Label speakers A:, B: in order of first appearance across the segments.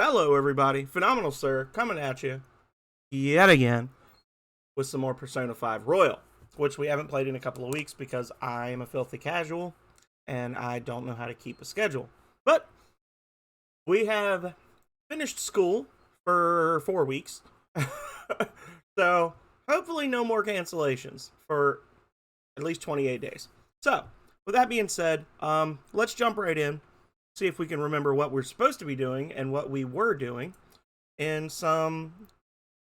A: Hello, everybody. Phenomenal Sir coming at you yet again with some more Persona 5 Royal, which we haven't played in a couple of weeks because I am a filthy casual and I don't know how to keep a schedule. But we have finished school for 4 weeks. So hopefully no more cancellations for at least 28 days. So with that being said, let's jump right in. See if we can remember what we're supposed to be doing and what we were doing in some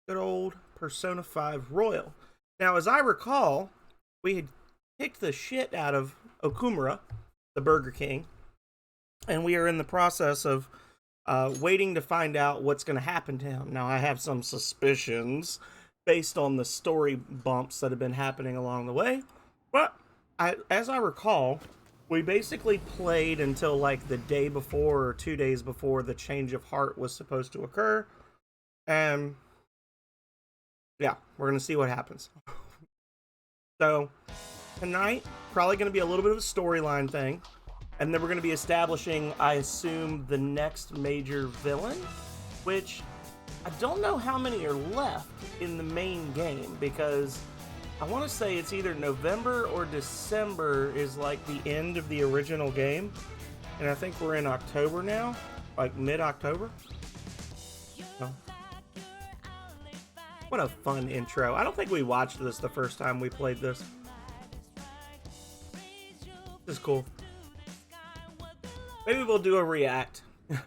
A: good old Persona 5 Royal. Now, as I recall, we had kicked the shit out of Okumura, the Burger King, and we are in the process of waiting to find out what's going to happen to him. Now, I have some suspicions based on the story bumps that have been happening along the way, but as I recall, we basically played until like the day before or 2 days before the change of heart was supposed to occur. And yeah, we're going to see what happens. So tonight, probably going to be a little bit of a storyline thing. And then we're going to be establishing, I assume, the next major villain, which I don't know how many are left in the main game because I want to say it's either November or December is like the end of the original game. And I think we're in October now, like mid-October. Oh. What a fun intro. I don't think we watched this the first time we played this. This is cool. Maybe we'll do a react. I'm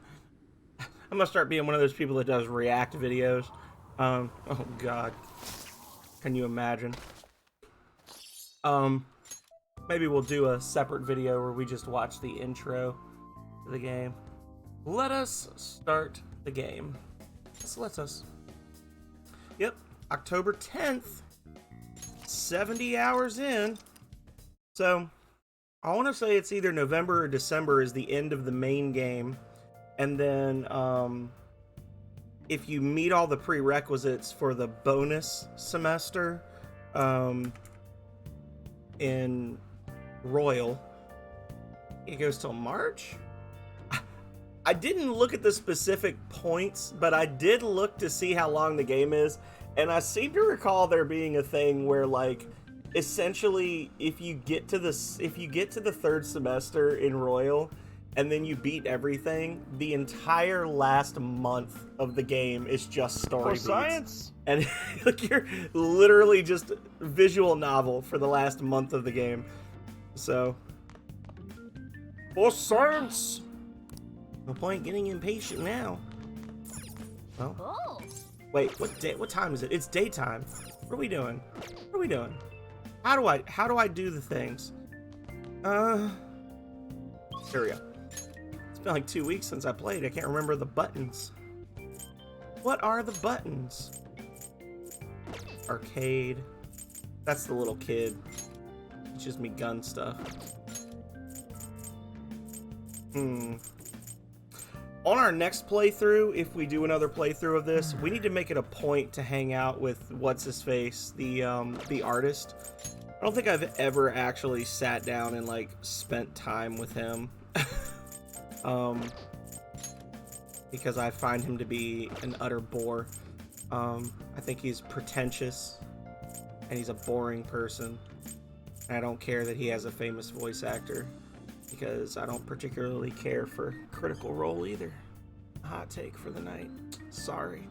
A: going to start being one of those people that does react videos. Oh God. Can you imagine? Maybe we'll do a separate video where we just watch the intro to the game. Let us start the game. Let us. Yep, October 10th. 70 hours in. So, I want to say it's either November or December is the end of the main game. And then, if you meet all the prerequisites for the bonus semester, in Royal, it goes till March. I didn't look at the specific points, but I did look to see how long the game is, and I seem to recall there being a thing where, like, essentially, if you get to the third semester in Royal, and then you beat everything, the entire last month of the game is just story beats.
B: Science.
A: And like you're literally just visual novel for the last month of the game. So, for science. No point getting impatient now. Well, wait, what time is it? It's daytime. What are we doing? What are we doing? How do I do the things? There we go. It's been like 2 weeks since I played. I can't remember the buttons. What are the buttons? Arcade. That's the little kid. Teaches me gun stuff. On our next playthrough, if we do another playthrough of this, we need to make it a point to hang out with what's-his-face, the artist. I don't think I've ever actually sat down and, like, spent time with him. Because I find him to be an utter bore. I think he's pretentious, and he's a boring person. And I don't care that he has a famous voice actor, because I don't particularly care for Critical Role either. A hot take for the night. Sorry.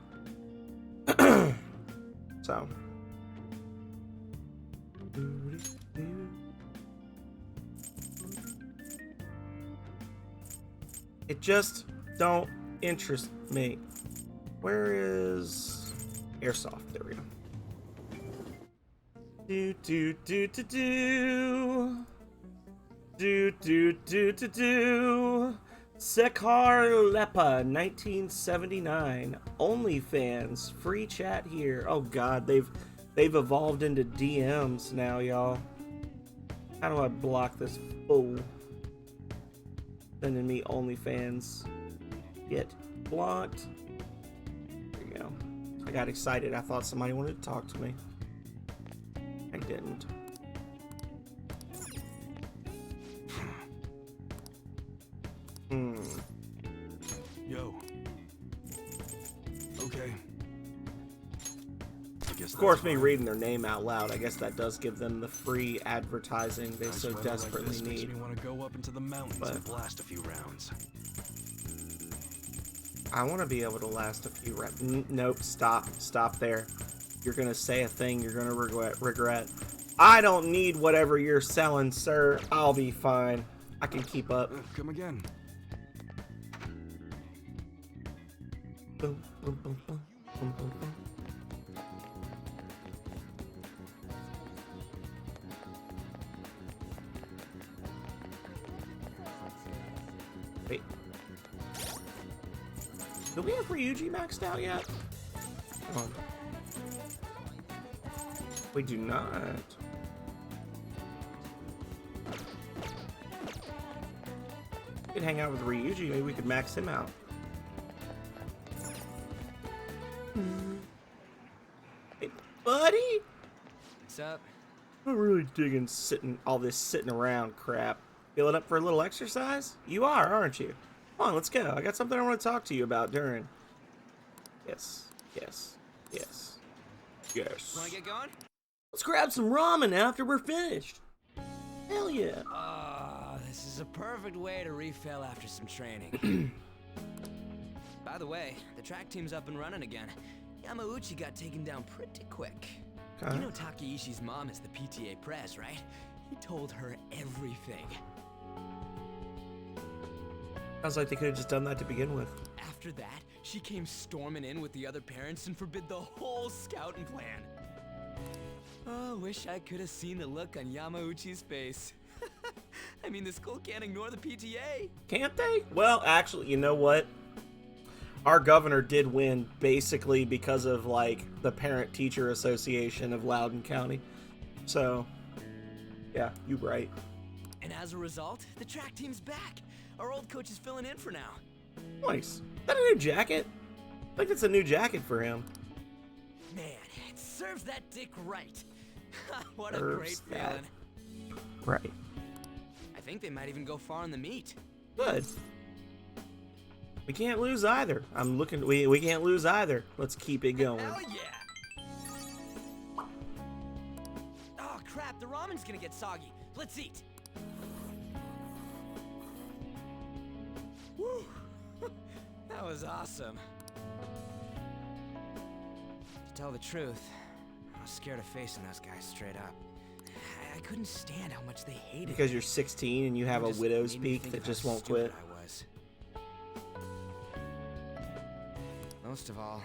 A: So. It just don't interest me. Where is Airsoft? There we go. Do do do do do. Do do do do do. Sekhar Lepa, 1979. OnlyFans, free chat here. Oh God, they've evolved into DMs now, y'all. How do I block this fool sending me OnlyFans? Get blocked. There you go. I got excited. I thought somebody wanted to talk to me. I didn't.
B: Yo. Okay.
A: Of course, me reading their name out loud, I guess that does give them the free advertising they so desperately need.
B: Makes me want to go up into the mountains and blast a few rounds.
A: I want to be able to last a few rounds. Nope, stop there. You're gonna say a thing you're gonna regret. I don't need whatever you're selling, sir. I'll be fine. I can keep up.
B: Come again.
A: Boom, boom, boom, boom, boom, boom, boom. Wait. Do we have Ryuji maxed out yet? Oh. We do not. We could hang out with Ryuji. Maybe we could max him out. Hey, buddy.
C: What's up?
A: I'm really digging all this sitting around crap. Feeling up for a little exercise? You are, aren't you? Come on, let's go. I got something I want to talk to you about during. Yes.
C: Wanna get going?
A: Let's grab some ramen after we're finished. Hell yeah.
C: Oh, this is a perfect way to refill after some training. By the way, the track team's up and running again. Yamauchi got taken down pretty quick.
A: Okay.
C: You know Takeishi's mom is the PTA press, right? He told her everything.
A: Sounds like they could have just done that to begin with.
C: After that, she came storming in with the other parents and forbid the whole scouting plan. Oh, wish I could have seen the look on Yamauchi's face. I mean, the school can't ignore the PTA.
A: Can't they? Well, actually, you know what? Our governor did win basically because of, like, the Parent-Teacher Association of Loudoun County. So, yeah, you're right.
C: And as a result, the track team's back. Our old coach is filling in for now.
A: Nice. Is that a new jacket? I think it's a new jacket for him.
C: Man, it serves that dick right. What a
A: Serves
C: great
A: that.
C: feeling.
A: Right.
C: I think they might even go far in the meet.
A: Good. We can't lose either. We can't lose either. Let's keep it going.
C: Hell yeah! Oh crap, the ramen's gonna get soggy. Let's eat. Woo! That was awesome. To tell the truth, I was scared of facing those guys straight up. I couldn't stand how much they hated
A: Because
C: me.
A: you're 16 and you have
C: It
A: a
C: just
A: widow's
C: made me
A: peak
C: think
A: that
C: of
A: just
C: how
A: won't
C: stupid
A: quit.
C: I was. Most of all,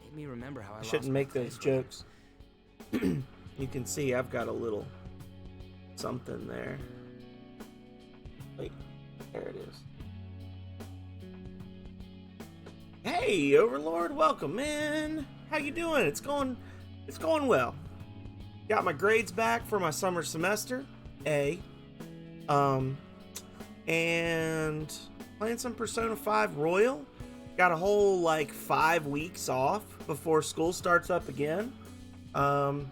C: it made me remember how I
A: I
C: lost
A: shouldn't
C: my
A: make
C: place
A: those
C: with him.
A: jokes. You can see I've got a little something there. Wait, there it is. Hey, Overlord, welcome in. How you doing? It's going well. Got my grades back for my summer semester, A. And playing some Persona 5 Royal. Got a whole, 5 weeks off before school starts up again. Don't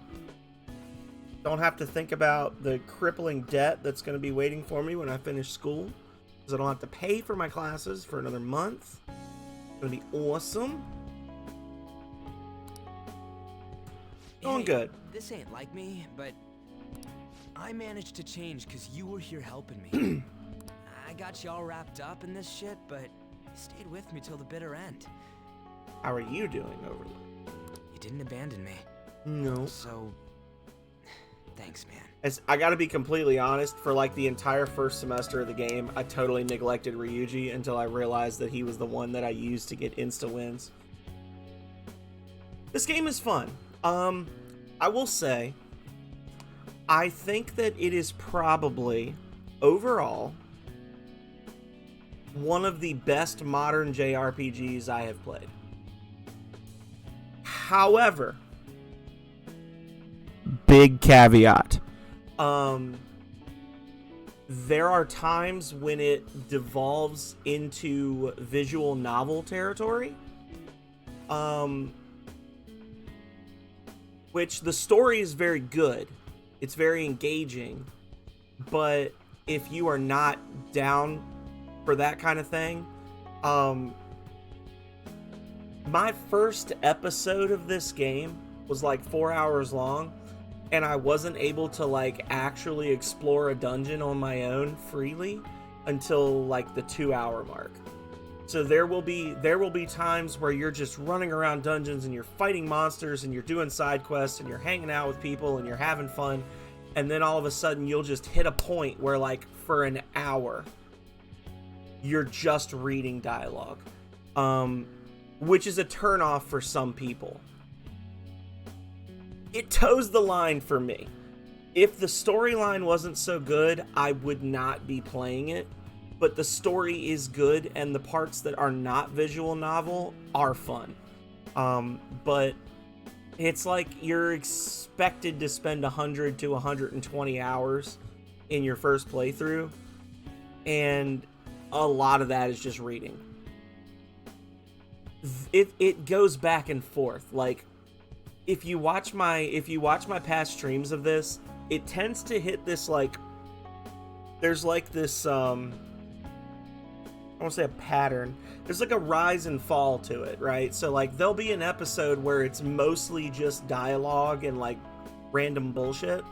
A: have to think about the crippling debt that's going to be waiting for me when I finish school. Because I don't have to pay for my classes for another month. It's going to be awesome. Going good.
C: This ain't like me, but I managed to change because you were here helping me. I got you all wrapped up in this shit, but you stayed with me till the bitter end.
A: How are you doing, Overlord?
C: You didn't abandon me.
A: No.
C: So, thanks, man.
A: As I gotta be completely honest, for the entire first semester of the game, I totally neglected Ryuji until I realized that he was the one that I used to get insta wins. This game is fun. I will say, I think that it is probably, overall, one of the best modern JRPGs I have played. However, big caveat. There are times when it devolves into visual novel territory. Which the story is very good. It's very engaging. But if you are not down for that kind of thing, my first episode of this game was like 4 hours long, and I wasn't able to like actually explore a dungeon on my own freely until like the 2-hour mark. So there will be times where you're just running around dungeons and you're fighting monsters and you're doing side quests and you're hanging out with people and you're having fun, and then all of a sudden you'll just hit a point where like for an hour you're just reading dialogue, which is a turnoff for some people. It toes the line for me. If the storyline wasn't so good, I would not be playing it. But the story is good, and the parts that are not visual novel are fun. But it's like you're expected to spend 100 to 120 hours in your first playthrough, and a lot of that is just reading. It goes back and forth. Like, if you watch my past streams of this, it tends to hit this like, there's like this I won't say a pattern. There's like a rise and fall to it, right? So like there'll be an episode where it's mostly just dialogue and like random bullshit.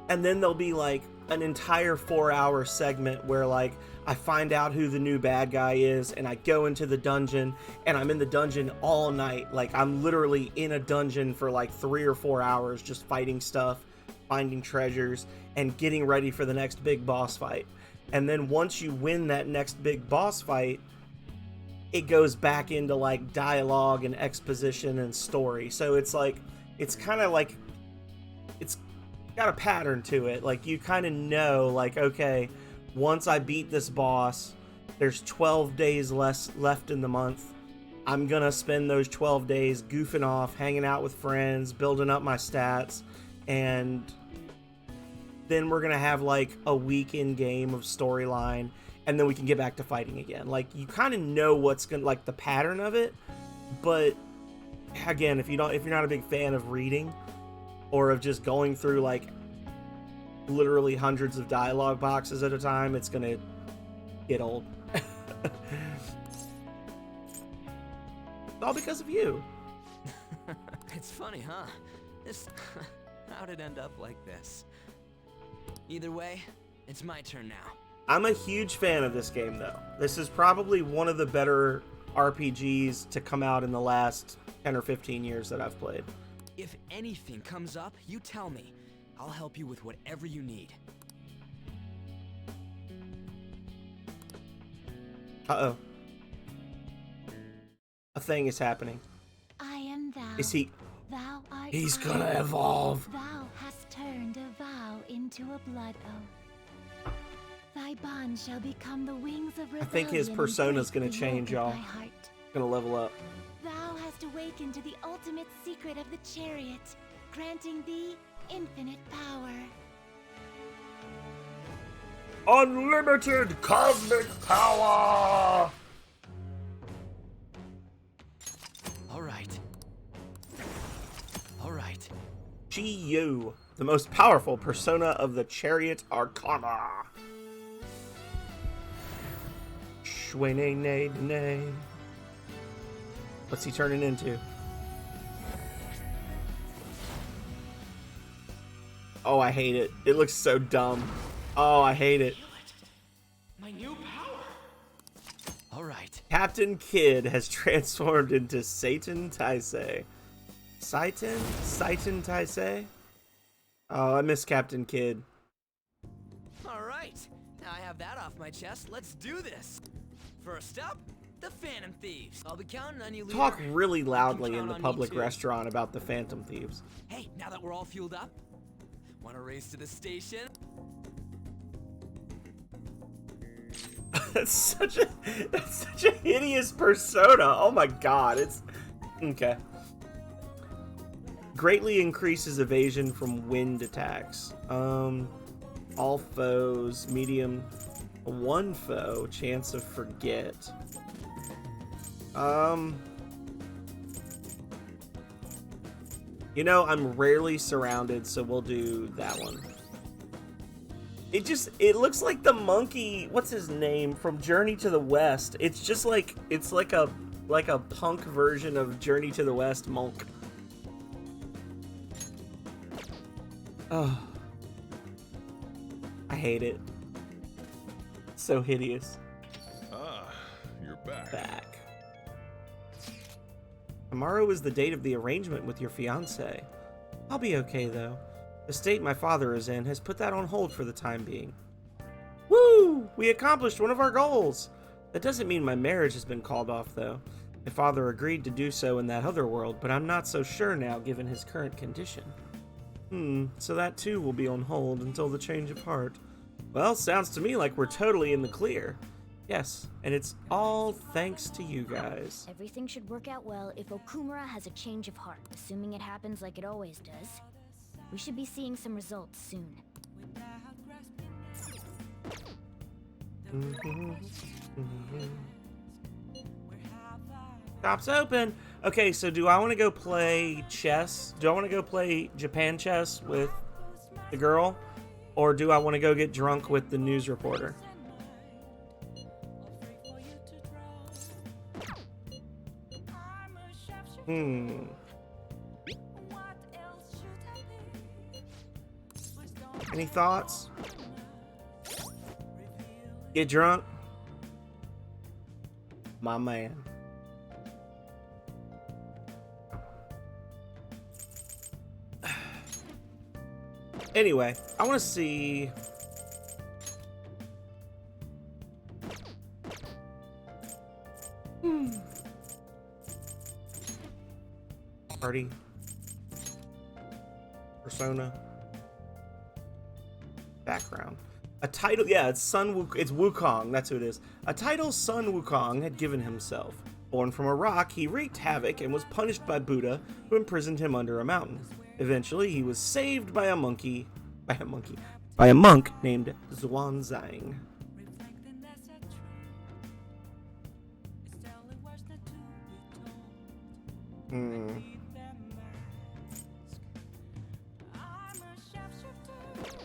A: And then there'll be like an entire 4-hour segment where like I find out who the new bad guy is and I go into the dungeon and I'm in the dungeon all night. Like I'm literally in a dungeon for like 3 or 4 hours just fighting stuff, finding treasures, and getting ready for the next big boss fight. And then once you win that next big boss fight, it goes back into like dialogue and exposition and story. So it's like, it's kind of like, it's got a pattern to it. Like you kind of know, like, okay, once I beat this boss, there's 12 days left in the month. I'm gonna spend those 12 days goofing off, hanging out with friends, building up my stats, and then we're gonna have like a week in game of storyline, and then we can get back to fighting again. Like you kind of know what's gonna, like, the pattern of it. But again, if you're not a big fan of reading or of just going through like literally hundreds of dialogue boxes at a time, it's gonna get old. All because of you.
C: It's funny, huh? How'd it end up like this? Either way, it's my turn now.
A: I'm a huge fan of this game, though. This is probably one of the better RPGs to come out in the last 10 or 15 years that I've played.
C: If anything comes up, you tell me. I'll help you with whatever you need.
A: Uh-oh. A thing is happening.
D: I am thou.
A: Is he...
D: Thou art
A: He's
D: I.
A: gonna evolve.
D: Thou hast turned a vow into a blood oath. Thy bond shall become the wings of rebellion.
A: I think his persona's gonna change, y'all. Gonna level up.
D: Thou hast awakened to the ultimate secret of the chariot, granting thee infinite power.
A: Unlimited cosmic power!
C: All right.
A: Chi-Yu, the most powerful persona of the Chariot Arcana. Shway-nay-nay-nay. What's he turning into? Oh, I hate it. It looks so dumb. Oh, I hate it.
C: My new power. All right.
A: Captain Kidd has transformed into Satan Taisei. Satan Taisei? Oh, I miss Captain Kidd.
C: All right. Now I have that off my chest. Let's do this. First up, the Phantom Thieves. I'll be counting on you, leader.
A: Talk really loudly
C: You
A: in
C: can
A: the
C: count on me,
A: public
C: too.
A: restaurant about the Phantom Thieves.
C: Hey, now that we're all fueled up, want to race to the station?
A: That's such a hideous persona. Oh my god, it's okay. Greatly increases evasion from wind attacks. All foes, medium, one foe, chance of forget. You know, I'm rarely surrounded, so we'll do that one. It looks like the monkey, what's his name, from Journey to the West. It's just like, it's like a like a punk version of Journey to the West Monk. Oh, I hate it. So hideous.
E: Ah, you're back.
A: Tomorrow is the date of the arrangement with your fiancé. I'll be okay though. The state my father is in has put that on hold for the time being. Woo! We accomplished one of our goals! That doesn't mean my marriage has been called off though. My father agreed to do so in that other world, but I'm not so sure now given his current condition. So that too will be on hold until the change of heart. Well, sounds to me like we're totally in the clear. Yes, and it's all thanks to you guys.
F: Everything should work out well if Okumura has a change of heart, assuming it happens like it always does. We should be seeing some results soon.
A: Shop's open. Okay, so do I want to go play chess? Do I want to go play Japan chess with the girl? Or do I want to go get drunk with the news reporter? Any thoughts? Get drunk? My man. Anyway, I want to see... Party. Persona. Background. A title, yeah, it's Wukong, that's who it is. A title Sun Wukong had given himself. Born from a rock, he wreaked havoc and was punished by Buddha, who imprisoned him under a mountain. Eventually, he was saved by a monk named Xuanzang.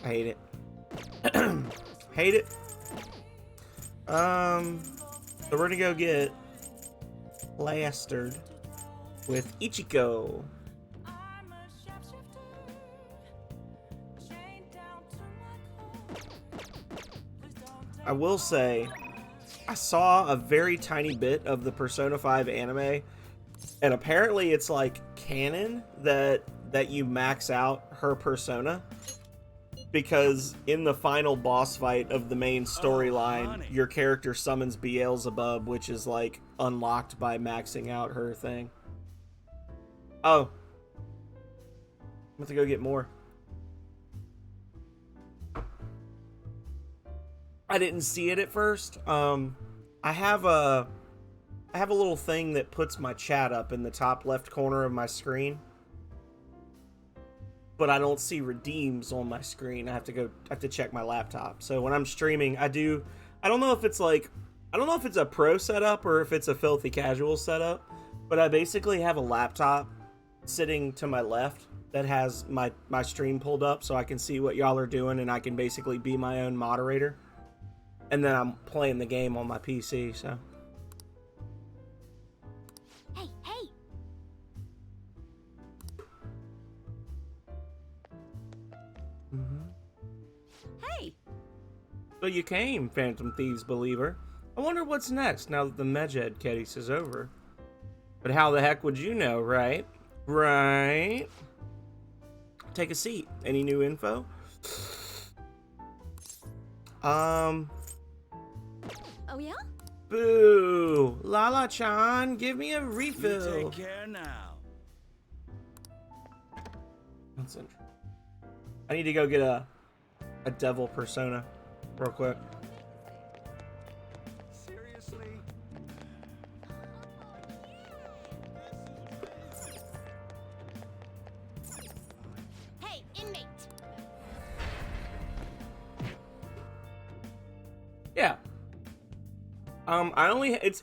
A: I hate it. Hate it. So we're gonna go get plastered with Ichiko. I will say, I saw a very tiny bit of the Persona 5 anime, and apparently it's like canon that you max out her persona, because in the final boss fight of the main storyline, your character summons Beelzebub, which is like unlocked by maxing out her thing. Oh, I'm going to go get more. I didn't see it at first. I have a little thing that puts my chat up in the top left corner of my screen, but I don't see redeems on my screen. I have to check my laptop. So when I'm streaming, I don't know if it's a pro setup or if it's a filthy casual setup, but I basically have a laptop sitting to my left that has my stream pulled up so I can see what y'all are doing, and I can basically be my own moderator. And then I'm playing the game on my PC, so.
F: Hey! Hey!
A: So you came, Phantom Thieves believer. I wonder what's next now that the Medjed case is over. But how the heck would you know, right? Right? Take a seat. Any new info?
F: Oh yeah?
A: Boo! Lala-chan, give me a refill.
G: You take care now.
A: That's interesting. I need to go get a devil persona real quick.
G: Seriously?
F: Hey, inmate!
A: Yeah.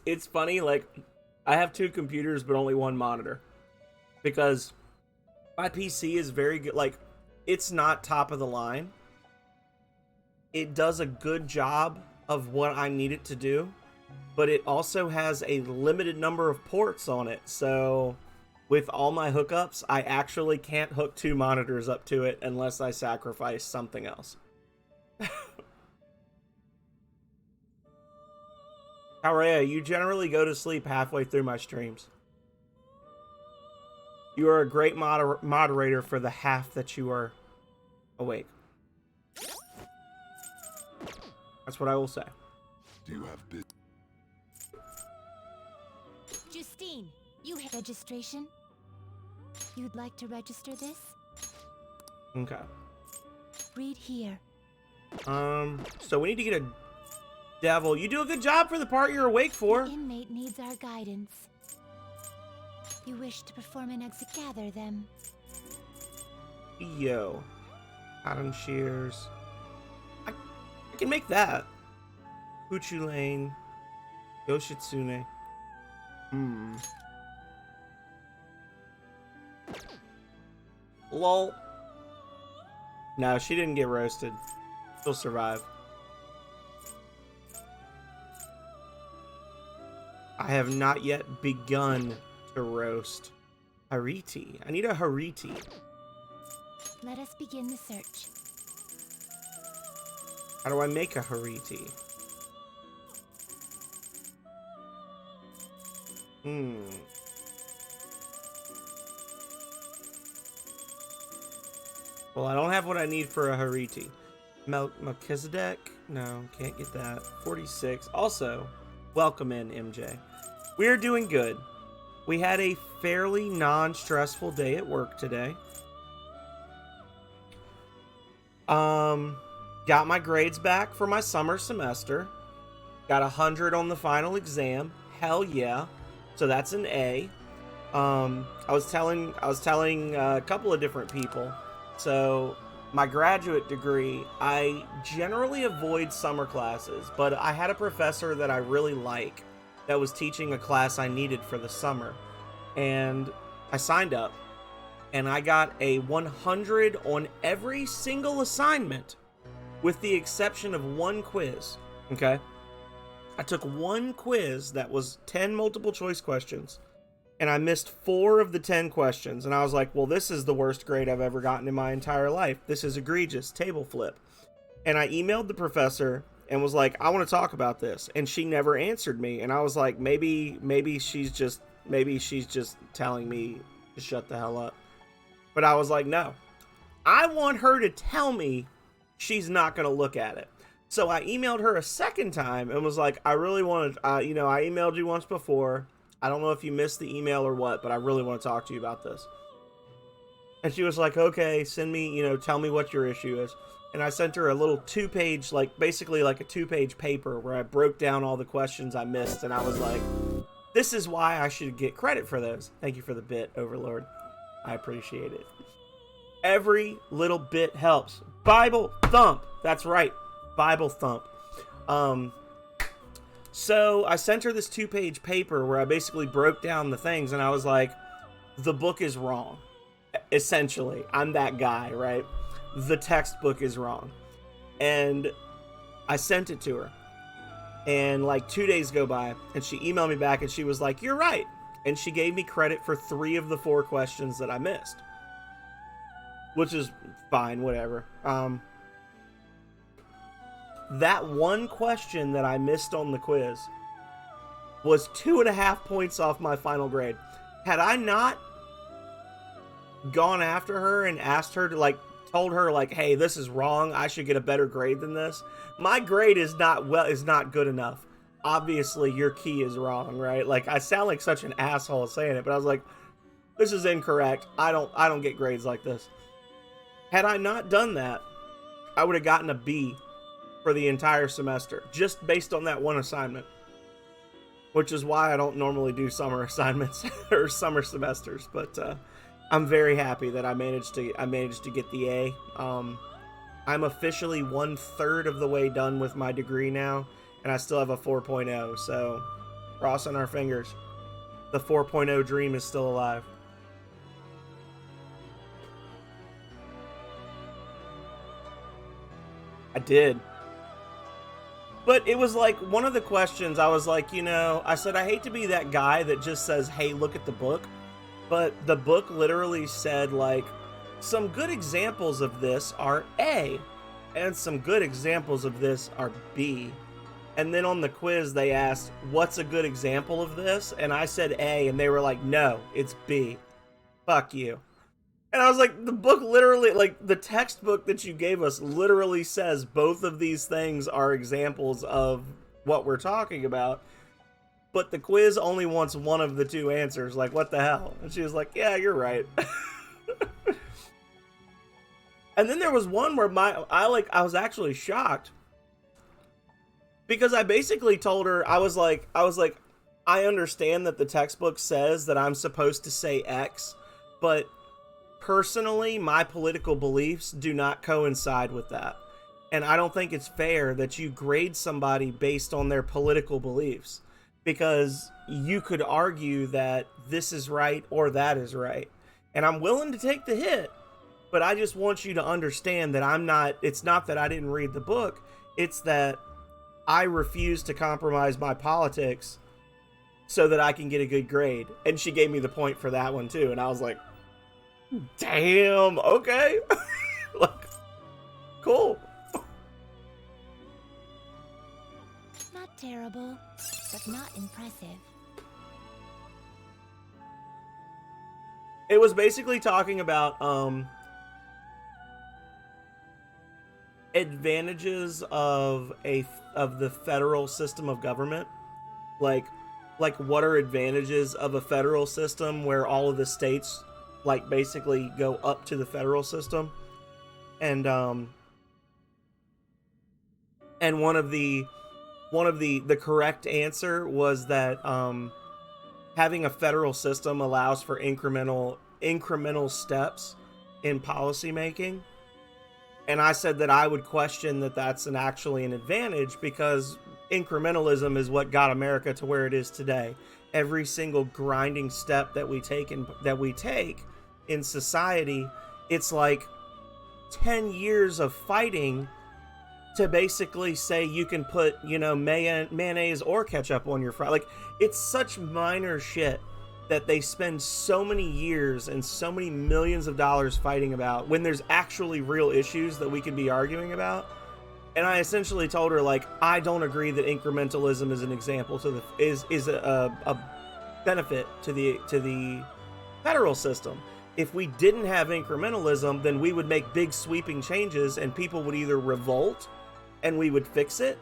A: It's funny, like, I have two computers but only one monitor, because my PC is very good. Like, it's not top of the line. It does a good job of what I need it to do, but it also has a limited number of ports on it. So with all my hookups, I actually can't hook 2 monitors up to it unless I sacrifice something else. Aurea, you generally go to sleep halfway through my streams. You are a great moderator for the half that you are awake. That's what I will say.
E: Do you have bit?
D: Justine, you have registration? You'd like to register this?
A: Okay.
D: Read here.
A: So we need to get a devil. You do a good job for the part you're awake for.
D: The inmate needs our guidance. You wish to perform an exit, gather them.
A: Yo. Cotton shears. I can make that. Uchu Lane. Yoshitsune. Lol. No, she didn't get roasted. She'll survive. I have not yet begun to roast Hariti. I need a Hariti.
D: Let us begin the search.
A: How do I make a Hariti? Well, I don't have what I need for a Hariti. Melchizedek? No, can't get that. 46. Also, welcome in, MJ. We're doing good. We had a fairly non-stressful day at work today. Got my grades back for my summer semester. Got 100 on the final exam. Hell yeah. So that's an A. I was telling a couple of different people. So my graduate degree, I generally avoid summer classes, but I had a professor that I really like that was teaching a class I needed for the summer. And I signed up and I got a 100 on every single assignment with the exception of one quiz. Okay? I took one quiz that was 10 multiple choice questions and I missed 4 of the 10 questions. And I was like, well, this is the worst grade I've ever gotten in my entire life. This is egregious. Table flip. And I emailed the professor and was like, I want to talk about this. And she never answered me. And I was like, maybe she's just telling me to shut the hell up. But I was like, no, I want her to tell me she's not going to look at it. So I emailed her a second time and was like, I really want to, I emailed you once before. I don't know if you missed the email or what, but I really want to talk to you about this. And she was like, okay, send me, tell me what your issue is. And I sent her a little 2-page, basically a 2-page paper where I broke down all the questions I missed. And I was like, this is why I should get credit for those. Thank you for the bit, Overlord. I appreciate it. Every little bit helps. Bible thump. That's right. Bible thump. So I sent her this 2-page paper where I basically broke down the things and I was like, the book is wrong. Essentially, I'm that guy, right? The textbook is wrong. And I sent it to her. And 2 days go by and she emailed me back and she was like, you're right. And she gave me credit for 3 of the 4 questions that I missed. Which is fine, whatever. That one question that I missed on the quiz was 2.5 points off my final grade. Had I not gone after her and asked her to told her hey, this is wrong, I should get a better grade than this, my grade is not good enough. Obviously your key is wrong, right? I sound like such an asshole saying it, but I was like, this is incorrect. I don't get grades like this. Had I not done that, I would have gotten a B for the entire semester, just based on that one assignment. Which is why I don't normally do summer assignments or summer semesters, but I'm very happy that I managed to get the A. I'm officially 1/3 of the way done with my degree now, and I still have a 4.0, so crossing our fingers. The 4.0 dream is still alive. I did. But it was like one of the questions I was like, I said, I hate to be that guy that just says, hey, look at the book. But the book literally said, like, some good examples of this are A, and some good examples of this are B. And then on the quiz, they asked, what's a good example of this? And I said A, and they were like, no, it's B. Fuck you. And I was like, the book literally, like, the textbook that you gave us literally says both of these things are examples of what we're talking about. But the quiz only wants one of the two answers. Like, what the hell? And she was like, yeah, you're right. And then there was one where I was actually shocked. Because I basically told her, I was like, I understand that the textbook says that I'm supposed to say X, but personally, my political beliefs do not coincide with that. And I don't think it's fair that you grade somebody based on their political beliefs, because you could argue that this is right or that is right. And I'm willing to take the hit, but I just want you to understand that it's not that I didn't read the book, it's that I refuse to compromise my politics so that I can get a good grade. And she gave me the point for that one too. And I was like, damn, okay. Like, cool.
D: Not terrible, but not impressive.
A: It was basically talking about advantages of the federal system of government. Like what are advantages of a federal system where all of the states like basically go up to the federal system, and one of the correct answer was that having a federal system allows for incremental steps in policy making. And I said that I would question that that's actually an advantage, because incrementalism is what got America to where it is today. Every single grinding step that we take in society, it's like 10 years of fighting to basically say you can put, mayonnaise or ketchup on your fry. Like, it's such minor shit that they spend so many years and so many millions of dollars fighting about, when there's actually real issues that we could be arguing about. And I essentially told her, like, I don't agree that incrementalism is an example is a benefit to the federal system. If we didn't have incrementalism, then we would make big sweeping changes and people would either revolt and we would fix it,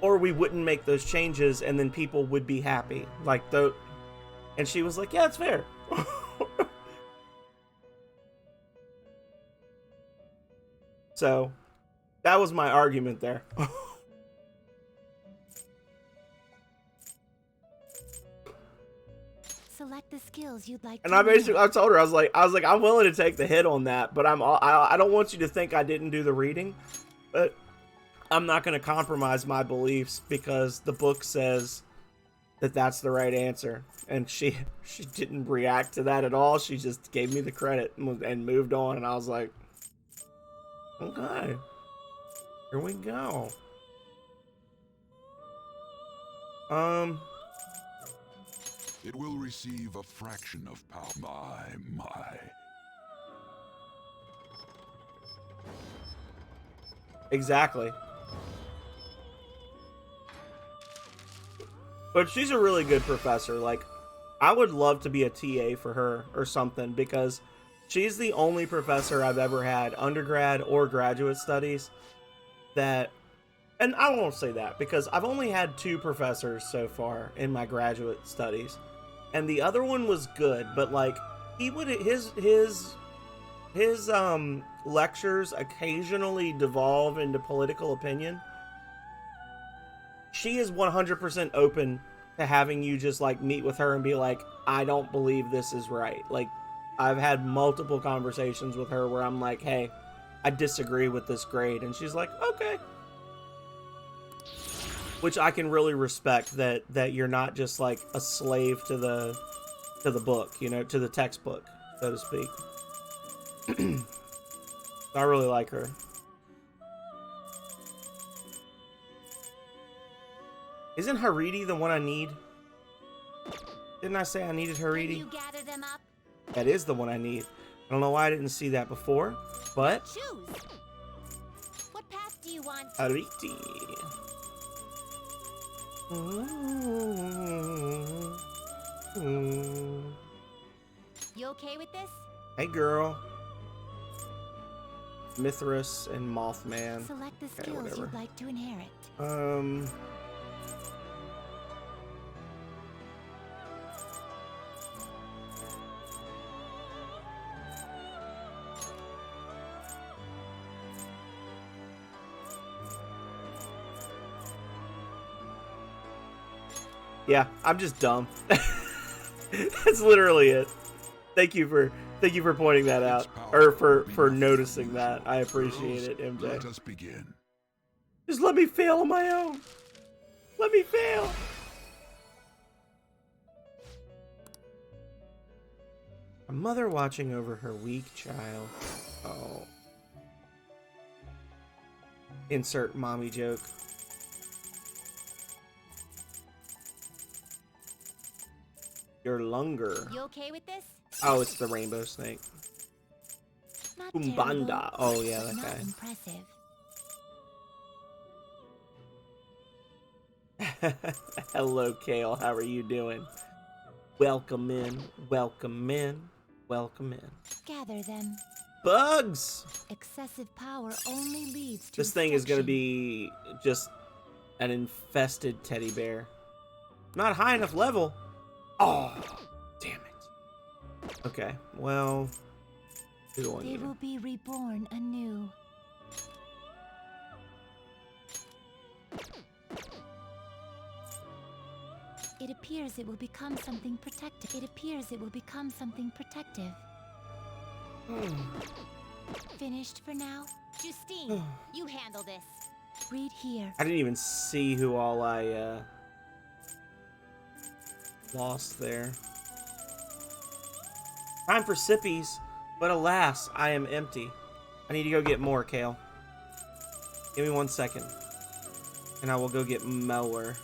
A: or we wouldn't make those changes and then people would be happy. And she was like, yeah, it's fair. So that was my argument there.
D: Select the skills you'd like
A: And
D: to
A: I told her, I was like, I'm willing to take the hit on that, but I don't want you to think I didn't do the reading, but I'm not going to compromise my beliefs because the book says that that's the right answer. And she didn't react to that at all. She just gave me the credit and moved on. And I was like, okay, here we go.
E: It will receive a fraction of power. My.
A: Exactly. But she's a really good professor. Like, I would love to be a TA for her or something, because she's the only professor I've ever had, undergrad or graduate studies, that, and I won't say that because I've only had 2 professors so far in my graduate studies, and the other one was good, but like, he would, his lectures occasionally devolve into political opinion. She is 100% open to having you just like meet with her and be like, I don't believe this is right. Like, I've had multiple conversations with her where I'm like, hey, I disagree with this grade. And she's like, okay. Which I can really respect, that you're not just like a slave to the book, to the textbook, so to speak. I really like her. Isn't Haridi the one I need? Didn't I say I needed
D: Can
A: Haridi?
D: you gather them up?
A: That is the one I need. I don't know why I didn't see that before, but
D: Choose. What path do you want?
A: Haridi.
D: You okay with this?
A: Hey, girl. Mithras and Mothman.
D: Select the
A: Okay,
D: skills
A: whatever.
D: you'd like to inherit.
A: Yeah, I'm just dumb. That's literally it. Thank you for pointing that out, or for noticing that. I appreciate it, MJ.
E: Let us begin.
A: Just let me fail on my own. Let me fail. A mother watching over her weak child. Oh. Insert mommy joke. Your lunger.
D: You okay with this?
A: Oh, it's the rainbow snake.
D: Not
A: Umbanda.
D: terrible,
A: Oh yeah,
D: but
A: that
D: not
A: guy.
D: impressive.
A: Hello, Kale. How are you doing? Welcome in. Welcome in. Welcome in.
D: Gather them.
A: Bugs!
D: Excessive power only leads to
A: This thing is gonna
D: destruction.
A: be just an infested teddy bear. Not high enough level. Oh, damn it. Okay, well, who do I
D: They
A: need?
D: will be reborn anew. It appears it will become something protective. It appears it will become something protective. Finished for now? Justine, you handle this. Read here.
A: I didn't even see who all I lost there. Time for sippies, but alas, I am empty. I need to go get more, Kale. Give me 1 second, and I will go get more.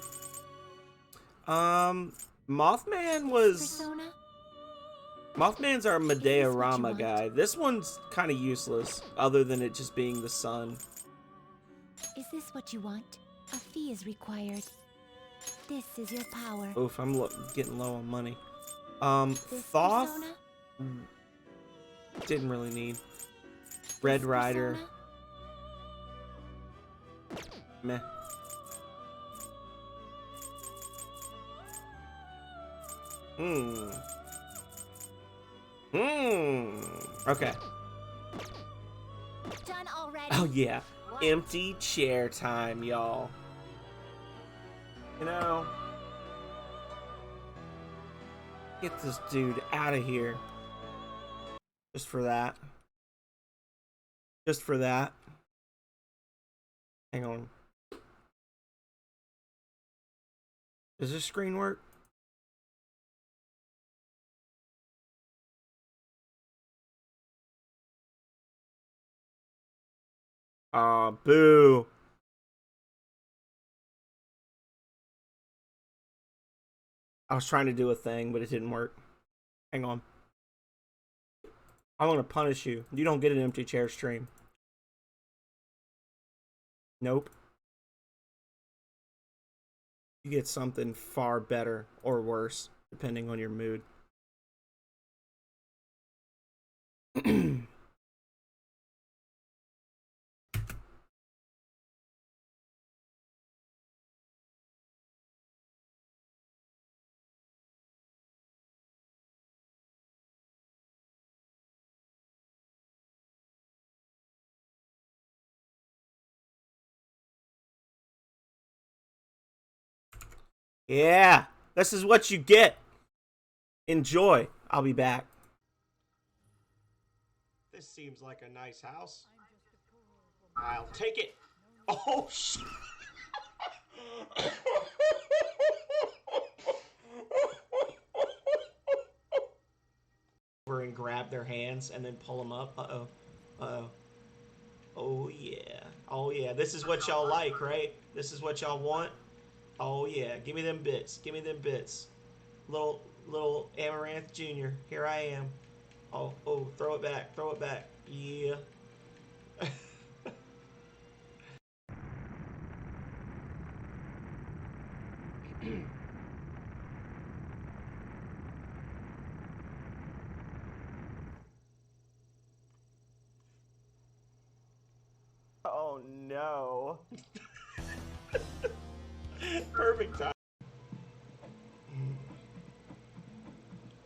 A: Mothman was...
D: Persona?
A: Mothman's our Medea
D: what you
A: Rama
D: want?
A: guy. This one's kind of useless, other than it just being the sun.
D: Is this what you want? A fee is required. This is your power.
A: Oof, I'm getting low on money.
D: This
A: Thoth
D: persona?
A: didn't really need. Red
D: This
A: Rider,
D: persona?
A: meh. Okay.
D: Done already.
A: Oh yeah.
D: What?
A: Empty chair time, y'all. You know, get this dude out of here. Just for that. Just for that. Hang on. Does this screen work? Aw, boo. I was trying to do a thing, but it didn't work. Hang on. I'm gonna punish you. You don't get an empty chair stream. Nope. You get something far better or worse, depending on your mood. Yeah, this is what you get. Enjoy. I'll be back. This seems like a nice house. I'll take it. Oh, shit. Over and grab their hands and then pull them up. Uh-oh. Uh-oh. Oh, yeah. Oh, yeah. This is what y'all like, right? This is what y'all want? Oh yeah, give me them bits. Give me them bits. Little Amaranth Jr. Here I am. Oh, throw it back. Throw it back. Yeah. Oh no. Perfect time.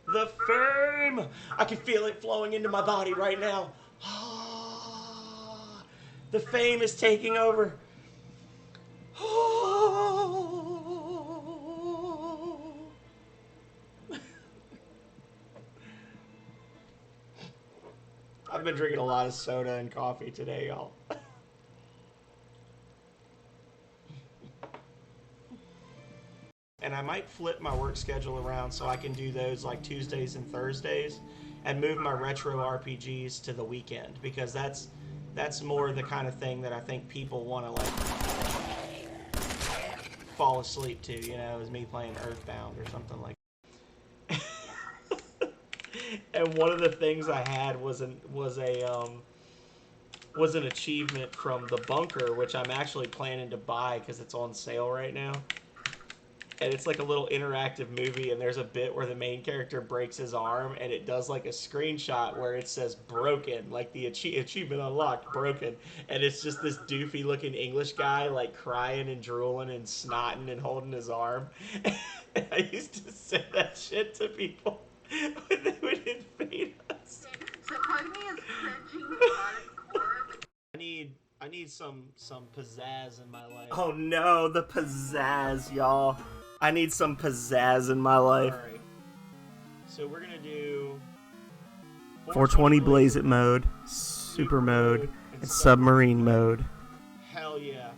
A: The fame! I can feel it flowing into my body right now. The fame is taking over. I've been drinking a lot of soda and coffee today, y'all. And I might flip my work schedule around so I can do those like Tuesdays and Thursdays and move my retro RPGs to the weekend, because that's more the kind of thing that I think people want to like fall asleep to, you know, is me playing Earthbound or something like that. And one of the things I had was an achievement from The Bunker, which I'm actually planning to buy because it's on sale right now. And it's like a little interactive movie, and there's a bit where the main character breaks his arm, and it does like a screenshot where it says broken, like the achievement unlocked, broken. And it's just this doofy looking English guy like crying and drooling and snotting and holding his arm. And I used to say that shit to people when they would invade us.
H: So part of me is cringing hardcore.
A: I need some pizzazz in my life. Oh no, the pizzazz, y'all. I need some pizzazz in my life. Alright. So we're gonna do 420 Blaze It mode, Super mode, and Submarine mode. Hell yeah.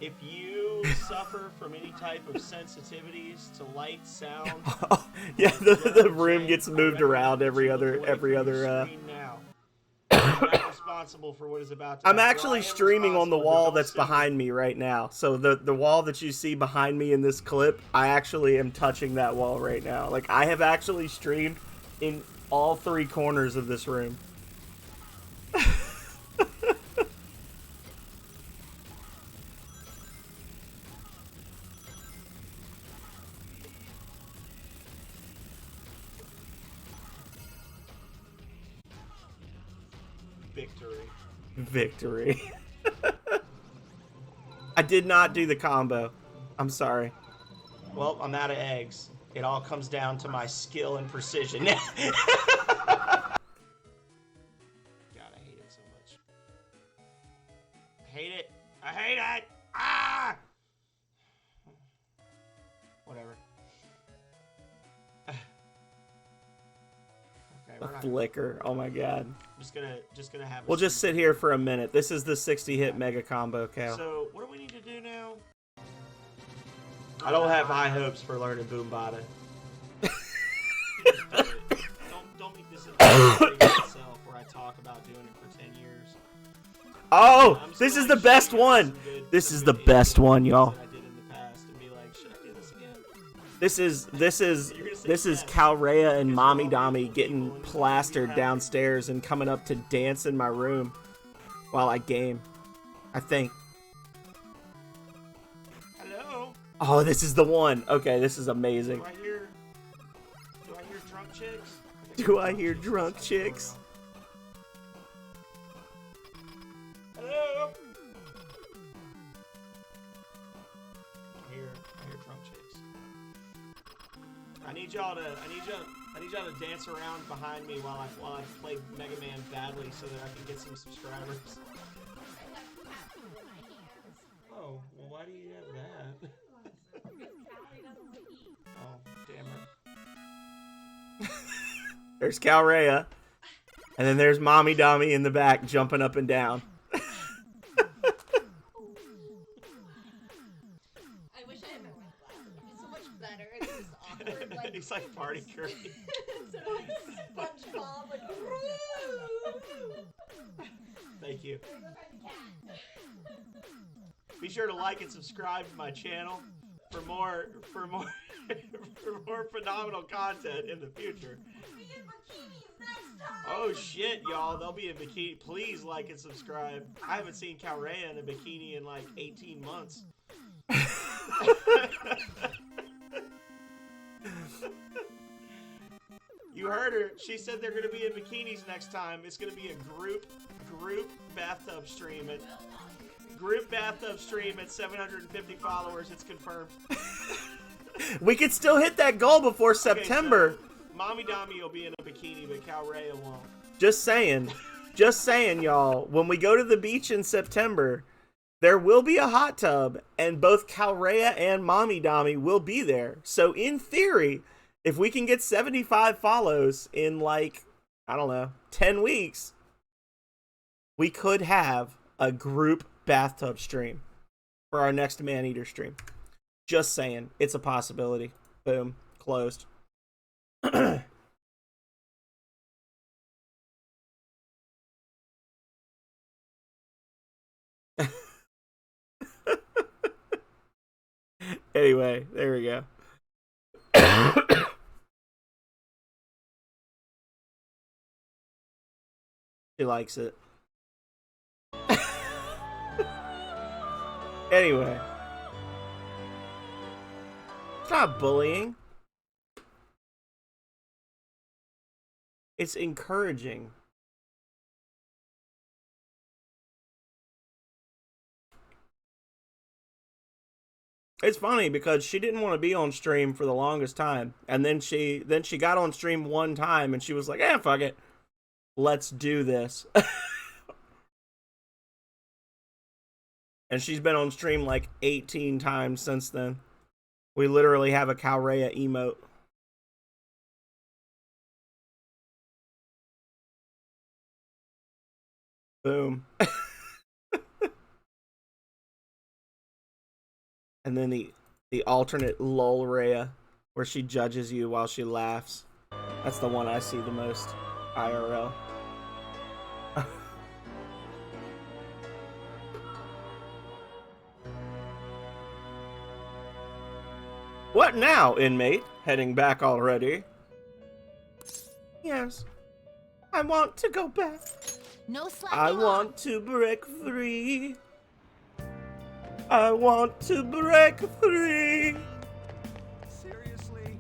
A: If you suffer from any type of sensitivities to light, sound... yeah, the room gets moved around every other I'm not responsible for what is about to happen. I'm actually streaming on the wall that's behind me right now. So the wall that you see behind me in this clip, I actually am touching that wall right now. Like, I have actually streamed in all 3 corners of this room. Victory. I did not do the combo. I'm sorry. Well, I'm out of eggs. It all comes down to my skill and precision. God, I hate it so much. I hate it. I hate it. Ah! Whatever. A flicker. Oh my god. Just gonna have. We'll just sit here for a minute. This is the 60-hit mega combo, Cal. So what do we need to do now? I don't have high hopes for learning Boombada. don't make this into myself where I talk about doing it for 10 years. Oh, this is the best one. This is the best one, y'all. This is Calrea and Mommy Dami getting plastered downstairs and coming up to dance in my room while I game, I think. Hello? Oh, this is the one. Okay, this is amazing. Do I hear drunk chicks? Do I hear drunk chicks? Hello? I hear drunk chicks. I need y'all to dance around behind me while I play Mega Man badly so that I can get some subscribers. Oh, well, why do you have that? Oh, damn it. There's Calrea. And then there's Mommy Dami in the back jumping up and down. He's like Party Curry. SpongeBob, like, thank you. Be sure to like and subscribe to my channel. for more for more phenomenal content in the future. Oh shit, y'all! They'll be in bikini. Please like and subscribe. I haven't seen Calrea in a bikini in like 18 months. You heard her. She said they're gonna be in bikinis next time. It's gonna be a group bathtub stream at 750 followers. It's confirmed. We could still hit that goal before September.
C: Okay,
A: so Mommy Dami will be in a bikini, but Calrea won't. Just saying, y'all. When we go to the beach in September, there will be a hot tub, and both Calrea and Mommy Dami will be there. So in theory, if we can get 75 follows in like, I don't know, 10 weeks, we could have a group bathtub stream for our next Maneater stream. Just saying, it's a possibility. Boom, closed. Anyway, there we go. She likes it. Anyway. It's not bullying. It's encouraging. It's funny because she didn't want to be on stream for the longest time, and then she got on stream one time and she was like, "Eh, fuck it. Let's do this." And she's been on stream like 18 times since then. We literally have a Calrea emote. Boom. And then the alternate LOL Rhea, where she judges you while she laughs. That's the one I see the most IRL. What now, inmate? Heading back already? Yes. I want to go back.
D: No slacking
A: I
D: off.
A: want to break free. I want to break free.
G: Seriously?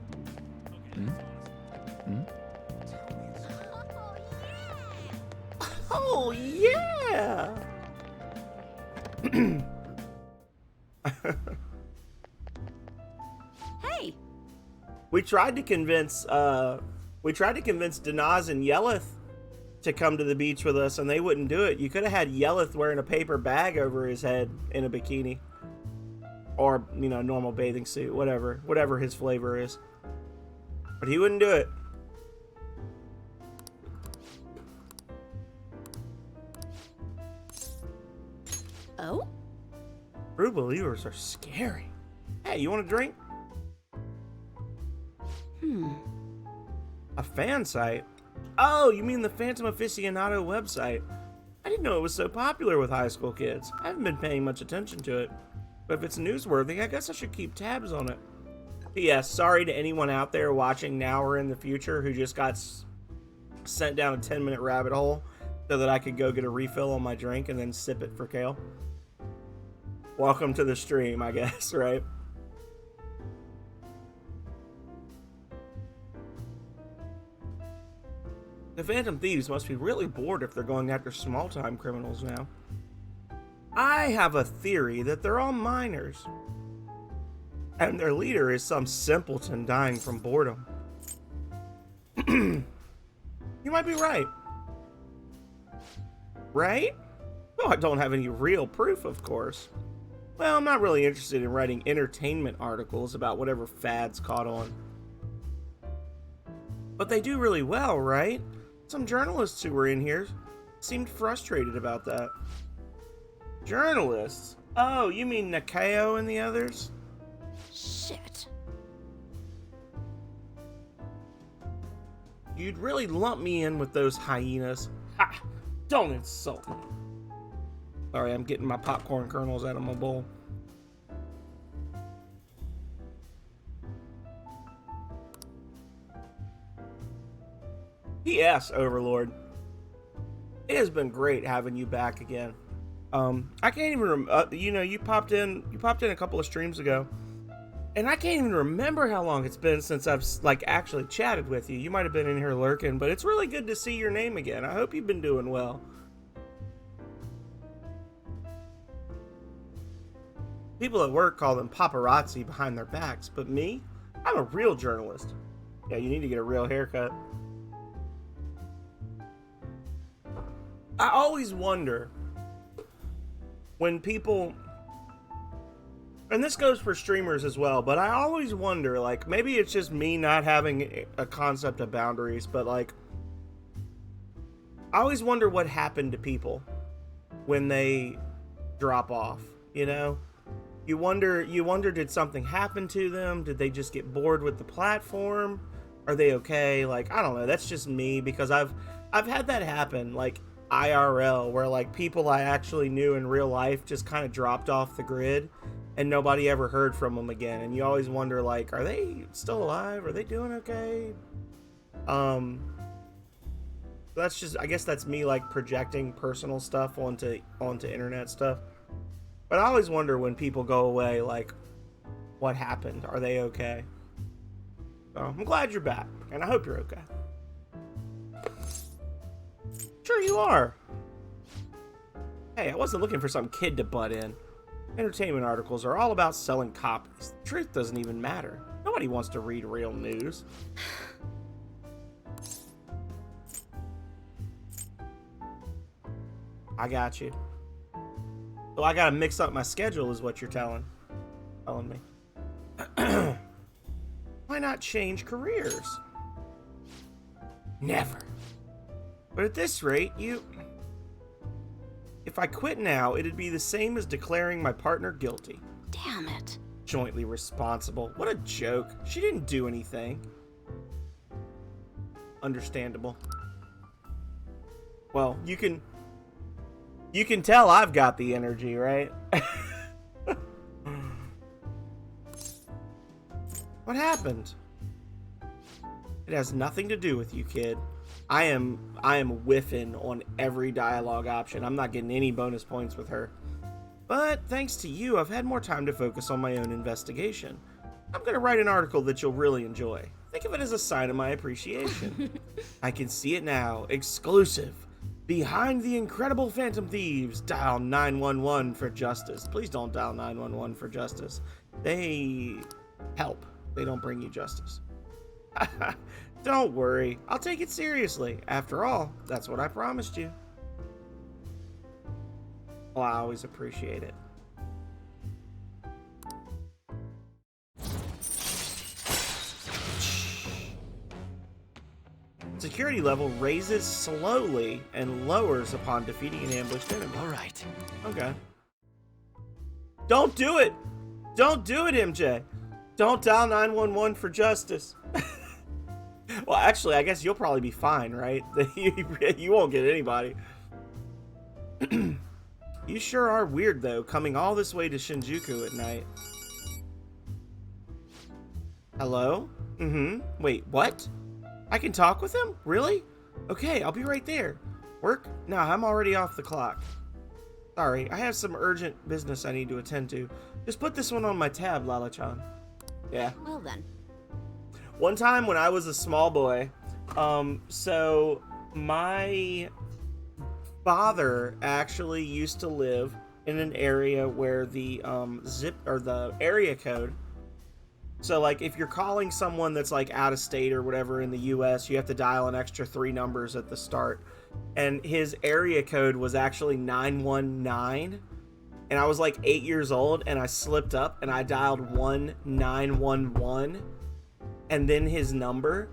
A: Oh, yeah!
D: Hey!
A: We tried to convince Danaz and Yelith to come to the beach with us, and they wouldn't do it. You could have had Yelith wearing a paper bag over his head in a bikini. Or, you know, normal bathing suit, whatever his flavor is. But he wouldn't do it.
D: Oh?
A: True believers are scary. Hey, you want a drink? A fan site? Oh, you mean the Phantom Aficionado website? I didn't know it was so popular with high school kids. I haven't been paying much attention to it. But if it's newsworthy, I guess I should keep tabs on it. P.S. Sorry to anyone out there watching now or in the future who just got sent down a 10-minute rabbit hole so that I could go get a refill on my drink and then sip it for Kale. Welcome to the stream, I guess, right? The Phantom Thieves must be really bored if they're going after small-time criminals now. I have a theory that they're all minors. And their leader is some simpleton dying from boredom. You might be right. Right? Well, I don't have any real proof, of course. Well, I'm not really interested in writing entertainment articles about whatever fads caught on. But they do really well, right? Some journalists who were in here seemed frustrated about that. Journalists? Oh, you mean Nakao and the others?
D: Shit.
A: You'd really lump me in with those hyenas. Ha! Don't insult me. Sorry, I'm getting my popcorn kernels out of my bowl. P.S. Overlord, it has been great having you back again. I can't even you popped in a couple of streams ago, and I can't even remember how long it's been since I've like actually chatted with you. You might have been in here lurking, but it's really good to see your name again. I hope you've been doing well. People at work call them paparazzi behind their backs, but me, I'm a real journalist. Yeah, you need to get a real haircut. I always wonder when people, and this goes for streamers as well, but I always wonder, like, maybe it's just me not having a concept of boundaries, but like, I always wonder what happened to people when they drop off, you know? You wonder, did something happen to them? Did they just get bored with the platform? Are they okay? Like, I don't know. That's just me, because I've had that happen, like IRL, where like people I actually knew in real life just kind of dropped off the grid and nobody ever heard from them again. And you always wonder, like, are they still alive? Are they doing okay? That's just, I guess that's me like projecting personal stuff onto internet stuff. But I always wonder when people go away, like, what happened? Are they okay? So I'm glad you're back, and I hope you're okay. Sure you are. Hey, I wasn't looking for some kid to butt in. Entertainment articles are all about selling copies. The truth doesn't even matter. Nobody wants to read real news. I got you. So I gotta mix up my schedule is what you're telling me. Why not change careers? Never. But at this rate, if I quit now, it'd be the same as declaring my partner guilty.
F: Damn it.
A: Jointly responsible. What a joke. She didn't do anything. Understandable. Well, you can tell I've got the energy, right? What happened? It has nothing to do with you, kid. I am whiffing on every dialogue option. I'm not getting any bonus points with her. But thanks to you, I've had more time to focus on my own investigation. I'm gonna write an article that you'll really enjoy. Think of it as a sign of my appreciation. I can see it now. Exclusive. Behind the incredible Phantom Thieves, dial 911 for justice. Please don't dial 911 for justice. They help. They don't bring you justice. Don't worry. I'll take it seriously. After all, that's what I promised you. Well, I always appreciate it. Security level raises slowly and lowers upon defeating an ambushed enemy.
C: All right.
A: Okay. Don't do it! Don't do it, MJ! Don't dial 911 for justice. Well, actually, I guess you'll probably be fine, right? You won't get anybody. You sure are weird, though, coming all this way to Shinjuku at night. Hello? Wait, what? I can talk with him? Really? Okay, I'll be right there. Work? No, I'm already off the clock. Sorry, I have some urgent business I need to attend to. Just put this one on my tab, Lala-chan. Yeah.
F: Well then.
A: One time when I was a small boy, so my father actually used to live in an area where the the area code. So like if you're calling someone that's like out of state or whatever in the US, you have to dial an extra 3 numbers at the start. And his area code was actually 919. And I was like 8 years old and I slipped up and I dialed 1911 and then his number.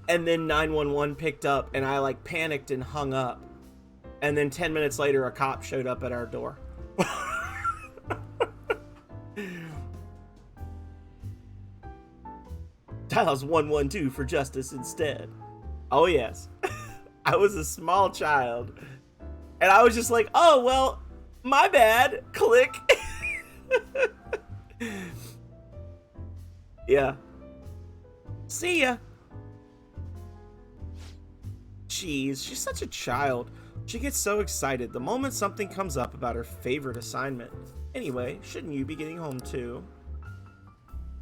A: And then 911 picked up and I like panicked and hung up. And then 10 minutes later, a cop showed up at our door. Dials 112 for justice instead. Oh, yes. I was a small child. And I was just like, oh, well, my bad. Click. Yeah. See ya. Jeez, she's such a child. She gets so excited the moment something comes up about her favorite assignment. Anyway, shouldn't you be getting home too?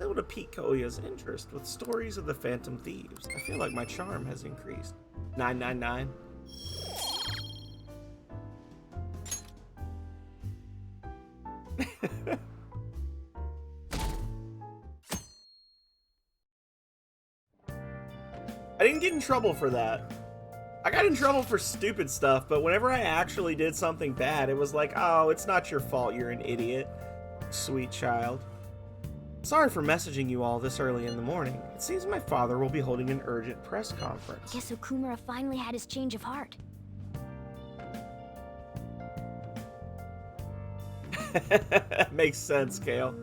A: Able to pique Koya's interest with stories of the Phantom Thieves. I feel like my charm has increased. 999. I didn't get in trouble for that. I got in trouble for stupid stuff, but whenever I actually did something bad, it was like, oh, it's not your fault, you're an idiot. Sweet child. Sorry for messaging you all this early in the morning. It seems my father will be holding an urgent press conference.
F: Guess Okumura finally had his change of heart.
A: Makes sense, Kale.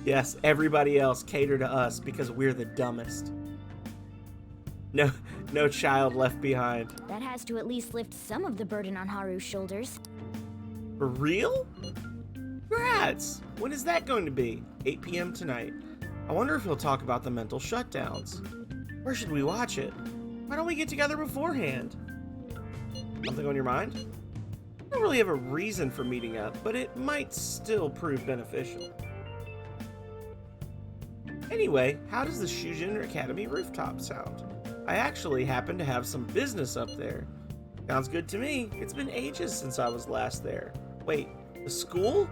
A: Yes, everybody else cater to us because we're the dumbest. No child left behind.
F: That has to at least lift some of the burden on Haru's shoulders.
A: For real? Congrats! When is that going to be? 8 p.m. tonight. I wonder if he'll talk about the mental shutdowns. Where should we watch it? Why don't we get together beforehand? Something on your mind? I don't really have a reason for meeting up, but it might still prove beneficial. Anyway, how does the Shujin Academy rooftop sound? I actually happen to have some business up there. Sounds good to me. It's been ages since I was last there. Wait, the school?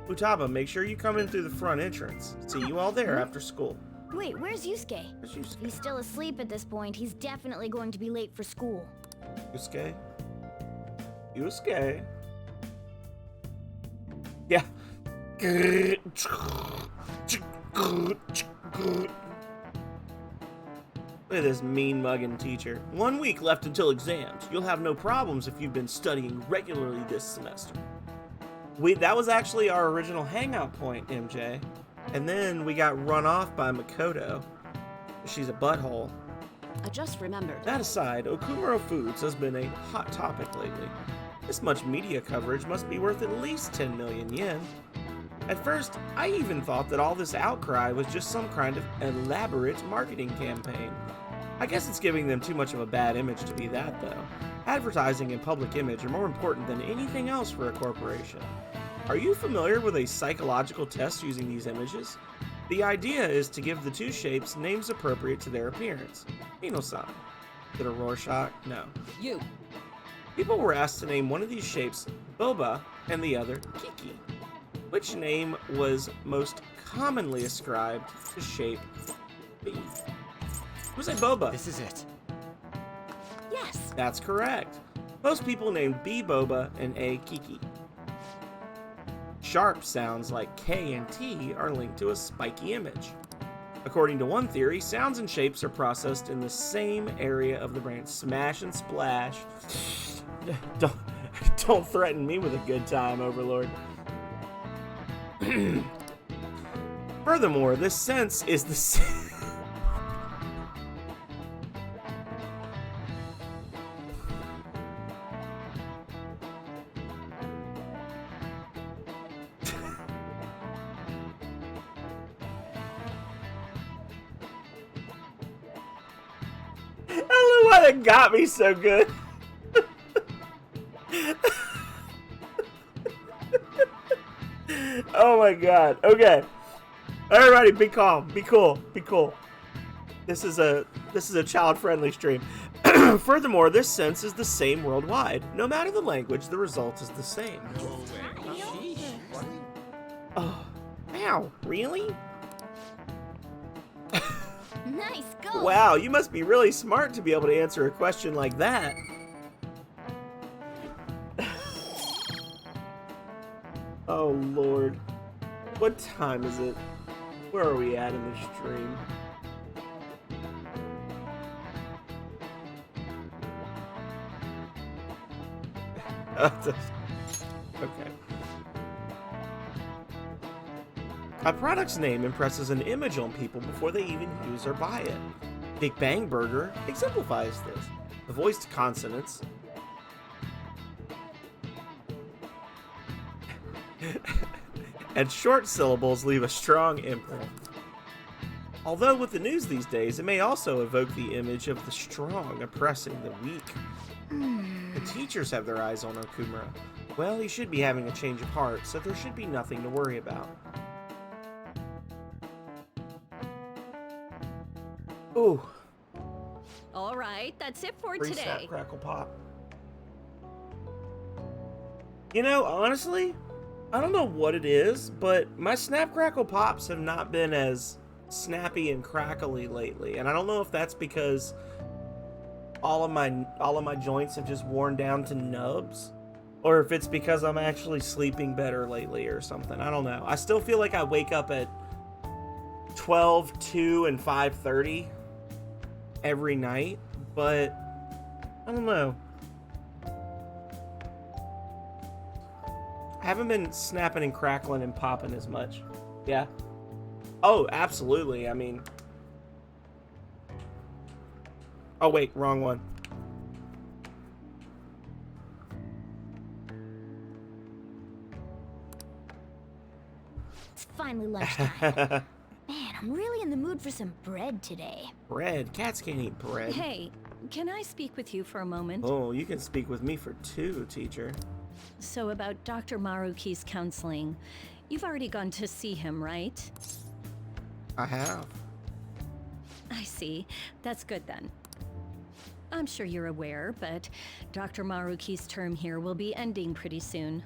A: Futaba, make sure you come in through the front entrance. See you all there after school.
F: Wait, where's Yusuke?
A: Where's Yusuke?
F: If he's still asleep at this point, he's definitely going to be late for school.
A: Yusuke? Yusuke? Yeah. Look at this mean mugging teacher. 1 week left until exams. You'll have no problems if you've been studying regularly this semester. That was actually our original hangout point, MJ. And then we got run off by Makoto. She's a butthole.
I: I just remembered.
A: That aside, Okumura Foods has been a hot topic lately. This much media coverage must be worth at least 10 million yen. At first, I even thought that all this outcry was just some kind of elaborate marketing campaign. I guess it's giving them too much of a bad image to be that, though. Advertising and public image are more important than anything else for a corporation. Are you familiar with a psychological test using these images? The idea is to give the two shapes names appropriate to their appearance. Ino-san. Is it a Rorschach? No.
I: You.
A: People were asked to name one of these shapes Boba and the other Kiki. Which name was most commonly ascribed to shape B? Who's a Boba?
C: This is it.
F: Yes.
A: That's correct. Most people named B Boba and A Kiki. Sharp sounds like K and T are linked to a spiky image. According to one theory, sounds and shapes are processed in the same area of the brain. Smash and splash. Don't threaten me with a good time, Overlord. Furthermore, this sense is the same. I don't know why that got me so good. Oh my god. Okay. Everybody be calm. Be cool. Be cool. This is a child-friendly stream. Furthermore, this sense is the same worldwide. No matter the language, the result is the same. Oh. Ow. Really?
F: Nice go.
A: Wow, you must be really smart to be able to answer a question like that. Oh Lord. What time is it? Where are we at in the stream? Okay. A product's name impresses an image on people before they even use or buy it. Big Bang Burger exemplifies this. The voiced consonants and short syllables leave a strong imprint. Although with the news these days, it may also evoke the image of the strong oppressing the weak. The teachers have their eyes on Okumura. Well, he should be having a change of heart, so there should be nothing to worry about. Ooh.
I: All right, that's it for
A: Free
I: today.
A: Snap, Crackle, Pop. You know, honestly, I don't know what it is, but my Snap, Crackle, Pops have not been as snappy and crackly lately, and I don't know if that's because all of my joints have just worn down to nubs, or if it's because I'm actually sleeping better lately or something. I don't know. I still feel like I wake up at 12, 2, and 5:30 every night, but I don't know. I haven't been snapping and crackling and popping as much. Yeah. Oh, absolutely. I mean... Oh, wait. Wrong one.
F: It's finally lunchtime. Man, I'm really in the mood for some bread today.
A: Bread? Cats can't eat bread.
I: Hey, can I speak with you for a moment?
A: Oh, you can speak with me for 2, teacher.
I: So about Dr. Maruki's counseling. You've already gone to see him, right?
A: I have.
I: I see. That's good then. I'm sure you're aware, but Dr. Maruki's term here will be ending pretty soon.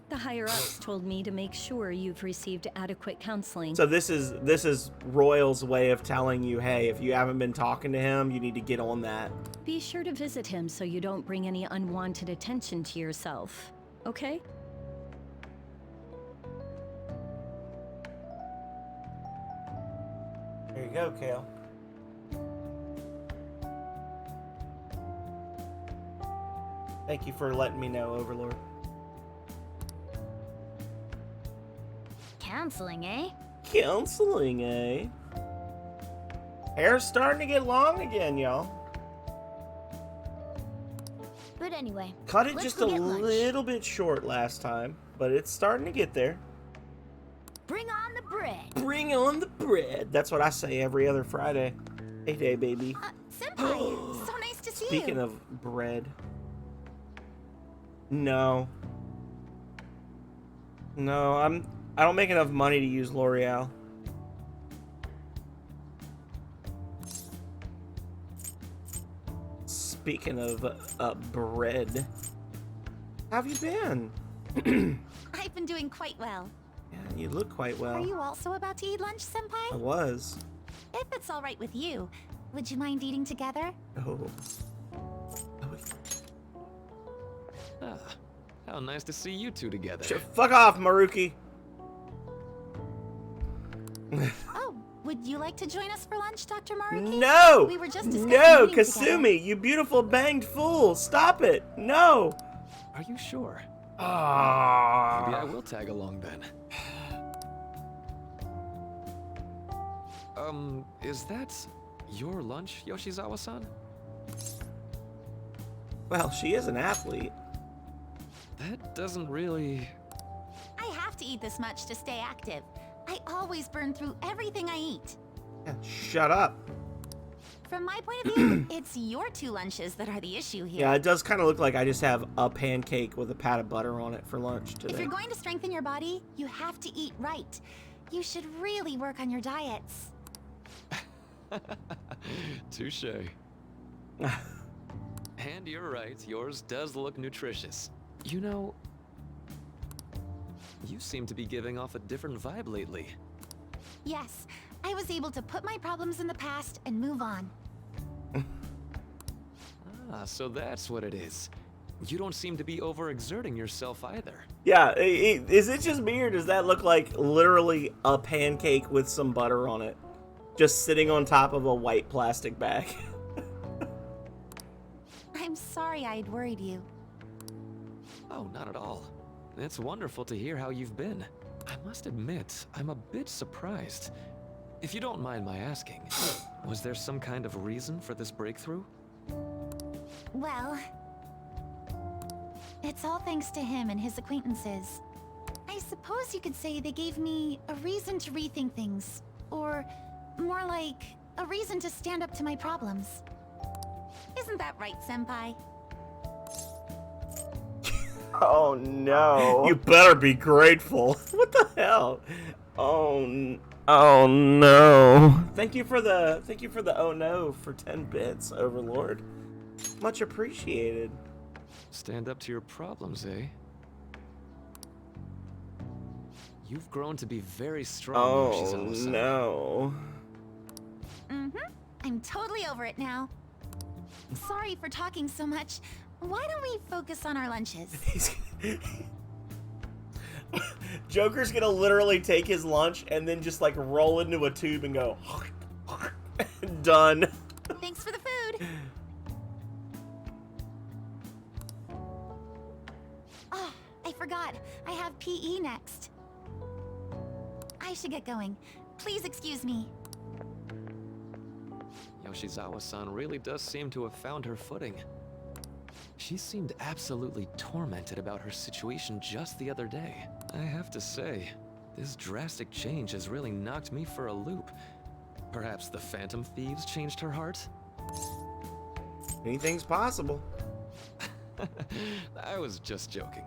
I: The higher-ups told me to make sure you've received adequate counseling.
A: So this is Royal's way of telling you, hey, if you haven't been talking to him, you need to get on that.
I: Be sure to visit him so you don't bring any unwanted attention to yourself, okay?
A: There you go, Kale. Thank you for letting me know, Overlord.
F: Counseling, eh?
A: Counseling, eh? Hair's starting to get long again, y'all.
F: But anyway,
A: Cut it
F: let's
A: just
F: go
A: a
F: get lunch.
A: little bit short last time, but it's starting to get there.
F: Bring on the bread.
A: Bring on the bread. That's what I say every other Friday. Hey day, baby.
F: Senpai, so nice to see you.
A: Speaking of bread. No. No, I don't make enough money to use L'Oreal. Speaking of bread. How have you been?
J: I've been doing quite well.
A: Yeah, you look quite well.
J: Are you also about to eat lunch, Senpai?
A: I was.
J: If it's all right with you, would you mind eating together?
A: Oh.
B: Ah, how nice to see you two together.
A: Fuck off, Maruki.
J: Oh, would you like to join us for lunch, Dr. Maruki?
A: No!
J: We were just discussing
A: No,
J: eating together.
A: Kasumi, you beautiful banged fool. Stop it. No.
B: Are you sure?
A: Ah.
B: Maybe I will tag along then. Is that your lunch, Yoshizawa-san?
A: Well, she is an athlete.
B: That doesn't really...
J: I have to eat this much to stay active. I always burn through everything I eat.
A: Yeah, shut up.
J: From my point of view, it's your 2 lunches that are the issue here.
A: Yeah, it does kind of look like I just have a pancake with a pat of butter on it for lunch
J: If
A: today.
J: you're going to strengthen your body, you have to eat right. You should really work on your diets.
B: Touche. And you're right, yours does look nutritious. You know, you seem to be giving off a different vibe lately.
J: Yes, I was able to put my problems in the past and move on.
B: Ah, so that's what it is. You don't seem to be overexerting yourself either.
A: Yeah, is it just me or does that look like literally a pancake with some butter on it? Just sitting on top of a white plastic bag.
J: I'm sorry I'd worried you.
B: Oh, not at all. It's wonderful to hear how you've been. I must admit, I'm a bit surprised. If you don't mind my asking, was there some kind of reason for this breakthrough?
J: Well, it's all thanks to him and his acquaintances. I suppose you could say they gave me a reason to rethink things, or more like a reason to stand up to my problems. Isn't that right, Senpai?
A: Oh no. You better be grateful. What the hell? Oh no. Thank you for the oh no for 10 bits, Overlord. Much appreciated.
B: Stand up to your problems, eh? You've grown to be very strong,
A: Oh
B: Yoshizawa-san.
A: no.
J: I'm totally over it now. Sorry for talking so much. Why don't we focus on our lunches?
A: Joker's gonna literally take his lunch and then just like roll into a tube and go done.
J: Thanks for the food. Oh, I forgot. I have PE next. I should get going. Please excuse me.
B: Yoshizawa-san really does seem to have found her footing. She seemed absolutely tormented about her situation just the other day. I have to say, this drastic change has really knocked me for a loop. Perhaps the Phantom Thieves changed her heart?
A: Anything's possible.
B: I was just joking.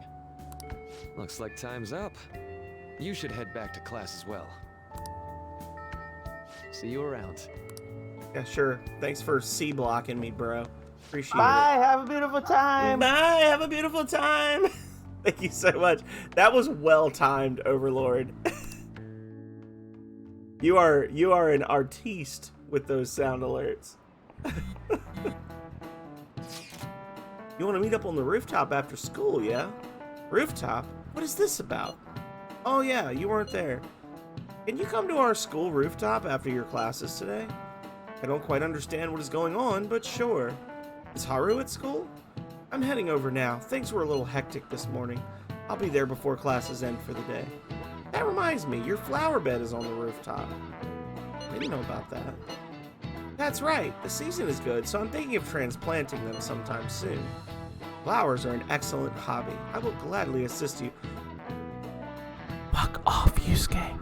B: Looks like time's up. You should head back to class as well. See you around.
A: Yeah, sure. Thanks for C-blocking me, bro. Appreciate it.
K: Bye, have a beautiful time.
A: Bye, have a beautiful time. Thank you so much. That was well-timed, Overlord. You are an artiste with those sound alerts. You want to meet up on the rooftop after school, yeah? Rooftop? What is this about? Oh yeah, you weren't there. Can you come to our school rooftop after your classes today? I don't quite understand what is going on, but sure. Is Haru at school? I'm heading over now. Things were a little hectic this morning. I'll be there before classes end for the day. That reminds me, your flower bed is on the rooftop. I didn't know about that. That's right, the season is good, so I'm thinking of transplanting them sometime soon. Flowers are an excellent hobby. I will gladly assist you. Fuck off, Yusuke.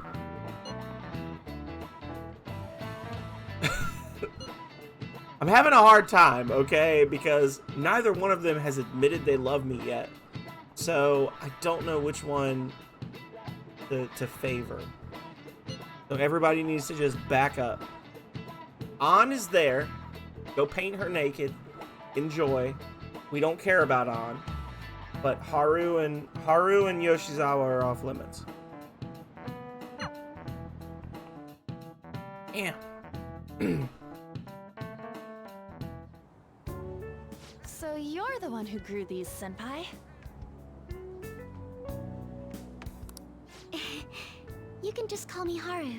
A: I'm having a hard time, okay? Because neither one of them has admitted they love me yet. So I don't know which one to favor. So everybody needs to just back up. An is there. Go paint her naked. Enjoy. We don't care about An. But Haru and Yoshizawa are off limits. Yeah.
F: So you're the one who grew these, Senpai?
D: You can just call me Haru.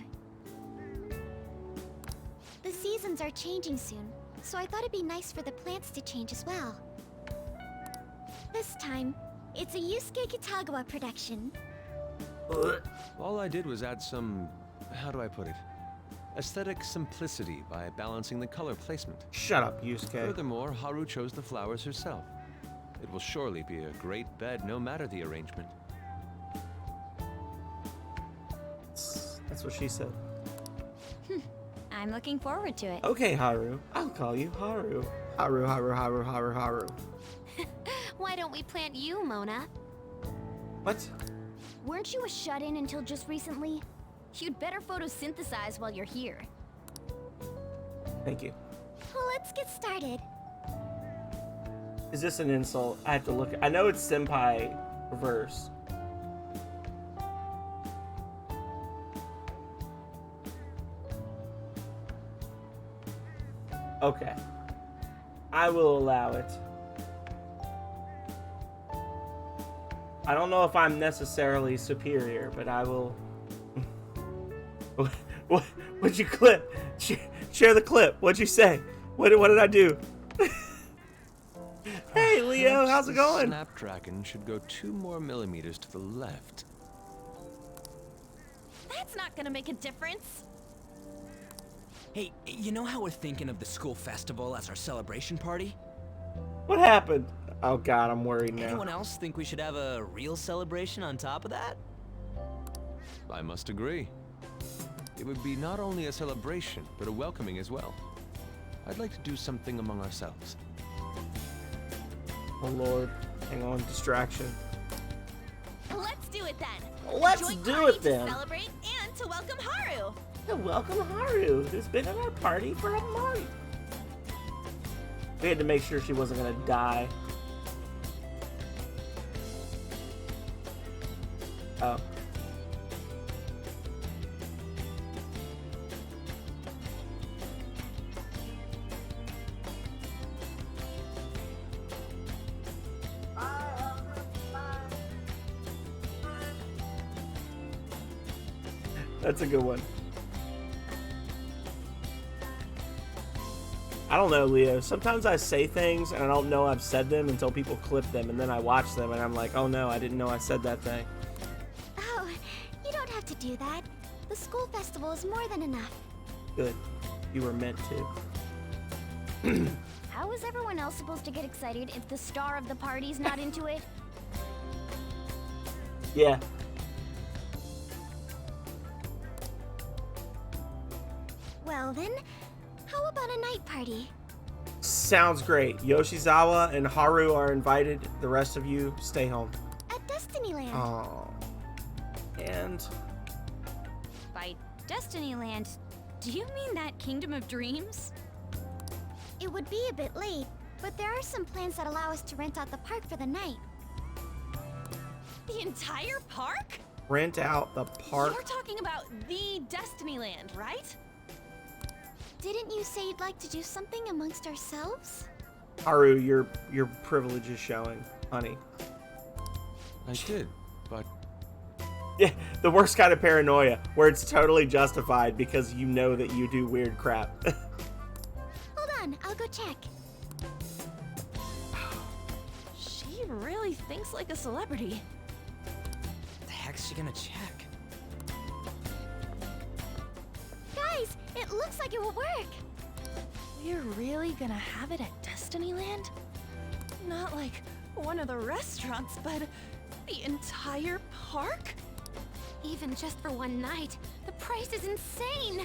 D: The seasons are changing soon, so I thought it'd be nice for the plants to change as well. This time, it's a Yusuke Kitagawa production.
L: All I did was add some, how do I put it? Aesthetic simplicity by balancing the color placement.
A: Shut up, Yusuke.
L: Furthermore, Haru chose the flowers herself. It will surely be a great bed no matter the arrangement.
A: That's what she said.
F: I'm looking forward to it.
A: Okay, Haru. I'll call you Haru. Haru.
F: Why don't we plant you, Mona?
A: What?
F: Weren't you a shut-in until just recently? You'd better photosynthesize while you're here.
A: Thank you.
D: Well, let's get started.
A: Is this an insult? I have to look. I know it's senpai reverse. Okay. I will allow it. I don't know if I'm necessarily superior, but I will. What'd you clip? Share the clip. What'd you say? What did I do? Hey, Leo, how's it going?
L: Snapdragon should go 2 more millimeters to the left.
F: That's not gonna make a difference.
C: Hey, you know how we're thinking of the school festival as our celebration party?
A: What happened? Oh god, I'm worried now.
C: Anyone else think we should have a real celebration on top of that?
L: I must agree. it would be not only a celebration, but a welcoming as well. I'd like to do something among ourselves.
A: Oh lord, hang on, distraction.
J: Let's do it then.
A: Let's
J: Joint
A: do
J: party
A: it then.
J: To celebrate and to welcome Haru.
A: To welcome Haru, who's been at our party for a month. We had to make sure she wasn't gonna die. Oh. That's a good one. I don't know, Leo. Sometimes I say things and I don't know I've said them until people clip them, and then I watch them and I'm like, oh no, I didn't know I said that thing.
D: Oh, you don't have to do that. The school festival is more than enough.
A: Good. You were meant to.
F: How is everyone else supposed to get excited if the star of the party's not into it?
A: Yeah.
D: Well then, how about a night party?
A: Sounds great. Yoshizawa and Haru are invited. The rest of you, stay home.
D: At Destinyland.
A: Oh. And
F: By Destinyland, do you mean that Kingdom of Dreams?
D: It would be a bit late, but there are some plans that allow us to rent out the park for the night.
J: The entire park?
A: rent out the park.
J: You're talking about the Destinyland, right?
D: Didn't you say you'd like to do something amongst ourselves?
A: Haru, your privilege is showing, honey.
L: I did, but...
A: Yeah, the worst kind of paranoia, where it's totally justified because you know that you do weird crap.
D: Hold on, I'll go check.
J: She really thinks like a celebrity.
C: The heck's she gonna check?
D: Guys, it looks like it will work.
J: We're really gonna have it at Destinyland? Not like one of the restaurants, but the entire park?
D: Even just for one night, the price is insane.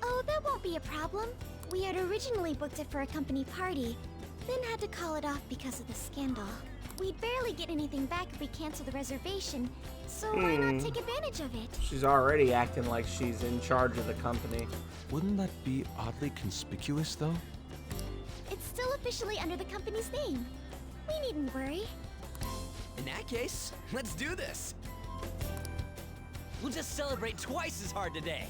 D: Oh, that won't be a problem. We had originally booked it for a company party, then had to call it off because of the scandal. We'd barely get anything back if we cancel the reservation, so why not take advantage of it?
A: She's already acting like she's in charge of the company.
L: Wouldn't that be oddly conspicuous, though?
D: It's still officially under the company's name. We needn't worry.
C: In that case, let's do this. We'll just celebrate twice as hard today.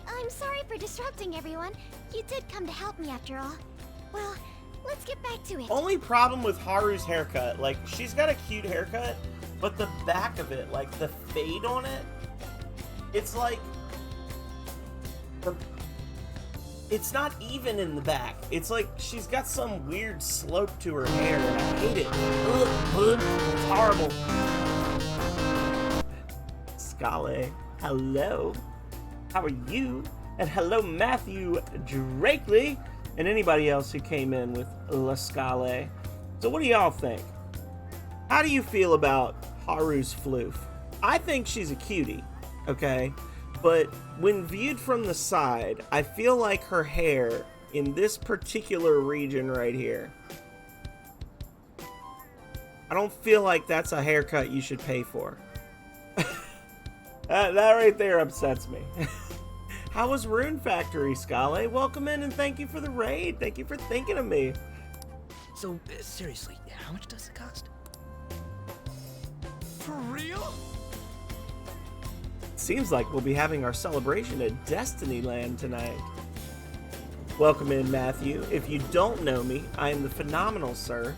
D: I'm sorry for disrupting everyone. You did come to help me after all. Well, let's get back to it.
A: Only problem with Haru's haircut, like, she's got a cute haircut, but the back of it, like, the fade on it, it's like... It's not even in the back. It's like she's got some weird slope to her hair, and I hate it. Ugh, it's horrible. Scale, hello. How are you? And hello, Matthew Drakely, and anybody else who came in with La Scale. So what do y'all think? How do you feel about Haru's floof? I think she's a cutie, okay? But when viewed from the side, I feel like her hair in this particular region right here, I don't feel like that's a haircut you should pay for. That right there upsets me. How was Rune Factory, Scale? Welcome in and thank you for the raid. Thank you for thinking of me.
C: So, seriously, how much does it cost? For real?
A: Seems like we'll be having our celebration at Destinyland tonight. Welcome in, Matthew. If you don't know me, I am the Phenomenal Sir.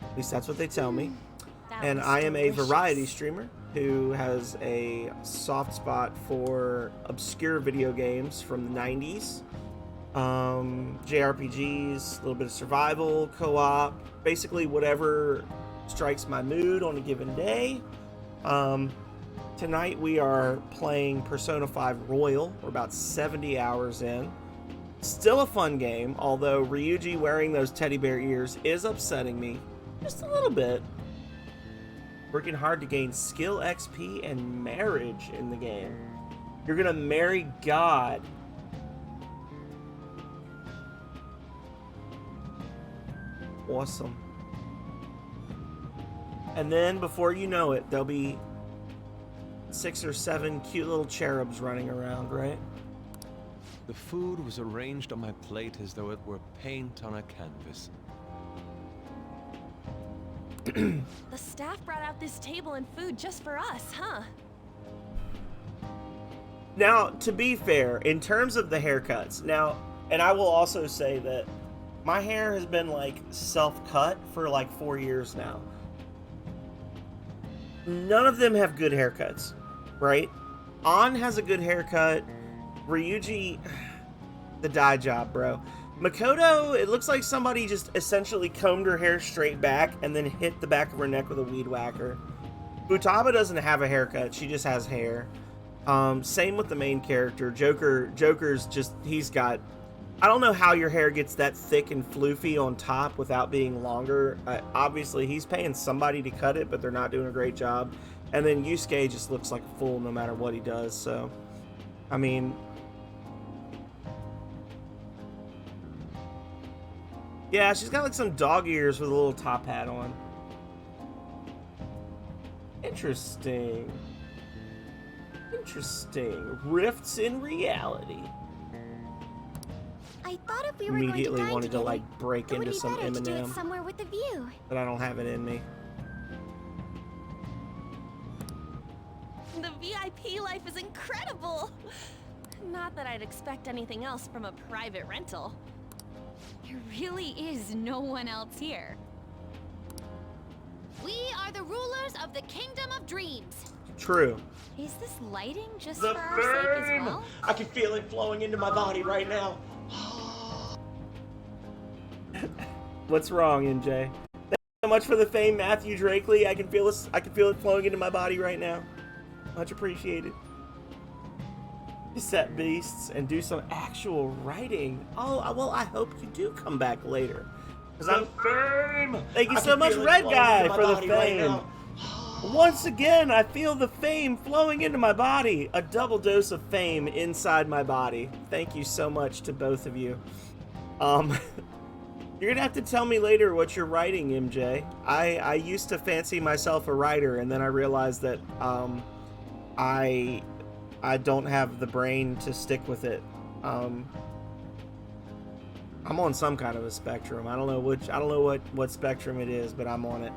A: At least that's what they tell me. And I am a variety streamer who has a soft spot for obscure video games from the 90s. JRPGs, a little bit of survival, co-op, basically whatever strikes my mood on a given day. Tonight we are playing Persona 5 Royal. We're about 70 hours in. Still a fun game, although Ryuji wearing those teddy bear ears is upsetting me just a little bit. Working hard to gain skill, XP, and marriage in the game. You're gonna marry God. Awesome. And then, before you know it, there'll be 6 or 7 cute little cherubs running around, right?
L: The food was arranged on my plate as though it were paint on a canvas.
J: The staff brought out this table and food just for us, huh?
A: Now, to be fair, in terms of the haircuts, now, and I will also say that my hair has been, like, self-cut for, like, 4 years now. None of them have good haircuts, right? An has a good haircut. Ryuji, the dye job, bro. Makoto, it looks like somebody just essentially combed her hair straight back and then hit the back of her neck with a weed whacker. Futaba doesn't have a haircut, she just has hair. Same with the main character. Joker's just, he's got, I don't know how your hair gets that thick and floofy on top without being longer. Obviously, he's paying somebody to cut it, but they're not doing a great job. And then Yusuke just looks like a fool no matter what he does, so, I mean... Yeah, she's got like some dog ears with a little top hat on. Interesting. Interesting. Rifts in reality.
D: I thought if we were
A: Immediately
D: going to
A: wanted to like break into some
D: it would be better to do it
A: Eminem,
D: somewhere with a view.
A: but I don't have it in me.
J: The VIP life is incredible! Not that I'd expect anything else from a private rental.
M: There really is no one else here. We are the rulers of the Kingdom of Dreams.
A: True.
M: Is this lighting just
A: The
M: for our sake as
A: fame!
M: well?
A: I can feel it flowing into my body right now. What's wrong, MJ? Thank you so much for the fame, Matthew Drakely. I can feel it flowing into my body right now. Much appreciated. Set beasts and do some actual writing. Oh, well, I hope you do come back later. Because
K: Fame!
A: Thank you so much, Red Guy, for the fame. Once again, I feel the fame flowing into my body. A double dose of fame inside my body. Thank you so much to both of you. You're gonna have to tell me later what you're writing, MJ. I used to fancy myself a writer, and then I realized that I don't have the brain to stick with it. I'm on some kind of a spectrum. I don't know what spectrum it is, but I'm on it.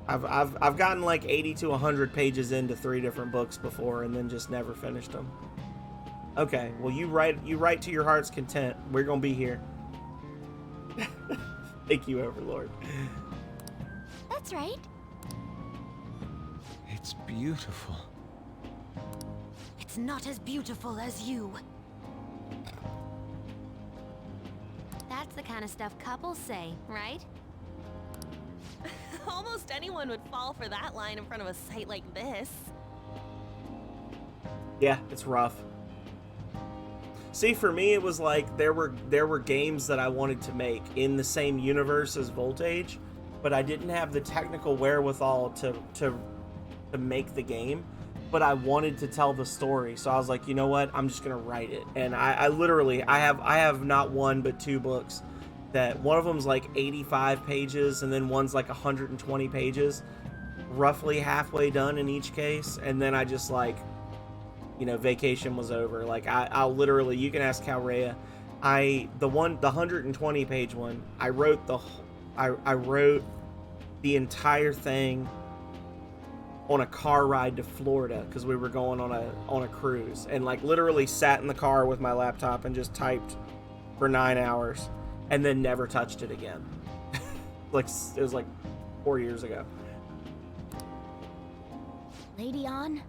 A: I've gotten like 80 to 100 pages into 3 different books before, and then just never finished them. Okay, well you write to your heart's content. We're gonna be here. Thank you, Overlord.
D: That's right.
L: It's beautiful.
M: It's not as beautiful as you. That's the kind of stuff couples say, right?
J: Almost anyone would fall for that line in front of a site like this.
A: Yeah, it's rough. See, for me, it was like there were games that I wanted to make in the same universe as Voltage, but I didn't have the technical wherewithal to make the game. But I wanted to tell the story, so I was like, you know what? I'm just gonna write it. And I literally have not one but 2 books. That one of them's like 85 pages, and then one's like 120 pages, roughly halfway done in each case. And then I just like, you know, vacation was over. Like I'll literally, you can ask Calrea. The 120 page one, I wrote the entire thing on a car ride to Florida because we were going on a cruise, and like literally sat in the car with my laptop and just typed for 9 hours and then never touched it again. Like it was like 4 years ago.
F: Lady An,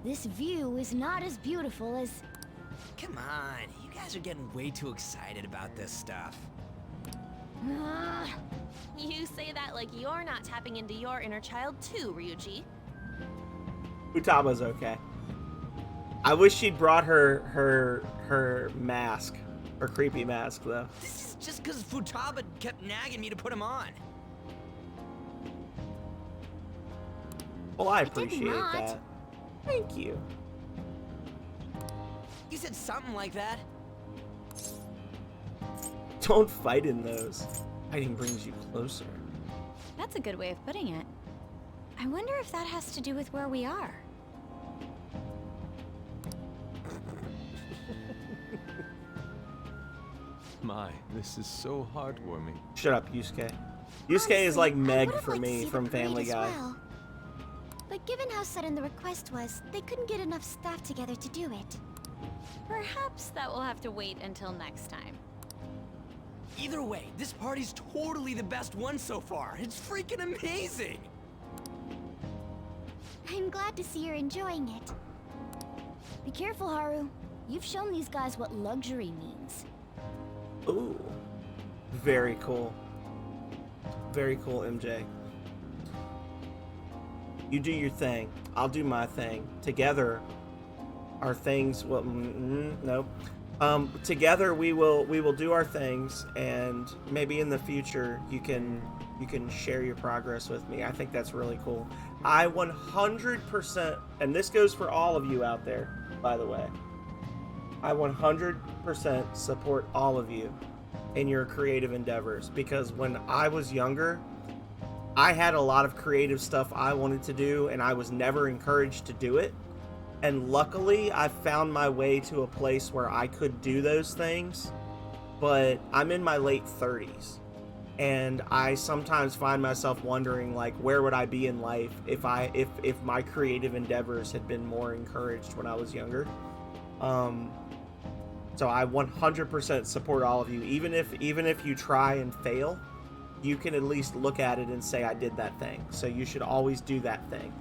F: this view is not as beautiful as...
C: Come on, you guys are getting way too excited about this stuff.
J: You say that like you're not tapping into your inner child too, Ryuji.
A: Futaba's okay. I wish she'd brought her mask, her creepy mask though.
C: This is just because Futaba kept nagging me to put him on.
A: Well, I
D: did
A: appreciate
D: not.
A: that. Thank you.
C: You said something like that.
A: Don't fight in those. Fighting brings you closer.
I: That's a good way of putting it. I wonder if that has to do with where we are.
L: My, this is so heartwarming.
A: Shut up, Yusuke. Yusuke is like Meg for me from Family Guy.
D: Well. But given how sudden the request was, they couldn't get enough staff together to do it.
I: Perhaps that will have to wait until next time.
C: Either way, this party's totally the best one so far. It's freaking amazing.
D: I'm glad to see you're enjoying it.
F: Be careful, Haru. You've shown these guys what luxury means.
A: Ooh. Very cool. Very cool, MJ. You do your thing. I'll do my thing. Together, our things will... nope. Together we will do our things, and maybe in the future you can share your progress with me. I think that's really cool. I 100%, and this goes for all of you out there, by the way. I 100% support all of you in your creative endeavors, because when I was younger, I had a lot of creative stuff I wanted to do, and I was never encouraged to do it. And luckily, I found my way to a place where I could do those things. But I'm in my late 30s, and I sometimes find myself wondering, like, where would I be in life if my creative endeavors had been more encouraged when I was younger. So I 100% support all of you. Even if you try and fail, you can at least look at it and say, I did that thing. So you should always do that thing.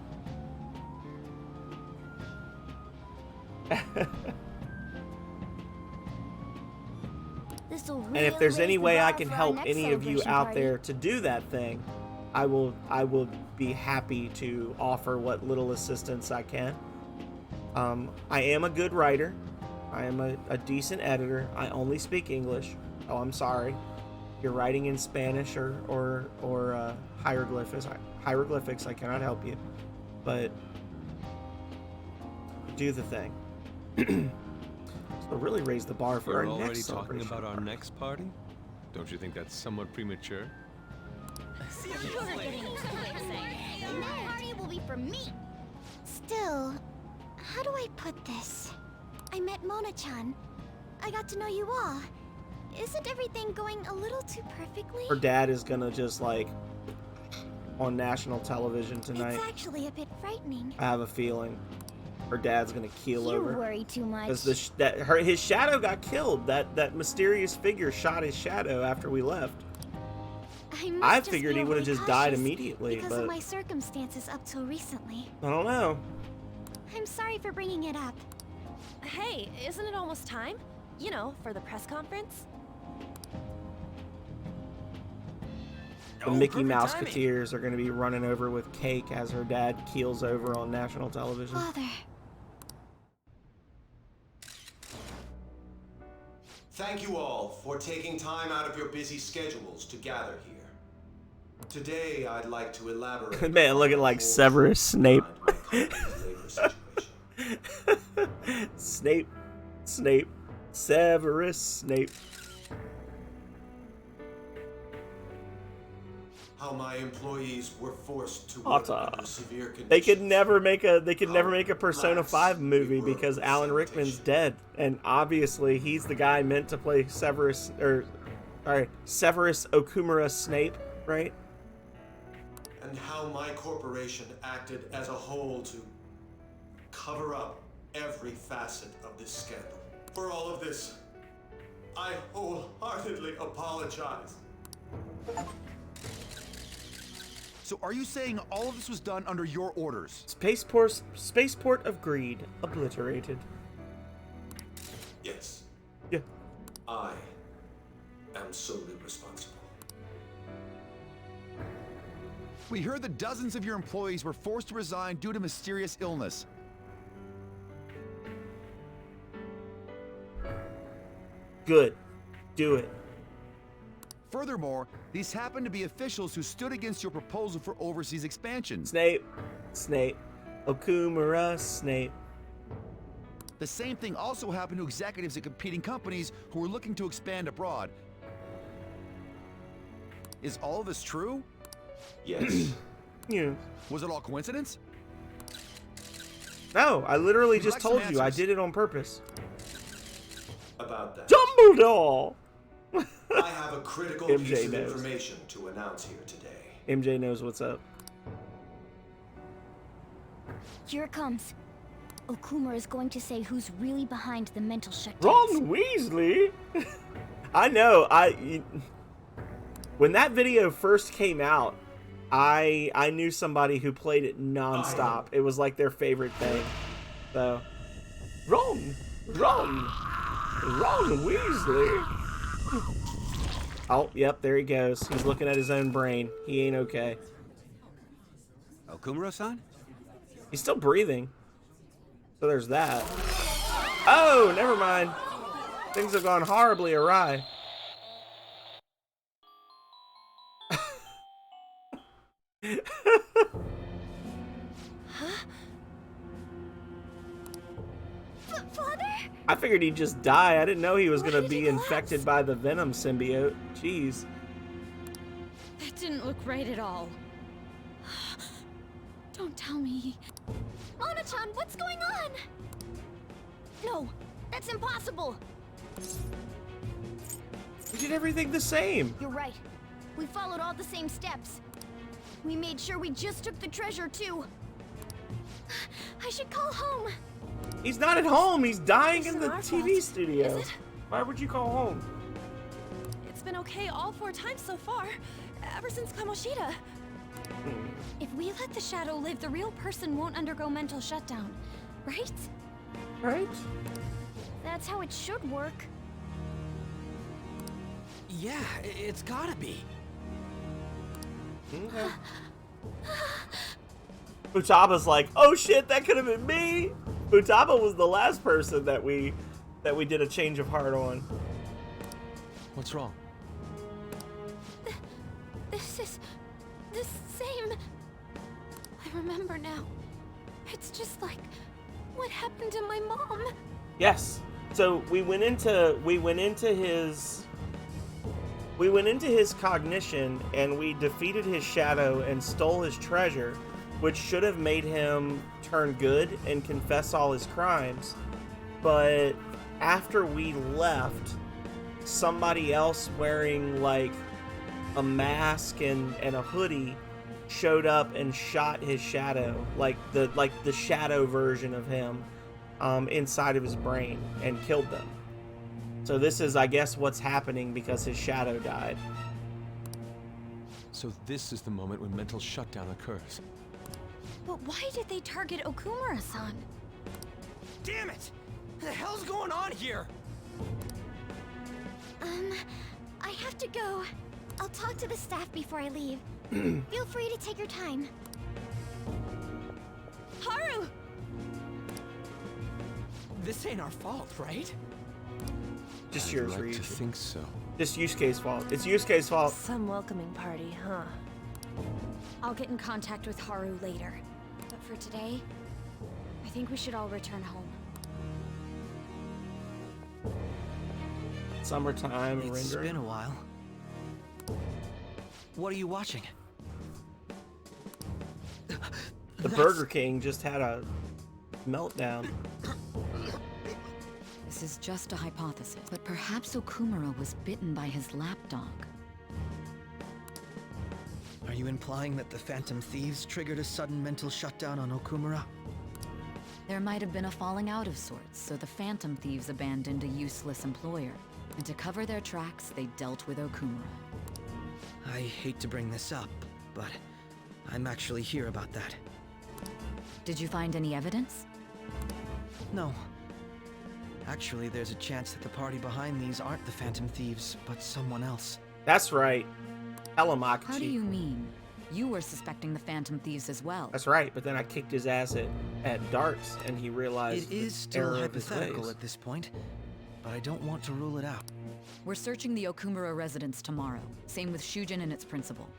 D: Really
A: and if there's any way I
D: bar
A: can
D: for our
A: help
D: next
A: any of you
D: celebration
A: out
D: party.
A: there to do that thing, I will be happy to offer what little assistance I can. I am a good writer. I am a decent editor. I only speak English. Oh, I'm sorry. You're writing in Spanish or hieroglyphics. I cannot help you, but do the thing. So really raise the bar for
L: You're
A: our
L: already
A: next
L: talking
A: celebration.
L: about our next party? Don't you think that's somewhat premature?
D: And that party will be for me. Still, how do I put this? I met Mona-chan. I got to know you all. Isn't everything going a little too perfectly?
A: Her dad is gonna just like on national television tonight.
D: It's actually a bit frightening.
A: I have a feeling her dad's gonna keel
F: You
A: over.
F: worry too much.
A: Because his shadow got killed. That mysterious figure shot his shadow after we left. I figured he would have just died immediately,
D: because
A: but
D: of my circumstances up till recently.
A: I don't know.
D: I'm sorry for bringing it up.
J: Hey, isn't it almost time? You know, for the press conference?
A: The Mickey Mouse Mouseketeers are going to be running over with cake as her dad keels over on national television.
D: Father.
N: Thank you all for taking time out of your busy schedules to gather here. Today, I'd like to elaborate.
A: Man, looking like Severus Snape. Snape, Severus Snape.
N: How my employees were forced to work under severe conditions.
A: They could never make a Persona 5 movie because Alan Rickman's dead, and obviously he's the guy meant to play Severus Okumura Snape, right?
N: And how my corporation acted as a whole to cover up every facet of this scandal. For all of this, I wholeheartedly apologize.
O: So are you saying all of this was done under your orders?
A: Spaceport of Greed obliterated.
N: Yes.
A: Yeah.
N: I am solely responsible.
O: We heard that dozens of your employees were forced to resign due to mysterious illness.
A: Good. Do it.
O: Furthermore, these happen to be officials who stood against your proposal for overseas expansion.
A: Snape. Snape. Okumura Snape.
O: The same thing also happened to executives at competing companies who were looking to expand abroad. Is all of this true?
N: Yes.
A: Yeah.
O: Was it all coincidence?
A: No, I literally
O: We'd
A: just
O: like some
A: told you I
O: answers.
A: did it on purpose.
N: About that,
A: Dumbledore!
N: I have a critical
A: MJ
N: piece of
A: knows.
N: information to announce here today.
A: MJ knows what's up.
F: Here it comes. Okumura is going to say who's really behind the mental shutdowns.
A: Ron Weasley? I know. When that video first came out, I knew somebody who played it nonstop. It was like their favorite thing. So, Ron Weasley. Oh, yep, there he goes. He's looking at his own brain. He ain't okay.
P: Okumura-san?
A: He's still breathing. So there's that. Oh, never mind. Things have gone horribly awry.
F: Father?
A: I figured he'd just die. I didn't know he was going to be infected by the Venom symbiote. Jeez.
I: That didn't look right at all.
F: Don't tell me. Mona-chan, what's going on? No, that's impossible.
A: We did everything the same.
F: You're right. We followed all the same steps. We made sure we just took the treasure, too. I should call home.
A: He's not at home. He's dying
J: It's
A: in the
J: our
A: TV
J: fault.
A: studio.
J: Is it?
A: Why would you call home?
J: It's been okay all 4 times so far, ever since Kamoshida.
I: If we let the shadow live, the real person won't undergo mental shutdown, right?
A: Right?
F: That's how it should work.
C: Yeah, it's gotta be.
A: Okay. Futaba's like, oh shit, that could have been me. Futaba was the last person that we did a change of heart on.
L: What's wrong?
I: This is the same. I remember now. It's just like what happened to my mom.
A: Yes. So we went into his cognition and we defeated his shadow and stole his treasure, which should have made him turn good and confess all his crimes. But after we left, somebody else wearing like a mask and a hoodie showed up and shot his shadow, like the shadow version of him, inside of his brain and killed them. So this is, I guess, what's happening because his shadow died.
L: So this is the moment when mental shutdown occurs.
I: But why did they target Okumura-san?
C: Damn it! What the hell's going on here?
D: I have to go. I'll talk to the staff before I leave. Feel free to take your time.
I: Haru!
C: This ain't our fault, right?
A: Just
L: I'd
A: yours,
L: like
A: Ryuji.
L: to think so.
A: Just Yusuke's fault. It's Yusuke's fault.
J: Some welcoming party, huh?
I: I'll get in contact with Haru later. But for today, I think we should all return home.
A: Summertime
C: It's
A: rendering.
C: been a while. What are you watching?
A: The Burger King just had a meltdown.
Q: This is just a hypothesis, but perhaps Okumura was bitten by his lapdog.
C: Are you implying that the Phantom Thieves triggered a sudden mental shutdown on Okumura?
Q: There might have been a falling out of sorts, so the Phantom Thieves abandoned a useless employer. And to cover their tracks, they dealt with Okumura.
C: I hate to bring this up, but I'm actually here about that.
Q: Did you find any evidence?
C: No. Actually, there's a chance that the party behind these aren't the Phantom Thieves, but someone else.
A: That's right. Telemachi.
Q: How do you mean? You were suspecting the Phantom Thieves as well.
A: That's right, but then I kicked his ass at darts, and he realized
C: It is
A: the
C: still
A: error of his
C: hypothetical
A: ways.
C: at this point, but I don't want to rule it out.
Q: We're searching the Okumura residence tomorrow. Same with Shujin and its principal.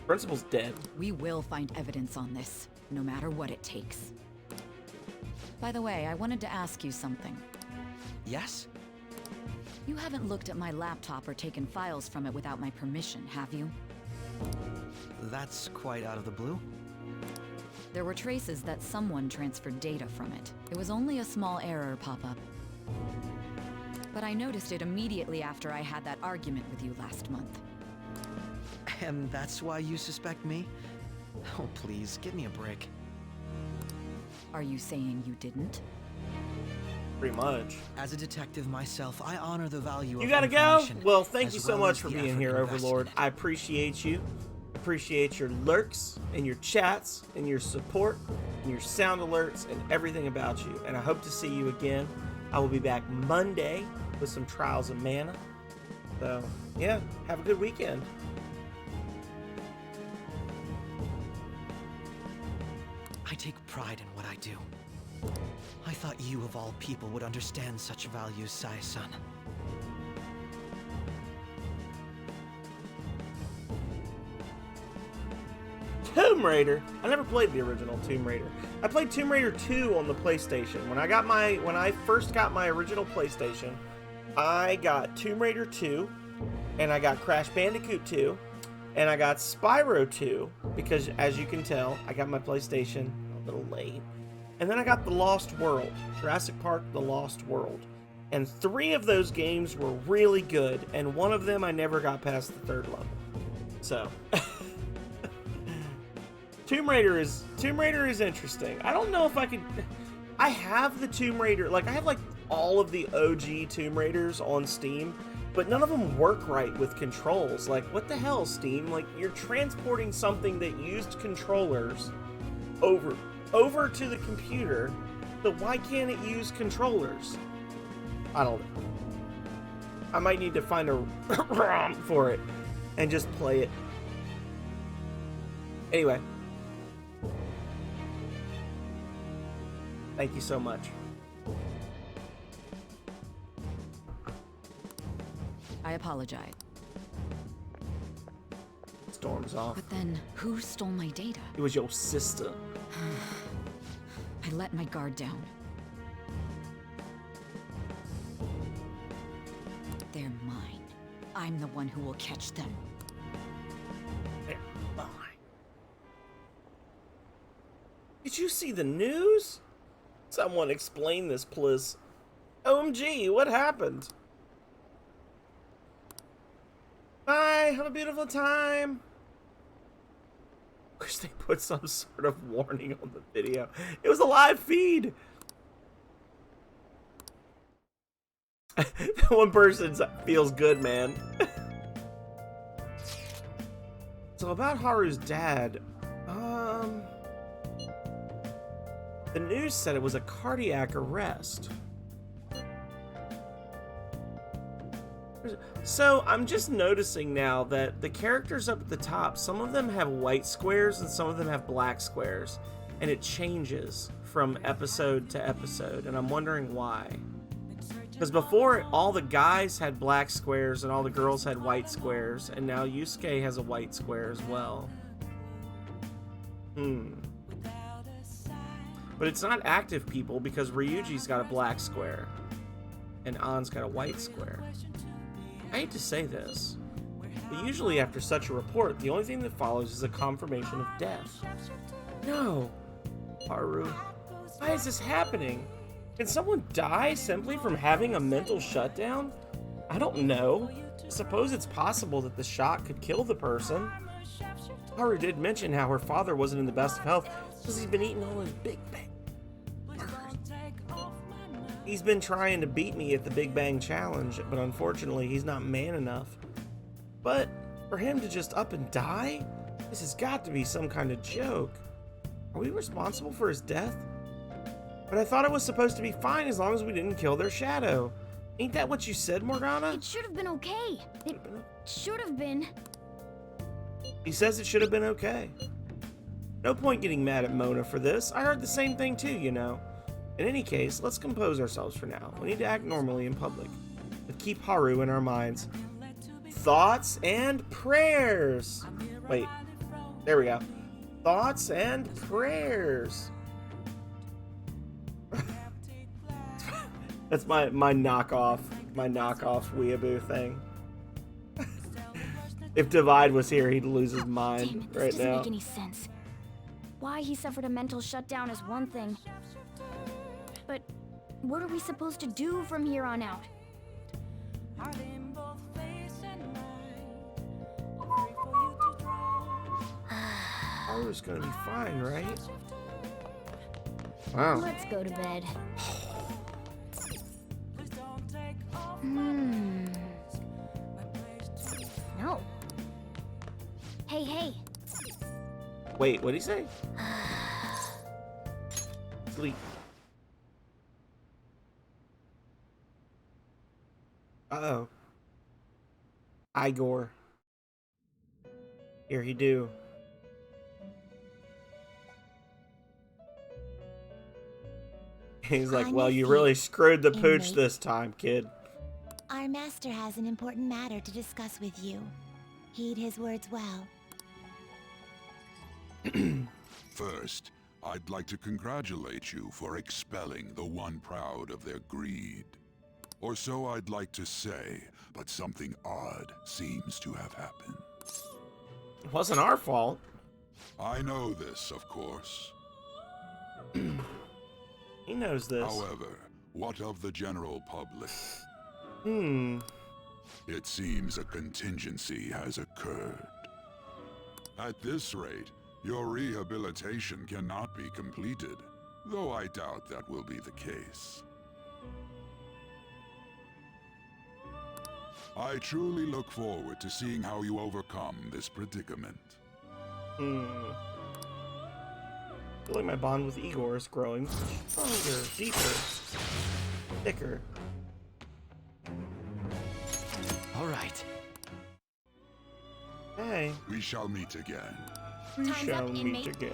A: Principal's dead.
Q: We will find evidence on this. no matter what it takes. By the way, I wanted to ask you something.
C: Yes?
Q: You haven't looked at my laptop or taken files from it without my permission, have you?
C: That's quite out of the blue.
Q: There were traces that someone transferred data from it. It was only a small error pop-up. But I noticed it immediately after I had that argument with you last month.
C: And that's why you suspect me? Oh, please, give me a break.
Q: Are you saying you didn't?
A: Pretty much.
C: As a detective myself, I honor the value of
A: You gotta go?
C: information,
A: Well, thank
C: as
A: you so
C: well
A: much
C: as
A: for
C: the
A: being
C: effort
A: here,
C: invested
A: Overlord.
C: in it.
A: I appreciate you. Appreciate your lurks and your chats and your support and your sound alerts and everything about you. And I hope to see you again. I will be back Monday with some Trials of Mana. So, yeah, have a good weekend.
C: I take pride in what I do. I thought you of all people would understand such values, Sai-san.
A: Tomb Raider. I never played the original Tomb Raider. I played Tomb Raider 2 on the PlayStation. When I first got my original PlayStation, I got Tomb Raider 2, and I got Crash Bandicoot 2, and I got Spyro 2, because as you can tell, I got my PlayStation a little late. And then I got The Lost World, Jurassic Park: The Lost World. And 3 of those games were really good, and one of them I never got past the 3rd level. So, Tomb Raider is interesting. I don't know if I could. I have the Tomb Raider, like I have like all of the OG Tomb Raiders on Steam, but none of them work right with controls. Like, what the hell, Steam? Like, you're transporting something that used controllers over to the computer, so why can't it use controllers? I don't know. I might need to find a ROM for it and just play it. Anyway. Thank you so much.
Q: I apologize.
A: Storm's off.
Q: But then, who stole my data?
A: It was your sister.
Q: I let my guard down. They're mine. I'm the one who will catch them.
A: They're mine. Did you see the news? Someone explain this, please. OMG, what happened? Bye, have a beautiful time. Wish they put some sort of warning on the video. It was a live feed. One person feels good, man. So about Haru's dad, the news said it was a cardiac arrest. So I'm just noticing now that the characters up at the top, some of them have white squares and some of them have black squares, and it changes from episode to episode, and I'm wondering why. Because before, all the guys had black squares and all the girls had white squares, and now Yusuke has a white square as well. But it's not active people because Ryuji's got a black square and An's got a white square. I hate to say this, but usually after such a report, the only thing that follows is a confirmation of death. No! Haru, why is this happening? Can someone die simply from having a mental shutdown? I don't know. I suppose it's possible that the shock could kill the person. Haru did mention how her father wasn't in the best of health because he's been eating all his Big Bang burgers. He's been trying to beat me at the Big Bang Challenge, but unfortunately he's not man enough. But for him to just up and die? This has got to be some kind of joke. Are we responsible for his death? But I thought it was supposed to be fine as long as we didn't kill their shadow. Ain't that what you said, Morgana?
F: It should have been okay. It should have been.
A: He says it should have been okay. No point getting mad at Mona for this. I heard the same thing too, you know. In any case, let's compose ourselves for now. We need to act normally in public, but keep Haru in our minds. Thoughts and prayers. Wait, there we go. thoughts and prayers. That's my knockoff weeaboo thing. If Divide was here, he'd lose his mind
F: Damn it, this
A: right
F: doesn't
A: now.
F: make any sense. Why he suffered a mental shutdown is one thing. But what are we supposed to do from here on out?
A: Haru's gonna be fine, right? Wow.
F: Let's go to bed. No. Hey.
A: Wait, what'd he say? Sleep. Uh-oh. Igor. Here he do. He's like, well, you really screwed the pooch this time, kid.
P: Our master has an important matter to discuss with you. Heed his words well.
E: First, I'd like to congratulate you for expelling the one proud of their greed. Or so I'd like to say, but something odd seems to have happened.
A: It wasn't our fault.
E: I know this, of course.
A: He knows this.
E: However, what of the general public?
A: It
E: seems a contingency has occurred. At this rate, your rehabilitation cannot be completed, though I doubt that will be the case. I truly look forward to seeing how you overcome this predicament.
A: I feel like my bond with Igor is growing stronger, deeper, thicker.
B: All right.
A: Hey.
E: We shall meet again.
A: We shall meet again.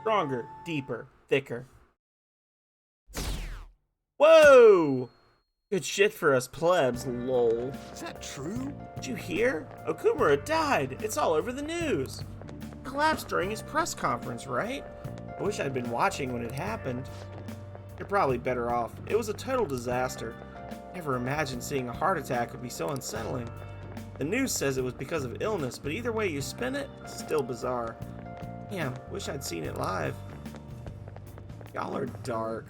A: Stronger, deeper, thicker. Whoa! Good shit for us plebs, lol.
B: Is that true?
A: Did you hear? Okumura died. It's all over the news. Collapsed during his press conference, right? I wish I'd been watching when it happened. You're probably better off. It was a total disaster. Never imagined seeing a heart attack would be so unsettling. The news says it was because of illness, but either way you spin it, still bizarre. Damn, wish I'd seen it live. Y'all are dark.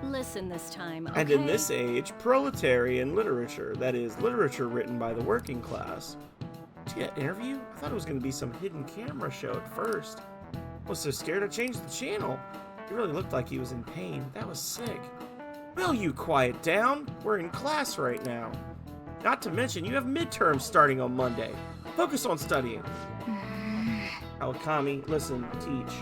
I: Listen this time, okay?
A: And in this age, proletarian literature, that is, literature written by the working class. Did you get an interview? I thought it was going to be some hidden camera show at first. I was so scared I changed the channel. He really looked like he was in pain. That was sick. Will you quiet down? We're in class right now. Not to mention, you have midterms starting on Monday. Focus on studying. Kawakami, listen, teach.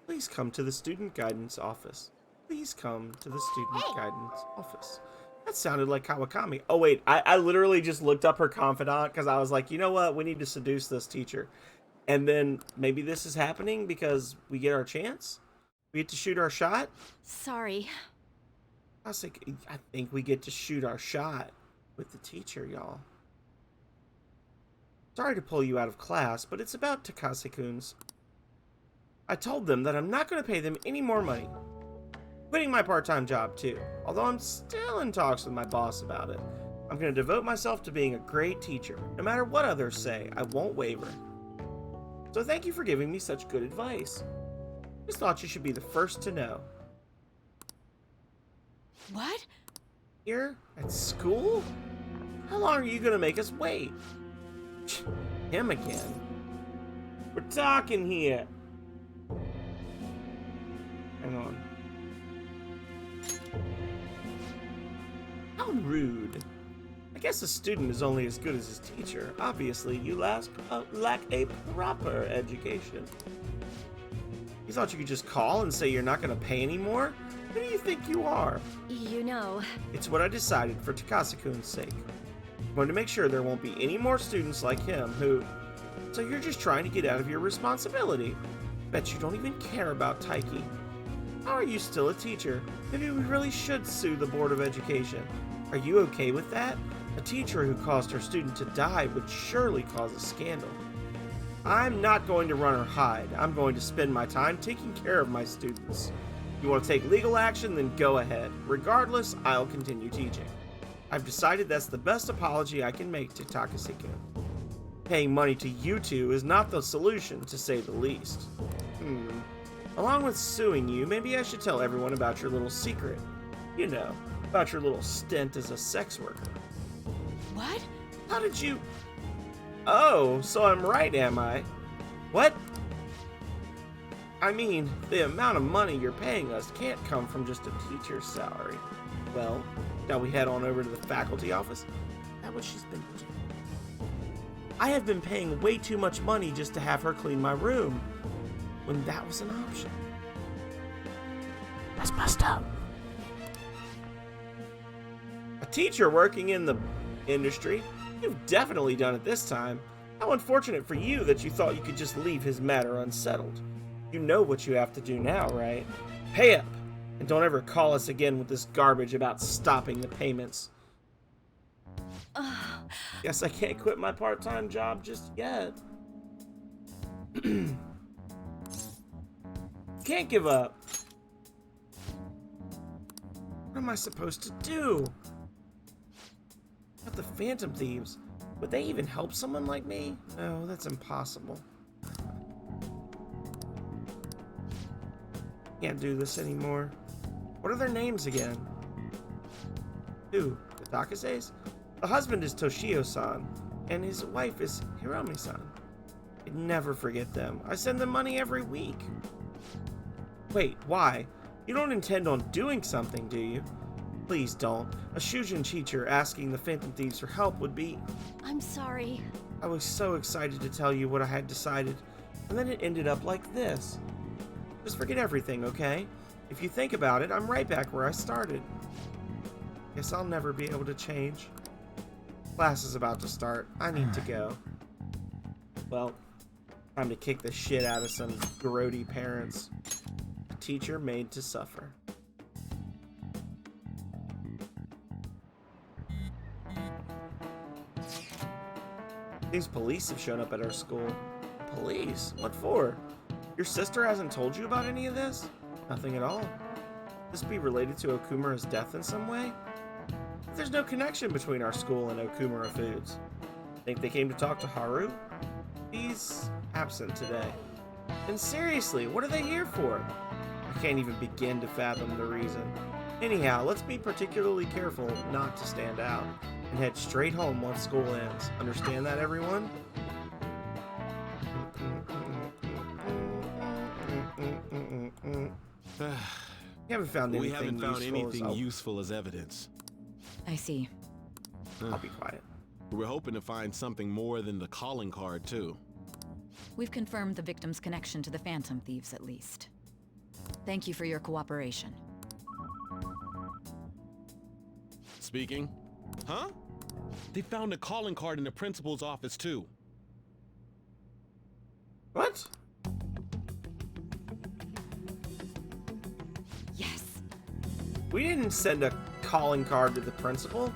A: Please come to the student guidance office. Please come to the student guidance office. That sounded like Kawakami. Oh wait, I literally just looked up her confidant because I was like, you know what? We need to seduce this teacher. And then maybe this is happening because we get our chance? We get to shoot our shot?
I: Sorry.
A: I think we get to shoot our shot with the teacher, y'all. Sorry to pull you out of class, but it's about Takase-kun's. I told them that I'm not going to pay them any more money. Quitting my part-time job, too. Although I'm still in talks with my boss about it. I'm going to devote myself to being a great teacher. No matter what others say, I won't waver. So thank you for giving me such good advice. Just thought you should be the first to know.
J: What?
A: Here? At school? How long are you going to make us wait? Him again. We're talking here. Hang on. How rude. I guess a student is only as good as his teacher. Obviously, you lack a proper education. You thought you could just call and say you're not going to pay anymore? Who do you think you are?
I: You know...
A: It's what I decided for Takase-kun's sake. I'm going to make sure there won't be any more students like him who... So you're just trying to get out of your responsibility. Bet you don't even care about Taiki. How are you still a teacher? Maybe we really should sue the Board of Education. Are you okay with that? A teacher who caused her student to die would surely cause a scandal. I'm not going to run or hide. I'm going to spend my time taking care of my students. You want to take legal action, then go ahead. Regardless, I'll continue teaching. I've decided that's the best apology I can make to Takase-kun. Paying money to you two is not the solution, to say the least. Along with suing you, maybe I should tell everyone about your little secret. You know, about your little stint as a sex worker.
J: What?
A: How did you... Oh, so I'm right, am I? What? I mean, the amount of money you're paying us can't come from just a teacher's salary. Well, shall we head on over to the faculty office? Is that what she's been doing? I have been paying way too much money just to have her clean my room, when that was an option. That's messed up. A teacher working in the industry? You've definitely done it this time. How unfortunate for you that you thought you could just leave his matter unsettled. You know what you have to do now, right? Pay up! And don't ever call us again with this garbage about stopping the payments. Guess I can't quit my part-time job just yet. Can't give up. What am I supposed to do? But the Phantom Thieves, would they even help someone like me? No, that's impossible. Can't do this anymore. What are their names again? Who? The Takases? The husband is Toshio-san, and his wife is Hiromi-san. I'd never forget them. I send them money every week. Wait, why? You don't intend on doing something, do you? Please don't. A Shujin teacher asking the Phantom Thieves for help would be...
I: I'm sorry.
A: I was so excited to tell you what I had decided, and then it ended up like this. Just forget everything, okay? If you think about it, I'm right back where I started. Guess I'll never be able to change. Class is about to start. I need to go. Well, time to kick the shit out of some grody parents. A teacher made to suffer. These police have shown up at our school. Police? What for? Your sister hasn't told you about any of this? Nothing at all. Could this be related to Okumura's death in some way? There's no connection between our school and Okumura Foods. Think they came to talk to Haru? He's absent today. And seriously, what are they here for? I can't even begin to fathom the reason. Anyhow, let's be particularly careful not to stand out, and head straight home once school ends. Understand that, everyone? We haven't found anything
R: useful as evidence.
Q: I see.
A: I'll be quiet.
R: We're hoping to find something more than the calling card, too.
Q: We've confirmed the victim's connection to the Phantom Thieves, at least. Thank you for your cooperation.
R: Speaking? Huh? They found a calling card in the principal's office, too.
A: What?
Q: Yes.
A: We didn't send a calling card to the principal.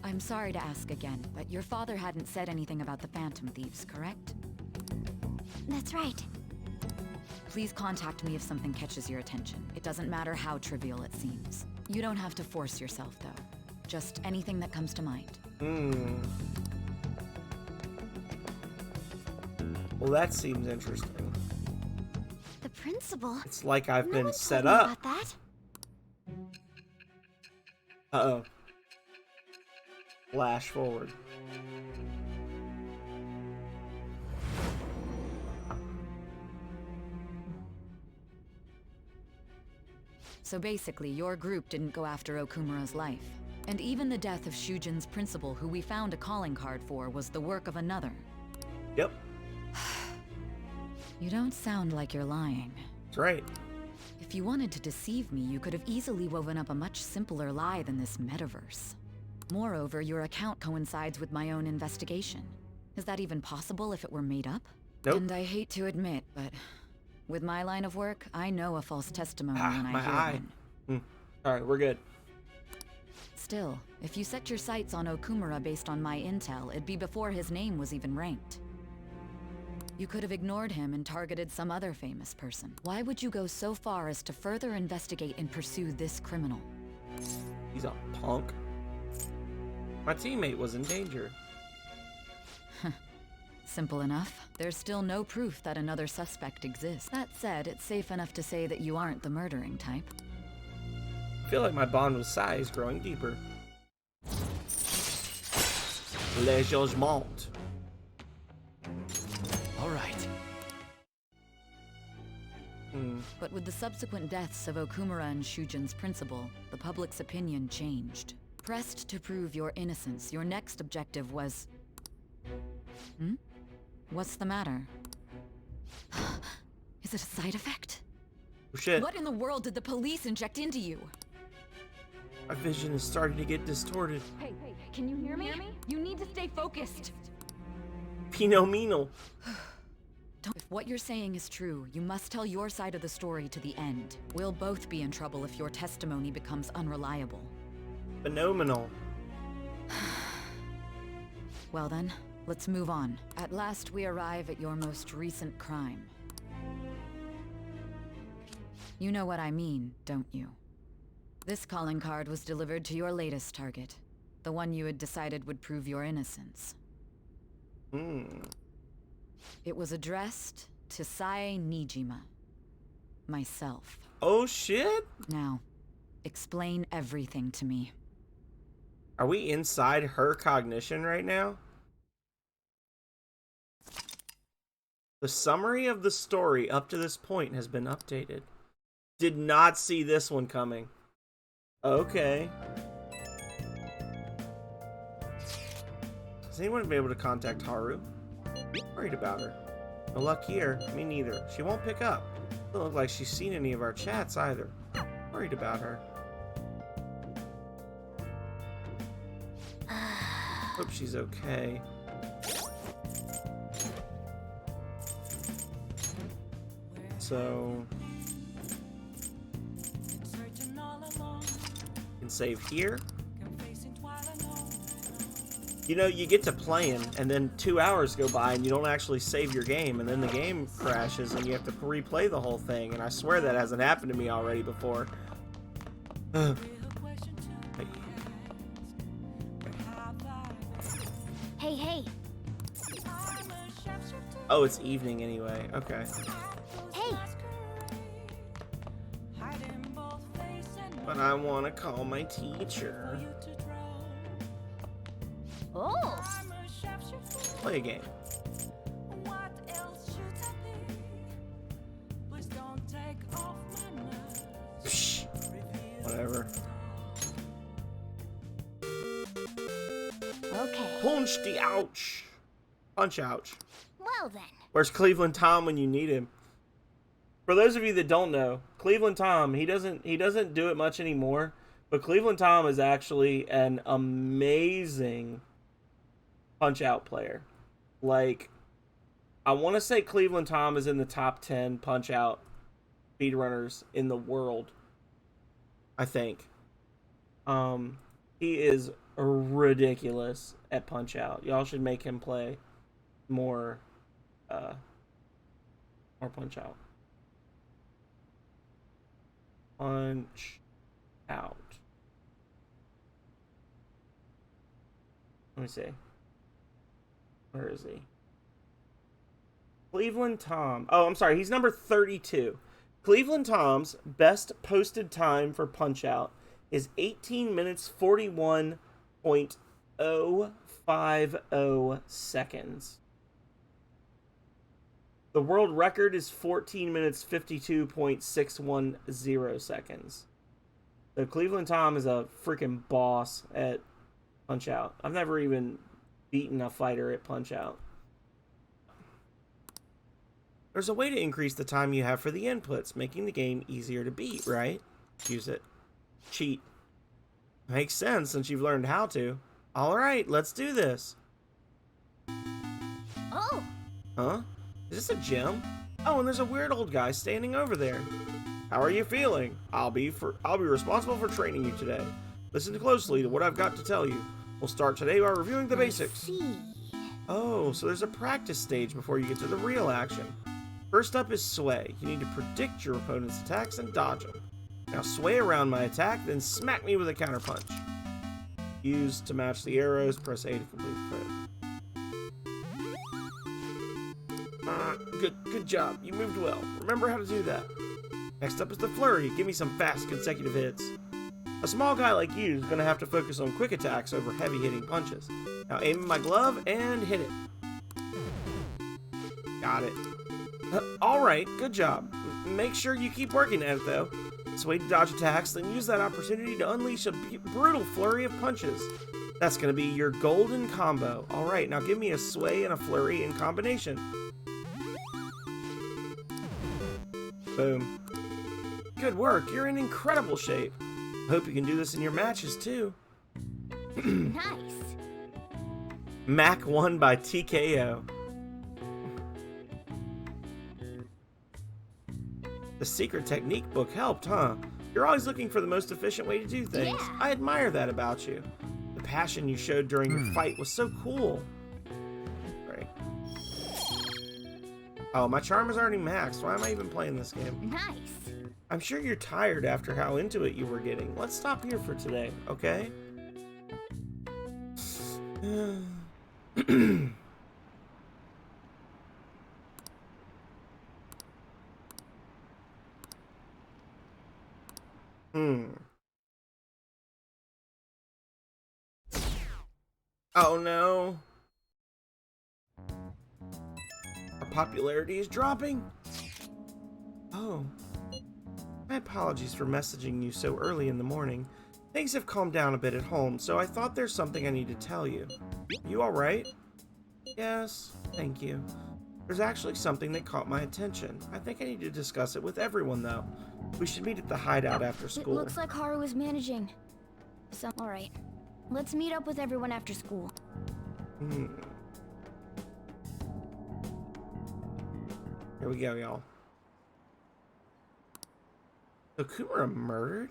Q: I'm sorry to ask again, but your father hadn't said anything about the Phantom Thieves, correct?
F: That's right.
Q: Please contact me if something catches your attention. It doesn't matter how trivial it seems. You don't have to force yourself, though. Just anything that comes to mind.
A: Well, that seems interesting.
F: The principal?
A: It's like I've been
F: one
A: set
F: told me
A: up.
F: about that.
A: Uh-oh. Flash forward.
Q: So basically, your group didn't go after Okumura's life. And even the death of Shujin's principal, who we found a calling card for, was the work of another.
A: Yep.
Q: You don't sound like you're lying.
A: That's right.
Q: If you wanted to deceive me, you could have easily woven up a much simpler lie than this metaverse. Moreover, your account coincides with my own investigation. Is that even possible if it were made up?
A: Nope.
Q: And I hate to admit, but with my line of work, I know a false testimony when I hear one.
A: Alright, we're good.
Q: Still, if you set your sights on Okumura based on my intel, it'd be before his name was even ranked. You could have ignored him and targeted some other famous person. Why would you go so far as to further investigate and pursue this criminal?
A: He's a punk. My teammate was in danger.
Q: Simple enough. There's still no proof that another suspect exists. That said, it's safe enough to say that you aren't the murdering type.
A: I feel like my bond with Sai is growing deeper. Le Jugement.
B: All right.
Q: But with the subsequent deaths of Okumura and Shujin's principal, the public's opinion changed. Pressed to prove your innocence, your next objective was... What's the matter? Is it a side effect?
A: Oh, shit.
Q: What in the world did the police inject into you?
A: My vision is starting to get distorted.
Q: Hey, can you hear me? You need to stay focused.
A: Pino Mino.
Q: If what you're saying is true, you must tell your side of the story to the end. We'll both be in trouble if your testimony becomes unreliable.
A: Phenomenal.
Q: Well then, let's move on. At last we arrive at your most recent crime. You know what I mean, don't you? This calling card was delivered to your latest target. The one you had decided would prove your innocence. It was addressed to Sae Nijima. Myself.
A: Oh shit?
Q: Now, explain everything to me.
A: Are we inside her cognition right now? The summary of the story up to this point has been updated. Did not see this one coming. Okay. Has anyone been able to contact Haru? Worried about her. No luck here. Me neither. She won't pick up. Doesn't look like she's seen any of our chats either. Worried about her. Hope she's okay. So... can save here. You know, you get to playing, and then 2 hours go by, and you don't actually save your game, and then the game crashes, and you have to replay the whole thing, and I swear that hasn't happened to me already before.
F: Hey.
A: Oh, it's evening anyway. Okay.
F: Hey.
A: But I want to call my teacher.
F: Oh.
A: Play a game. Psh, whatever.
F: Okay.
A: Punch the ouch. Punch ouch.
F: Well then.
A: Where's Cleveland Tom when you need him? For those of you that don't know, Cleveland Tom, he doesn't do it much anymore, but Cleveland Tom is actually an amazing Punch-Out player. Like, I want to say Cleveland Tom is in the top 10 Punch-Out speedrunners in the world, I think. He is ridiculous at Punch-Out. Y'all should make him play more Punch-Out. Punch-Out. Let me see. Where is he? Cleveland Tom. Oh, I'm sorry. He's number 32. Cleveland Tom's best posted time for Punch-Out is 18 minutes 41.050 seconds. The world record is 14 minutes 52.610 seconds. So Cleveland Tom is a freaking boss at Punch-Out. I've never even beaten a fighter at Punch-Out. There's a way to increase the time you have for the inputs, making the game easier to beat, right? Use it. Cheat. Makes sense since you've learned how to. Alright, let's do this.
F: Oh!
A: Huh? Is this a gym? Oh, and there's a weird old guy standing over there. How are you feeling? I'll be responsible for training you today. Listen closely to what I've got to tell you. We'll start today by reviewing the basics. Oh, so there's a practice stage before you get to the real action. First up is sway. You need to predict your opponent's attacks and dodge them. Now sway around my attack, then smack me with a counterpunch. Use to match the arrows, press A to complete the crit. Good job. You moved well. Remember how to do that. Next up is the flurry. Give me some fast consecutive hits. A small guy like you is going to have to focus on quick attacks over heavy hitting punches. Now aim in my glove and hit it. Got it. Alright, good job. Make sure you keep working at it though. Sway to dodge attacks, then use that opportunity to unleash a brutal flurry of punches. That's going to be your golden combo. Alright, now give me a sway and a flurry in combination. Boom. Good work, you're in incredible shape. Hope you can do this in your matches too.
F: Nice.
A: Mac won by TKO. The secret technique book helped, huh? You're always looking for the most efficient way to do things.
F: Yeah.
A: I admire that about you. The passion you showed during your fight was so cool. Right. Oh, my charm is already maxed. Why am I even playing this game?
F: Nice.
A: I'm sure you're tired after how into it you were getting. Let's stop here for today, okay? Oh no. Our popularity is dropping? Oh. My apologies for messaging you so early in the morning. Things have calmed down a bit at home, so I thought there's something I need to tell you. You alright? Yes, thank you. There's actually something that caught my attention. I think I need to discuss it with everyone, though. We should meet at the hideout after school.
F: It looks like Haru is managing. So, alright. Let's meet up with everyone after school.
A: Here we go, y'all. Okumura murdered?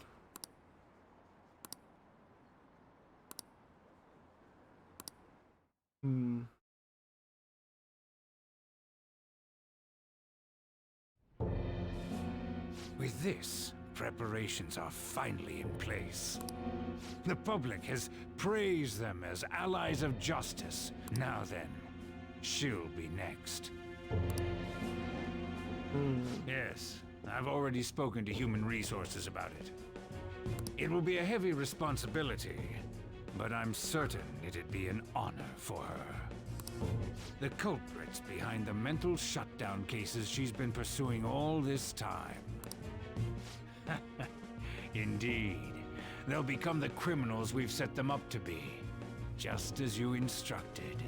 S: With this, preparations are finally in place. The public has praised them as allies of justice. Now then, she'll be next. Yes, I've already spoken to Human Resources about it. It will be a heavy responsibility, but I'm certain it'd be an honor for her. The culprits behind the mental shutdown cases she's been pursuing all this time. Indeed. They'll become the criminals we've set them up to be, just as you instructed.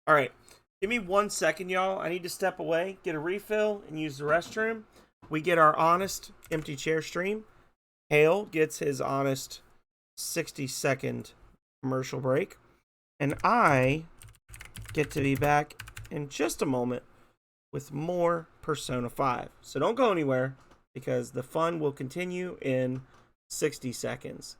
A: Alright, give me 1 second, y'all. I need to step away, get a refill, and use the restroom. We get our honest empty chair stream. Hale gets his honest 60-second commercial break. And I get to be back in just a moment with more Persona 5. So don't go anywhere, because the fun will continue in 60 seconds.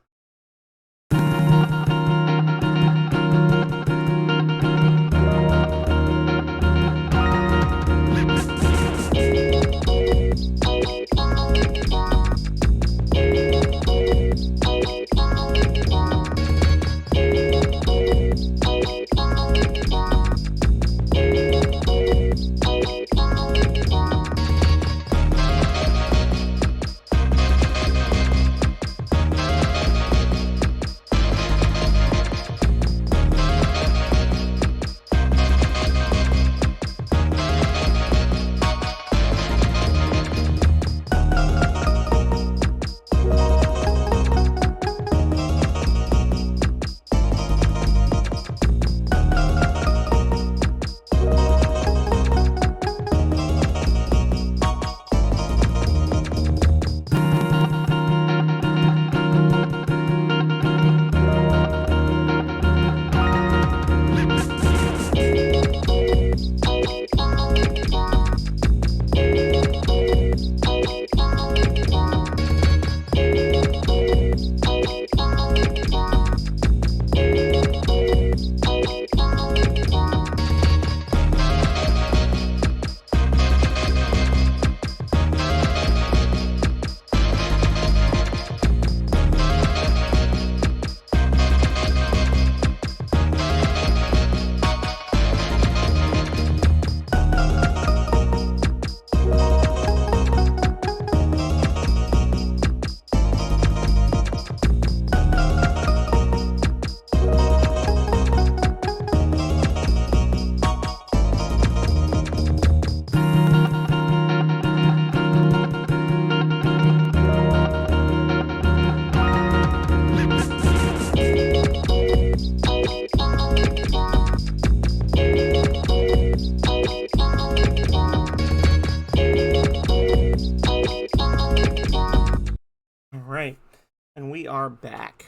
A: are back.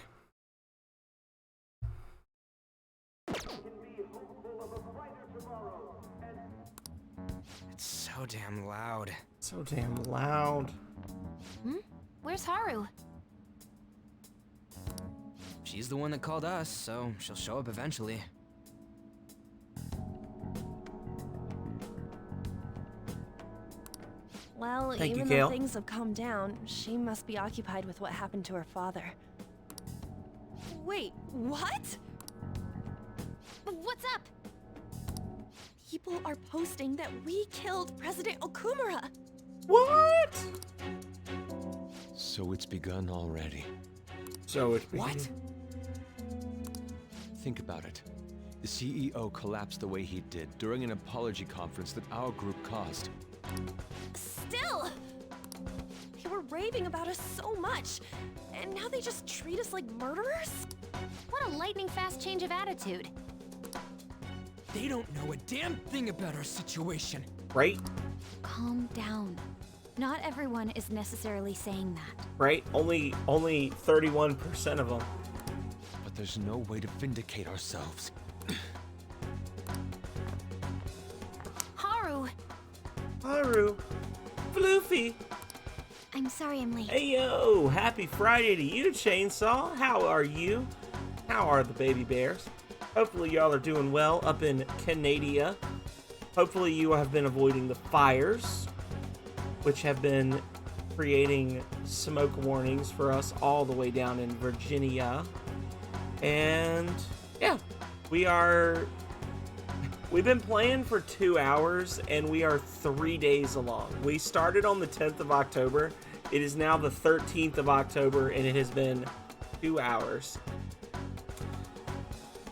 C: It's so damn loud.
A: So damn loud.
M: Where's Haru?
C: She's the one that called us, so she'll show up eventually.
J: Well,
A: Thank you,
J: even
A: Kale.
J: though things have calmed down, she must be occupied with what happened to her father. Wait, what?
F: What's up?
J: People are posting that we killed President Okumura.
A: What?
L: So it's begun already.
A: So it's
C: What?
L: Think about it. The CEO collapsed the way he did during an apology conference that our group caused.
J: Still! They were raving about us so much, and now they just treat us like murderers?
M: What a lightning fast change of attitude.
C: They don't know a damn thing about our situation.
A: Right?
M: Calm down. Not everyone is necessarily saying that.
A: Right? Only 31% of them.
L: But there's no way to vindicate ourselves.
F: Haru!
A: Haru. Floofy.
F: I'm sorry I'm late.
A: Hey yo, happy Friday to you, Chainsaw. How are you? How are the baby bears? Hopefully y'all are doing well up in Canada. Hopefully you have been avoiding the fires, which have been creating smoke warnings for us all the way down in Virginia. And yeah, we've been playing for 2 hours and we are 3 days along. We started on the 10th of October. It is now the 13th of October and it has been 2 hours.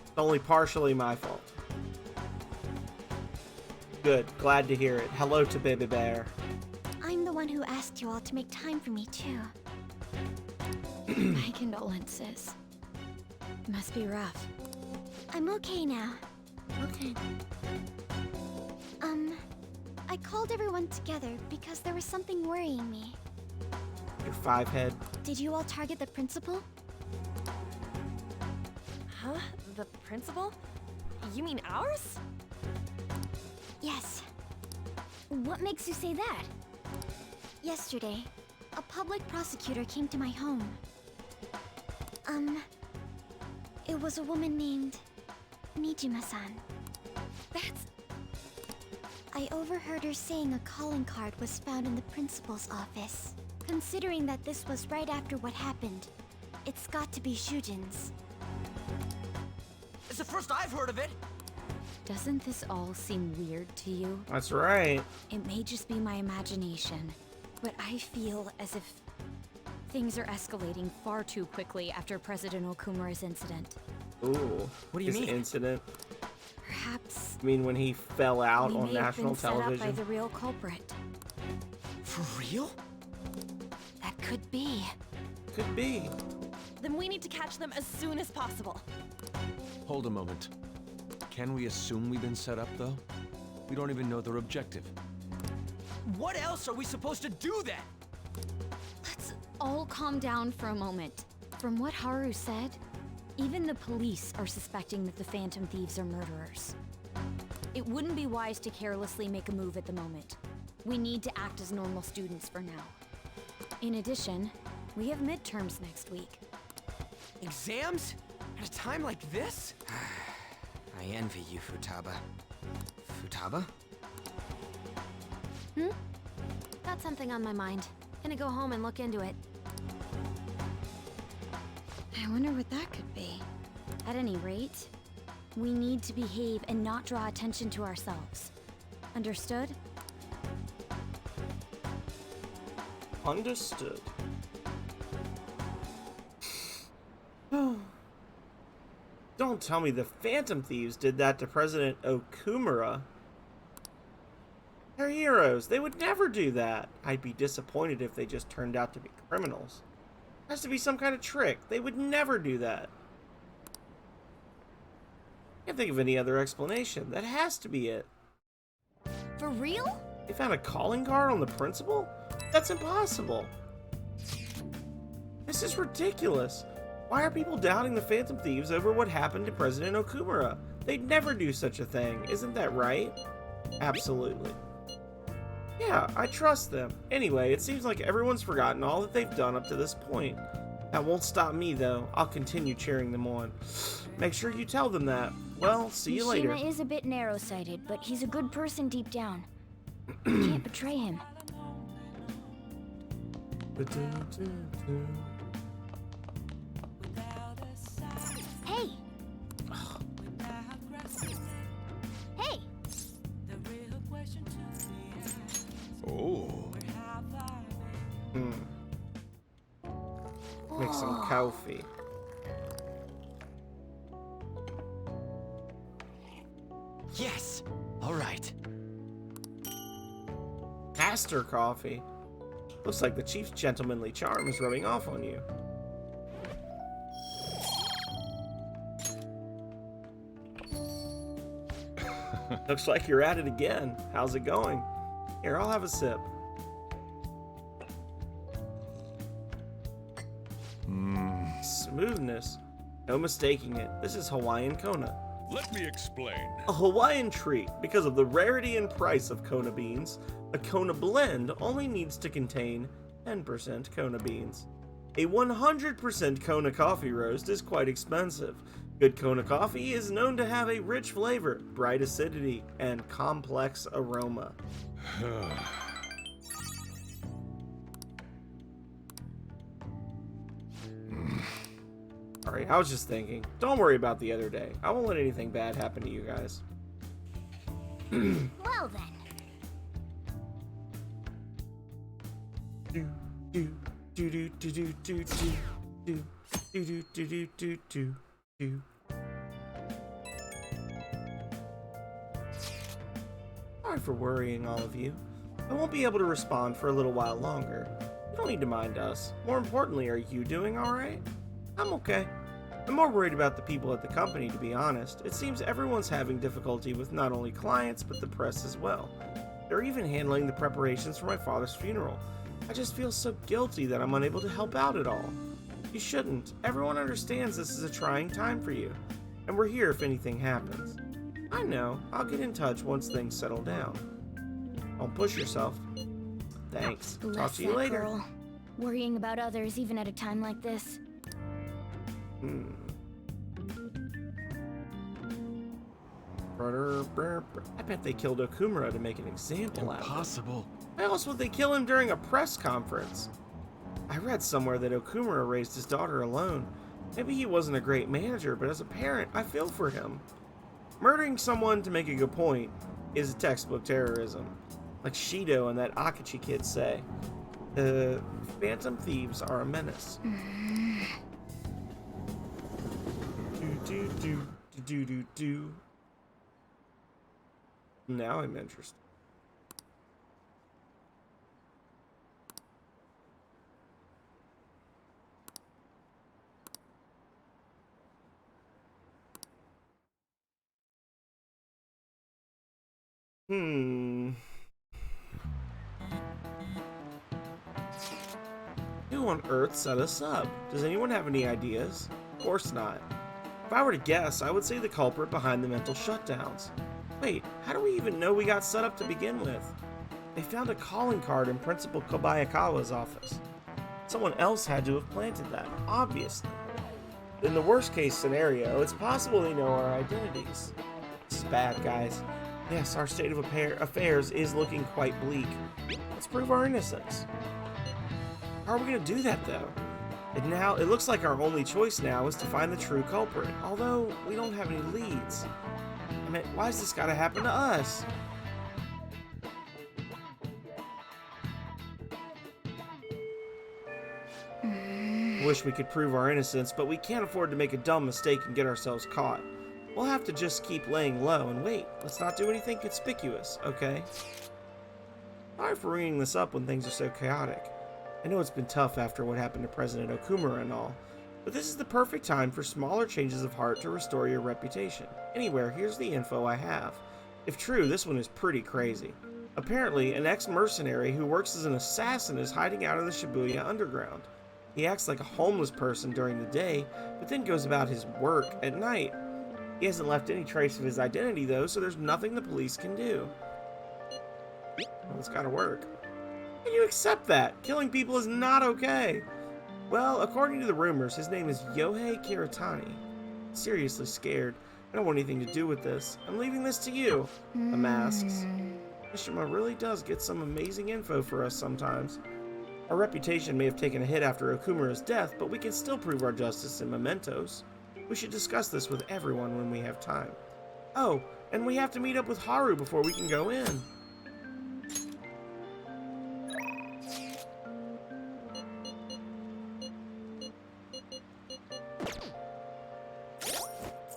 A: It's only partially my fault. Good, glad to hear it. Hello to Baby Bear.
F: I'm the one who asked you all to make time for me, too.
M: My condolences. Must be rough.
F: I'm okay now.
A: Okay.
F: I called everyone together because there was something worrying me.
A: Your 5-head.
F: Did you all target the principal?
J: Huh? The principal? You mean ours?
F: Yes. What makes you say that? Yesterday, a public prosecutor came to my home. It was a woman named Nijima-san.
J: That's...
F: I overheard her saying a calling card was found in the principal's office. Considering that this was right after what happened, it's got to be Shujin's.
C: It's the first I've heard of it.
M: Doesn't this all seem weird to you?
A: That's right.
M: It may just be my imagination, but I feel as if things are escalating far too quickly after President Okumura's incident.
A: Ooh.
C: What do you
A: his
C: mean?
A: Incident.
M: Perhaps
A: I mean when he fell out
M: we
A: on
M: may have
A: national
M: been set up by
A: television.
M: the real culprit.
C: For real?
M: That could be.
A: Could be.
J: Then we need to catch them as soon as possible.
L: Hold a moment. Can we assume we've been set up, though? We don't even know their objective.
C: What else are we supposed to do then?
M: Let's all calm down for a moment. From what Haru said, even the police are suspecting that the Phantom Thieves are murderers. It wouldn't be wise to carelessly make a move at the moment. We need to act as normal students for now. In addition, we have midterms next week.
C: Exams? At a time like this? I envy you, Futaba. Futaba?
M: Got something on my mind. Gonna go home and look into it. I wonder what that could be. At any rate, we need to behave and not draw attention to ourselves. Understood?
A: Understood. Don't tell me the Phantom Thieves did that to President Okumura. They're heroes. They would never do that. I'd be disappointed if they just turned out to be criminals. There has to be some kind of trick. They would never do that. Can't think of any other explanation. That has to be it.
F: For real?
A: They found a calling card on the principal? That's impossible. This is ridiculous. Why are people doubting the Phantom Thieves over what happened to President Okumura? They'd never do such a thing, isn't that right? Absolutely. Yeah, I trust them. Anyway, it seems like everyone's forgotten all that they've done up to this point. That won't stop me, though. I'll continue cheering them on. Make sure you tell them that. Well, see you later.
D: Mishima is a bit narrow-sighted, but he's a good person deep down. You can't betray him. Hey! Hey!
E: Oh.
A: Make some coffee.
C: Yes! Alright.
A: Pastor coffee. Looks like the chief's gentlemanly charm is rubbing off on you. Looks like you're at it again. How's it going? Here, I'll have a sip. Smoothness. No mistaking it. This is Hawaiian Kona.
R: Let me explain.
A: A Hawaiian treat. Because of the rarity and price of Kona beans, a Kona blend only needs to contain 10% Kona beans. A 100% Kona coffee roast is quite expensive. Good Kona coffee is known to have a rich flavor, bright acidity, and complex aroma. Alright, I was just thinking. Don't worry about the other day. I won't let anything bad happen to you guys.
D: Well then.
A: Sorry for worrying all of you. I won't be able to respond for a little while longer. You don't need to mind us. More importantly, are you doing alright? I'm okay. I'm more worried about the people at the company, to be honest. It seems everyone's having difficulty with not only clients, but the press as well. They're even handling the preparations for my father's funeral. I just feel so guilty that I'm unable to help out at all. You shouldn't. Everyone understands this is a trying time for you, and we're here if anything happens. I know. I'll get in touch once things settle down. Don't push yourself. Thanks. Talk
D: Bless
A: to you
D: that
A: later.
D: girl. Worrying about others even at a time like this.
A: I bet they killed Okumura to make an example out of him.
R: Impossible.
A: Why else would they kill him during a press conference? I read somewhere that Okumura raised his daughter alone. Maybe he wasn't a great manager, but as a parent, I feel for him. Murdering someone to make a good point is textbook terrorism. Like Shido and that Akachi kid say. The Phantom Thieves are a menace. Now I'm interested. Who on earth set us up? Does anyone have any ideas? Of course not. If I were to guess, I would say the culprit behind the mental shutdowns. Wait, how do we even know we got set up to begin with? They found a calling card in Principal Kobayakawa's office. Someone else had to have planted that, obviously. In the worst case scenario, it's possible they know our identities. This is bad, guys. Yes, our state of affairs is looking quite bleak. Let's prove our innocence. How are we going to do that, though? And now, it looks like our only choice now is to find the true culprit, although we don't have any leads. I mean, why's this gotta happen to us? Wish we could prove our innocence, but we can't afford to make a dumb mistake and get ourselves caught. We'll have to just keep laying low and wait. Let's not do anything conspicuous, okay? Sorry for ringing this up when things are so chaotic. I know it's been tough after what happened to President Okumura and all, but this is the perfect time for smaller changes of heart to restore your reputation. Anyway, here's the info I have. If true, this one is pretty crazy. Apparently, an ex-mercenary who works as an assassin is hiding out in the Shibuya underground. He acts like a homeless person during the day, but then goes about his work at night. He hasn't left any trace of his identity, though, so there's nothing the police can do. Well, it's gotta work. Can you accept that? Killing people is not okay. Well, according to the rumors, his name is Yohei Kiritani. Seriously scared. I don't want anything to do with this. I'm leaving this to you. The masks. Mishima really does get some amazing info for us sometimes. Our reputation may have taken a hit after Okumura's death, but we can still prove our justice in mementos. We should discuss this with everyone when we have time. Oh, and we have to meet up with Haru before we can go in.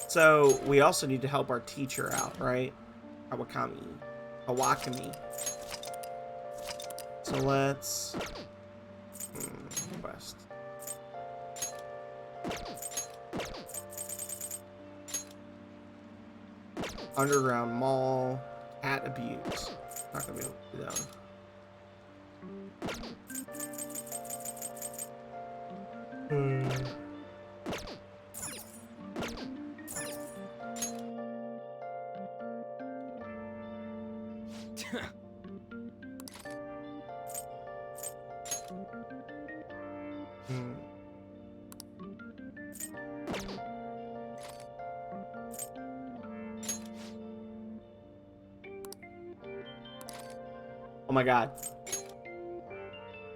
A: So, we also need to help our teacher out, right? Kawakami. So let's... Quest. Underground Mall. Cat abuse. Not gonna be able to do that one. Oh my god.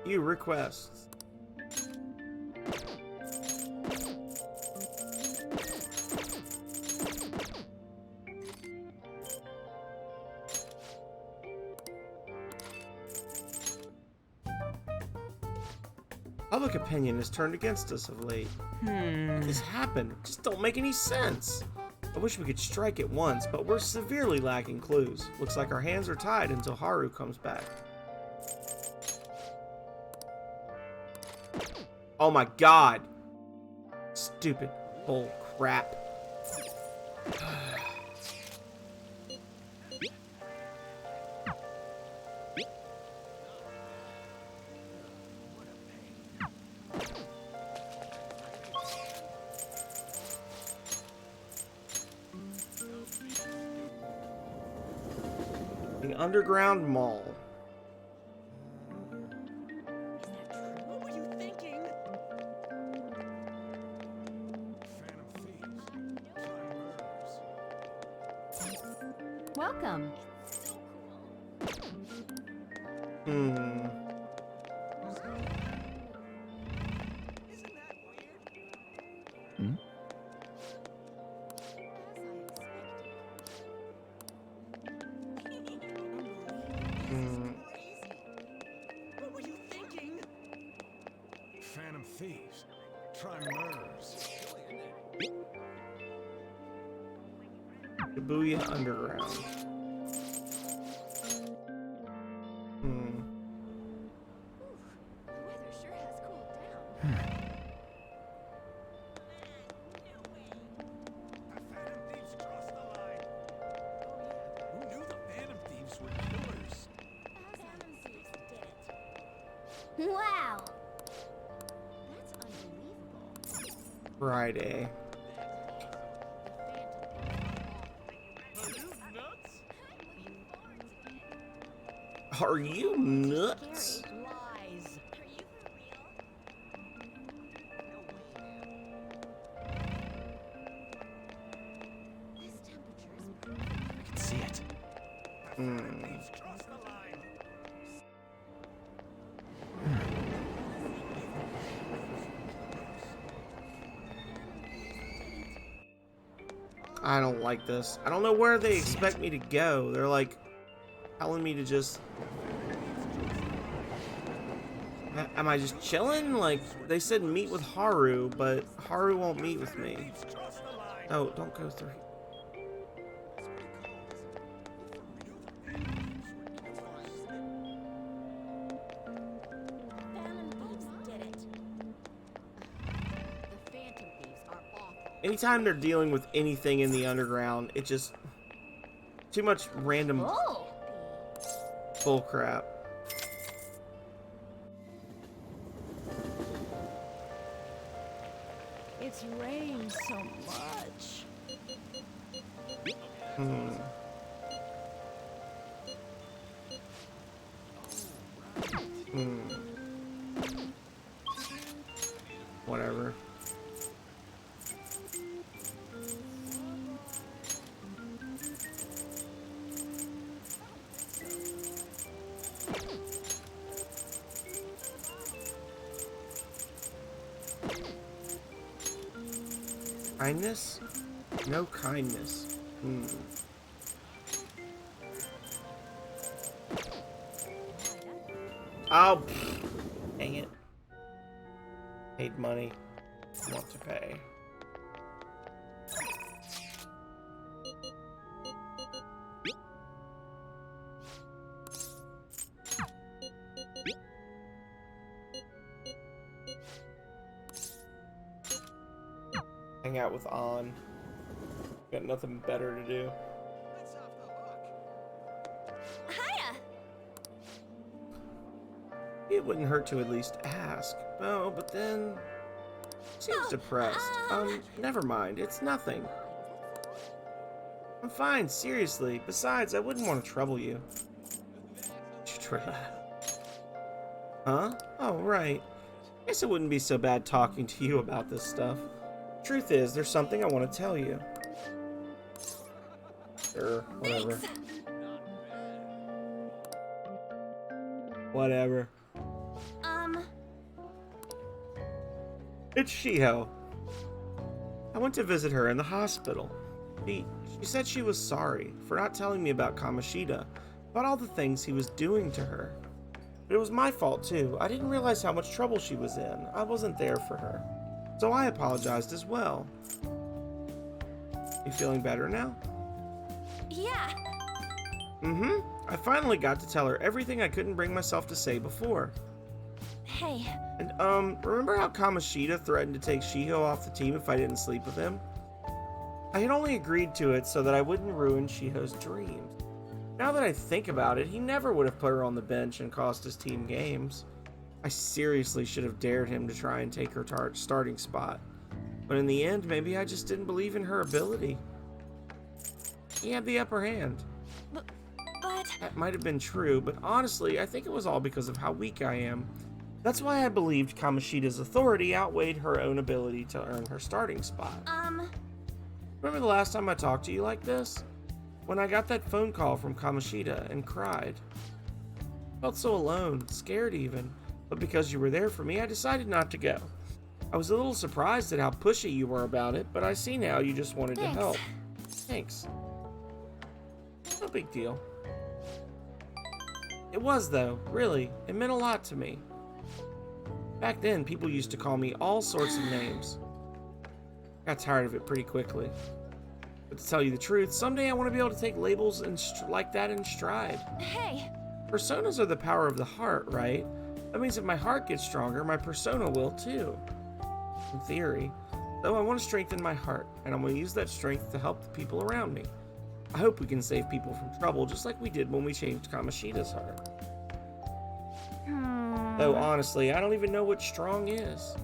A: View requests. Public opinion has turned against us of late. This happened. It just don't make any sense. I wish we could strike at once, but we're severely lacking clues. Looks like our hands are tied until Haru comes back. Oh my god! Stupid bull crap. The Underground Mall.
G: What were you thinking?
I: Welcome.
G: What were you thinking?
S: Phantom Thieves. Try MERS.
A: Shibuya Underground.
D: Wow!
A: Friday. Are you nuts?
B: I can see it.
A: I don't like this. I don't know where they expect me to go. They're like telling me to just... Am I just chilling? Like, they said meet with Haru, but Haru won't meet with me. Oh, don't go through. Anytime they're dealing with anything in the underground, it just... Too much random bull crap.
J: this rain so much.
A: Whatever. Kindness? No kindness. Oh, dang it. Paid money. Want to pay. Hang out with An. Got nothing better to do.
J: Hiya!
A: It wouldn't hurt to at least ask. Oh, but then... Seems depressed. Never mind. It's nothing. I'm fine, seriously. Besides, I wouldn't want to trouble you. Huh? Oh, right. Guess it wouldn't be so bad talking to you about this stuff. Truth is, there's something I want to tell you. Sure, whatever.
J: Thanks.
A: Whatever. It's Shiho. I went to visit her in the hospital. She said she was sorry for not telling me about Kamoshida, about all the things he was doing to her. But it was my fault too. I didn't realize how much trouble she was in. I wasn't there for her. So I apologized as well. You feeling better now?
J: Yeah.
A: I finally got to tell her everything I couldn't bring myself to say before.
J: Hey.
A: And, remember how Kamoshida threatened to take Shiho off the team if I didn't sleep with him? I had only agreed to it so that I wouldn't ruin Shiho's dreams. Now that I think about it, he never would have put her on the bench and cost his team games. I seriously should have dared him to try and take her starting spot. But in the end, maybe I just didn't believe in her ability. He had the upper hand.
J: But...
A: That might have been true, but honestly, I think it was all because of how weak I am. That's why I believed Kamoshida's authority outweighed her own ability to earn her starting spot. Remember the last time I talked to you like this? When I got that phone call from Kamoshida and cried. I felt so alone, scared even, but because you were there for me, I decided not to go. I was a little surprised at how pushy you were about it, but I see now you just wanted to help. Thanks. No big deal. It was though, really. It meant a lot to me. Back then, people used to call me all sorts of names. Got tired of it pretty quickly. But to tell you the truth, someday I want to be able to take labels like that in stride.
J: Hey!
A: Personas are the power of the heart, right? That means if my heart gets stronger, my persona will too. In theory. Though I want to strengthen my heart, and I'm going to use that strength to help the people around me. I hope we can save people from trouble, just like we did when we changed Kamoshida's heart. Though honestly, I don't even know what strong is.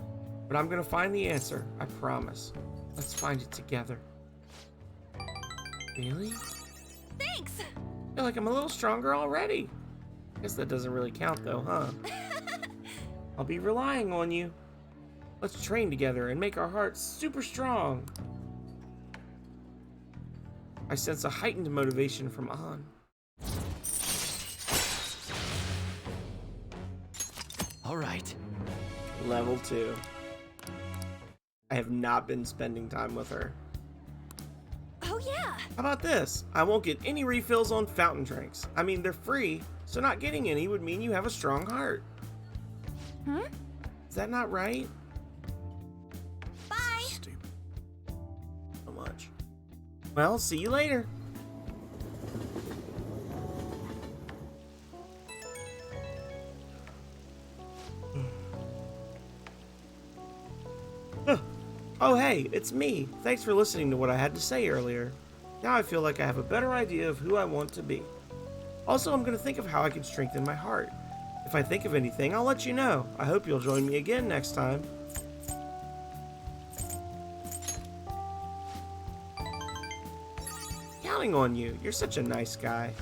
A: But I'm gonna find the answer, I promise. Let's find it together. Really?
J: Thanks!
A: I feel like I'm a little stronger already. Guess that doesn't really count though, huh? I'll be relying on you. Let's train together and make our hearts super strong. I sense a heightened motivation from An.
B: All right.
A: Level 2. I have not been spending time with her.
J: Oh yeah!
A: How about this? I won't get any refills on fountain drinks. I mean, they're free, so not getting any would mean you have a strong heart. Is that not right?
J: Bye!
A: Stupid. So much. Well, see you later. Oh hey, it's me. Thanks for listening to what I had to say earlier. Now I feel like I have a better idea of who I want to be. Also, I'm going to think of how I can strengthen my heart. If I think of anything, I'll let you know. I hope you'll join me again next time. counting on you. You're such a nice guy.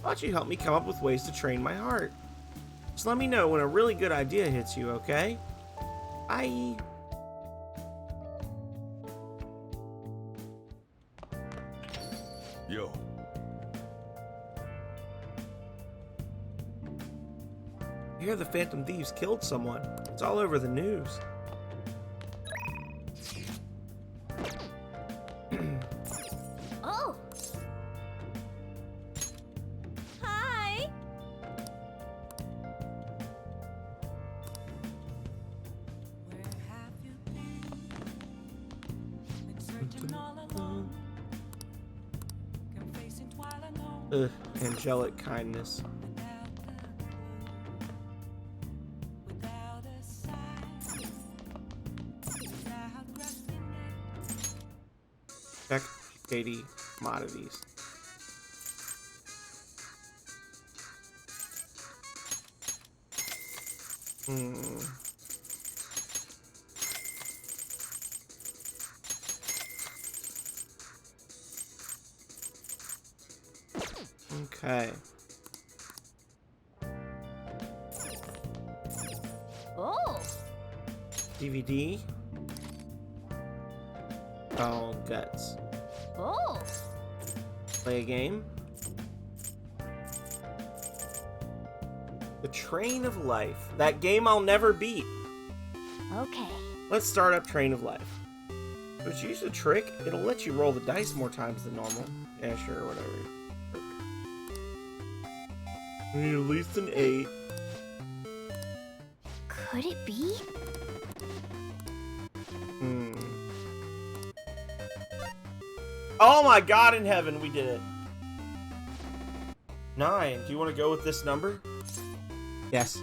A: Why don't you help me come up with ways to train my heart? Just let me know when a really good idea hits you, okay? Bye.
E: Yo.
A: I hear the Phantom Thieves killed someone. It's all over the news.
J: Oh! Hi!
A: Ugh, angelic kindness. Check shady commodities. Okay.
J: Oh!
A: DVD. Oh, guts.
J: Oh!
A: Play a game. The Train of Life. That game I'll never beat.
D: Okay.
A: Let's start up Train of Life. If you use a trick, it'll let you roll the dice more times than normal. Yeah, sure, whatever. We need at least an 8.
D: Could it be?
A: Oh my God in heaven, we did it. 9. Do you want to go with this number? Yes.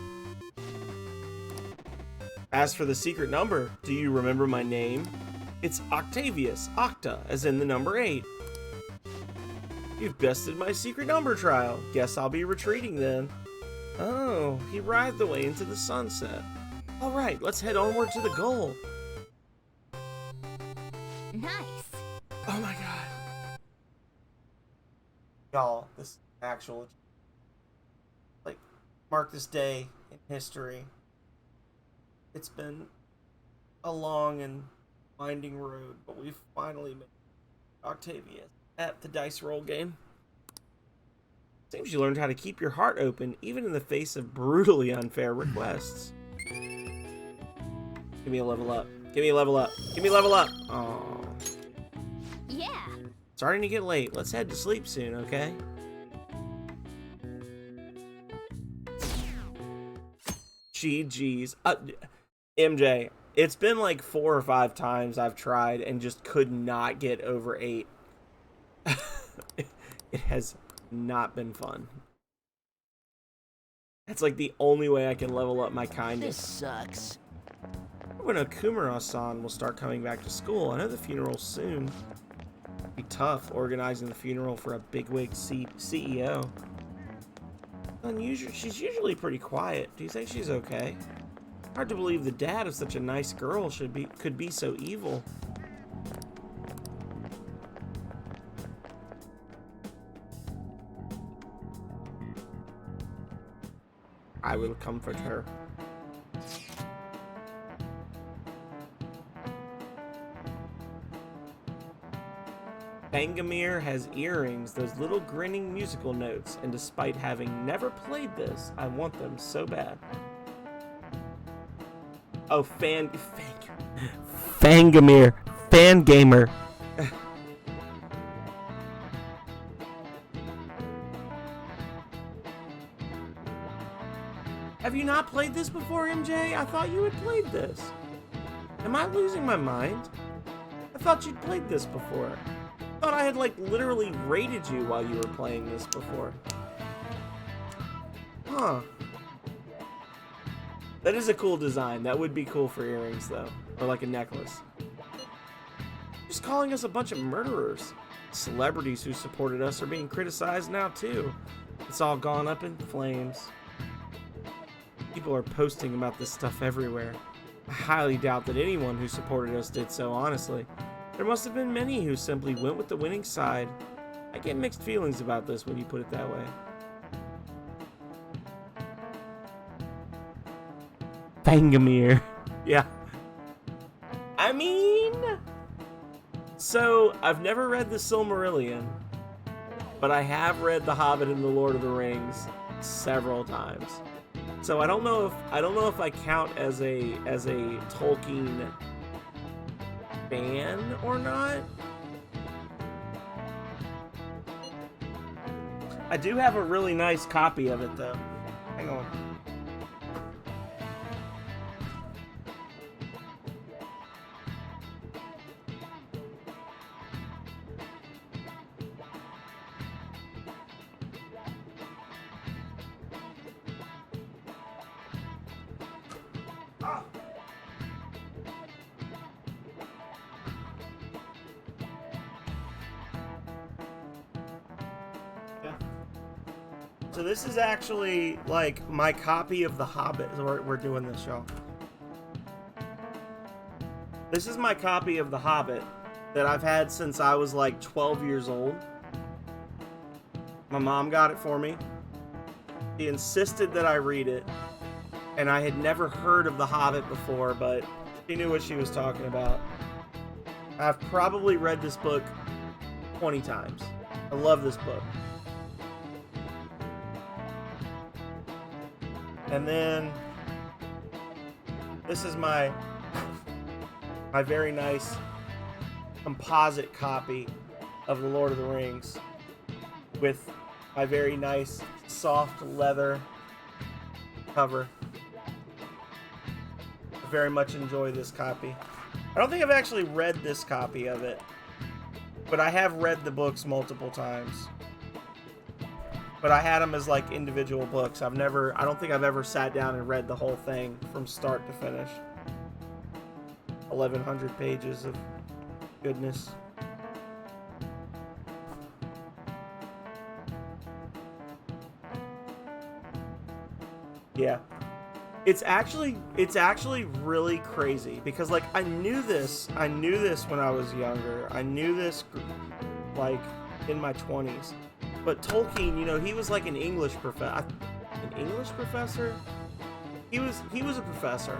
A: As for the secret number, do you remember my name? It's Octavius, Octa, as in the number 8. You've bested my secret number trial. Guess I'll be retreating then. Oh, he writhed away into the sunset. Alright, let's head onward to the goal.
D: Nice.
A: Oh my God. Y'all, this actual... Like, mark this day in history. It's been a long and winding road, but we've finally made Octavius at the dice roll game. Seems you learned how to keep your heart open, even in the face of brutally unfair requests. Give me a level up. Give me a level up. Give me a level up. Oh.
D: Yeah.
A: Starting to get late. Let's head to sleep soon, okay? GG's. MJ, it's been like 4 or 5 times I've tried and just could not get over 8. It has not been fun. That's like the only way I can level up my kindness.
G: This sucks.
A: When Okumura-san will start coming back to school, I know the funeral's soon. It'd be tough organizing the funeral for a bigwig CEO. Unusual. She's usually pretty quiet. Do you think she's okay? Hard to believe the dad of such a nice girl could be so evil. I will comfort her. Fangamir has earrings, those little grinning musical notes, and despite having never played this, I want them so bad. Oh, Fangamir, Fangamer. Have you not played this before, MJ? I thought you had played this. Am I losing my mind? I thought you'd played this before. I thought I had, like, literally rated you while you were playing this before. Huh. That is a cool design. That would be cool for earrings, though. Or like a necklace. Just calling us a bunch of murderers. Celebrities who supported us are being criticized now, too. It's all gone up in flames. People are posting about this stuff everywhere. I highly doubt that anyone who supported us did so, honestly. There must have been many who simply went with the winning side. I get mixed feelings about this when you put it that way. Fangamir. Yeah. I mean, so I've never read the Silmarillion, but I have read The Hobbit and The Lord of the Rings several times. So I don't know if I count as a Tolkien fan or not. I do have a really nice copy of it though. Hang on. So this is actually like my copy of The Hobbit. We're doing this, y'all. This is my copy of The Hobbit that I've had since I was like 12 years old. My mom got it for me. She insisted that I read it. And I had never heard of The Hobbit before, but she knew what she was talking about. I've probably read this book 20 times. I love this book. And then this is my very nice composite copy of The Lord of the Rings with my very nice soft leather cover. I very much enjoy this copy. I don't think I've actually read this copy of it, but I have read the books multiple times. But I had them as like individual books. I don't think I've ever sat down and read the whole thing from start to finish. 1,100 pages of goodness. Yeah. It's actually really crazy because like I knew this when I was younger. I knew this like in my 20s. But Tolkien, you know, he was like an English professor. An English professor? He was a professor.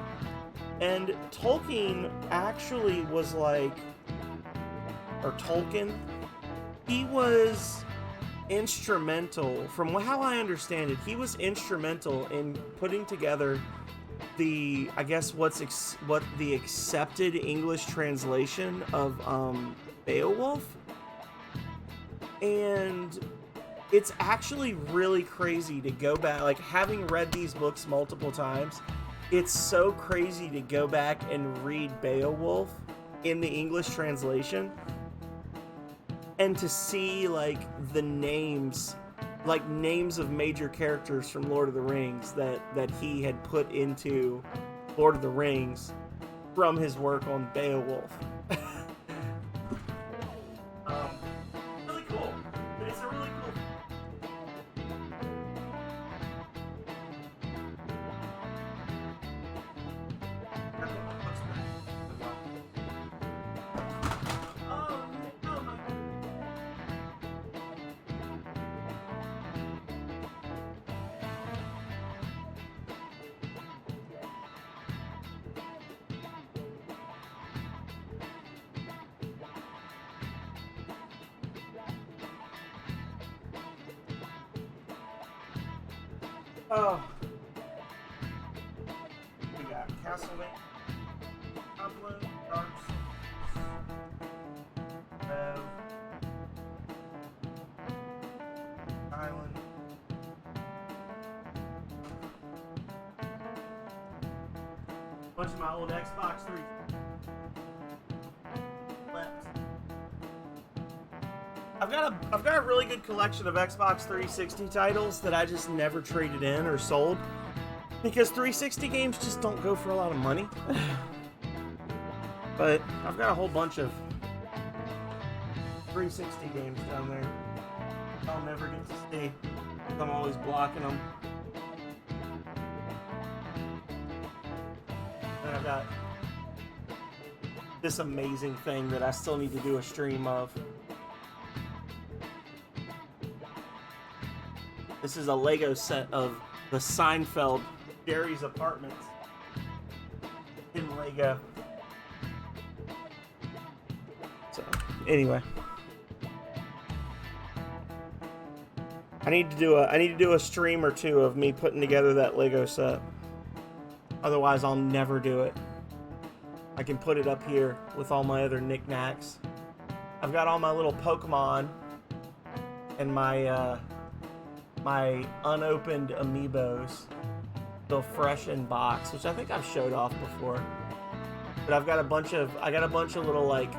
A: And Tolkien actually was like, or Tolkien, he was instrumental, from how I understand it, he was instrumental in putting together the, I guess what the accepted English translation of Beowulf. And it's actually really crazy to go back, like having read these books multiple times, it's so crazy to go back and read Beowulf in the English translation and to see like the names of major characters from Lord of the Rings that he had put into Lord of the Rings from his work on Beowulf. Really cool. It's a really cool. Oh. We got Castlevania, Pablo, Dark Souls, Island. Bunch of my old Xbox 3 left. I've got a really good collection of Xbox 360 titles that I just never traded in or sold because 360 games just don't go for a lot of money. But I've got a whole bunch of 360 games down there I'll never get to see. I'm always blocking them. And I've got this amazing thing that I still need to do a stream of. This is a Lego set of the Seinfeld Jerry's Apartments in Lego. So, anyway. I need to do a stream or two of me putting together that Lego set. Otherwise, I'll never do it. I can put it up here with all my other knickknacks. I've got all my little Pokemon and my my unopened amiibos, still fresh in box, which I think I've showed off before. But I got a bunch of little like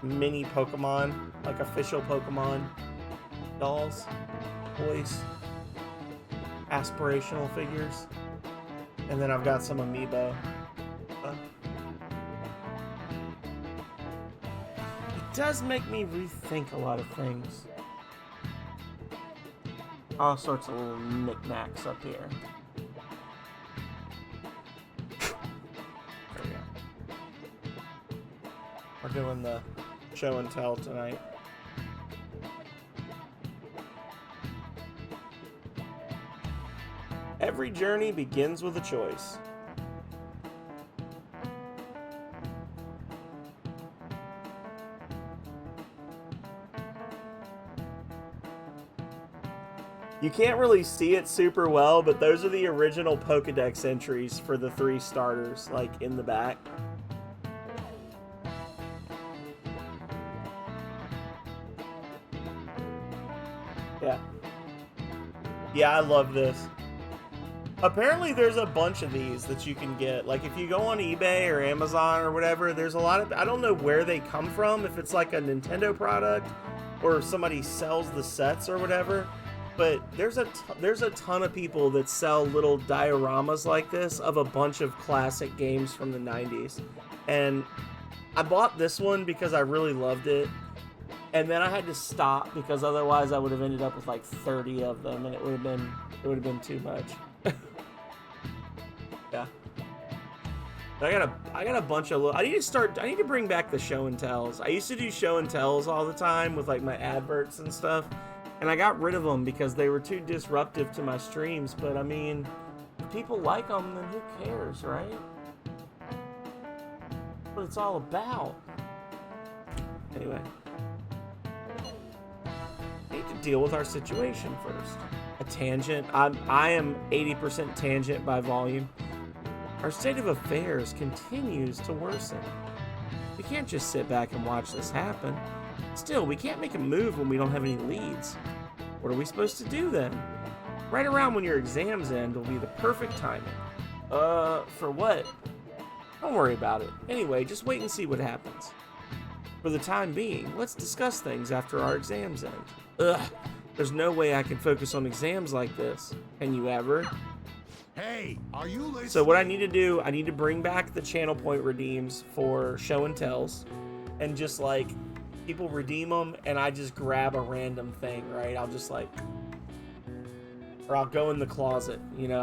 A: mini Pokemon, like official Pokemon dolls, toys, aspirational figures, and then I've got some amiibo. It does make me rethink a lot of things. All sorts of little knickknacks up here. There we go. We're doing the show and tell tonight. Every journey begins with a choice. You can't really see it super well, but those are the original Pokédex entries for the 3 starters, like in the back. Yeah. Yeah, I love this. Apparently there's a bunch of these that you can get. Like if you go on eBay or Amazon or whatever, there's a lot of, I don't know where they come from, if it's like a Nintendo product or if somebody sells the sets or whatever. But there's a ton of people that sell little dioramas like this of a bunch of classic games from the 90s. And I bought this one because I really loved it. And then I had to stop because otherwise I would have ended up with like 30 of them and it would have been too much. Yeah. I got a bunch of I need to bring back the show and tells. I used to do show and tells all the time with like my adverts and stuff. And I got rid of them because they were too disruptive to my streams. But I mean, if people like them, then who cares, right? That's what it's all about. Anyway. I need to deal with our situation first. A tangent. I am 80% tangent by volume. Our state of affairs continues to worsen. We can't just sit back and watch this happen. Still, we can't make a move when we don't have any leads. What are we supposed to do then? Right around when your exams end will be the perfect timing. For what? Don't worry about it. Anyway, just wait and see what happens. For the time being, let's discuss things after our exams end. Ugh, there's no way I can focus on exams like this. Can you ever?
E: Hey, are you listening?
A: So what I need to do, I need to bring back the channel point redeems for show and tells. And just like, people redeem them and I just grab a random thing, right? I'll just like, or I'll go in the closet, you know,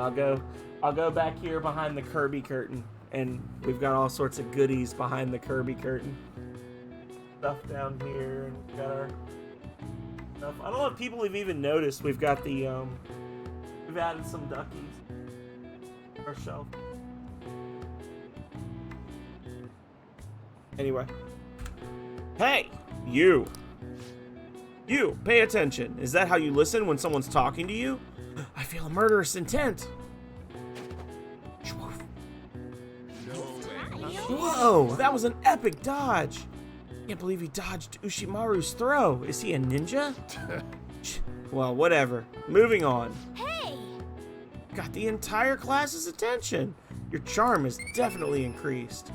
A: I'll go back here behind the Kirby curtain and we've got all sorts of goodies behind the Kirby curtain. Stuff down here and got our stuff. I don't know if people have even noticed we've got the, we've added some duckies to our shelf. Anyway. Hey! You, pay attention. Is that how you listen when someone's talking to you? I feel a murderous intent. Whoa, that was an epic dodge. Can't believe he dodged Ushimaru's throw. Is he a ninja? Well, whatever. Moving on.
D: Hey!
A: Got the entire class's attention. Your charm is definitely increased.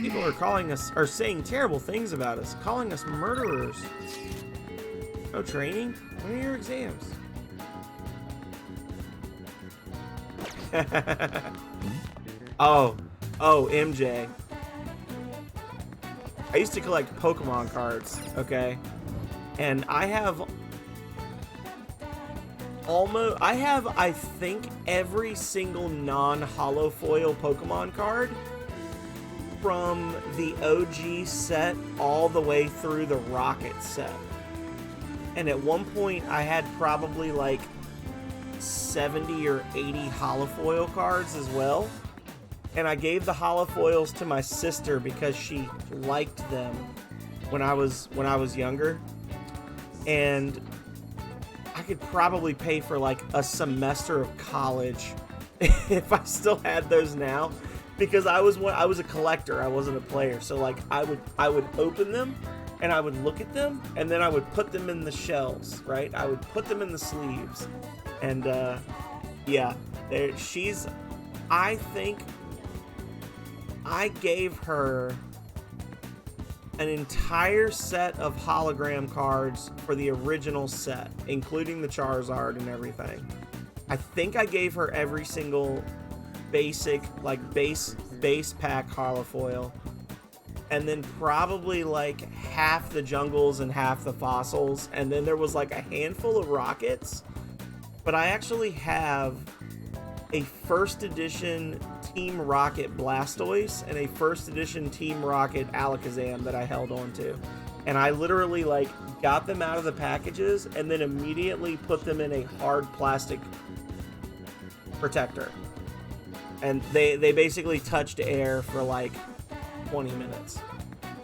A: People are saying terrible things about us, calling us murderers. No training? When are your exams? Oh, MJ. I used to collect Pokemon cards, okay? And I have I have, I think, every single non-holo foil Pokemon card from the OG set all the way through the Rocket set. And at one point, I had probably like 70 or 80 holofoil cards as well. And I gave the holofoils to my sister because she liked them when I was younger. And I could probably pay for like a semester of college if I still had those now, because I was a collector, I wasn't a player. So like I would open them and I would look at them and then I would put them in the shells, right? I would put them in the sleeves. And yeah, I think I gave her an entire set of hologram cards for the original set, including the Charizard and everything. I think I gave her every single basic, like base pack holofoil, and then probably like half the jungles and half the fossils, and then there was like a handful of rockets. But I actually have a first edition Team Rocket Blastoise and a first edition Team Rocket Alakazam that I held on to. And I literally like got them out of the packages and then immediately put them in a hard plastic protector. And they basically touched air for like 20 minutes.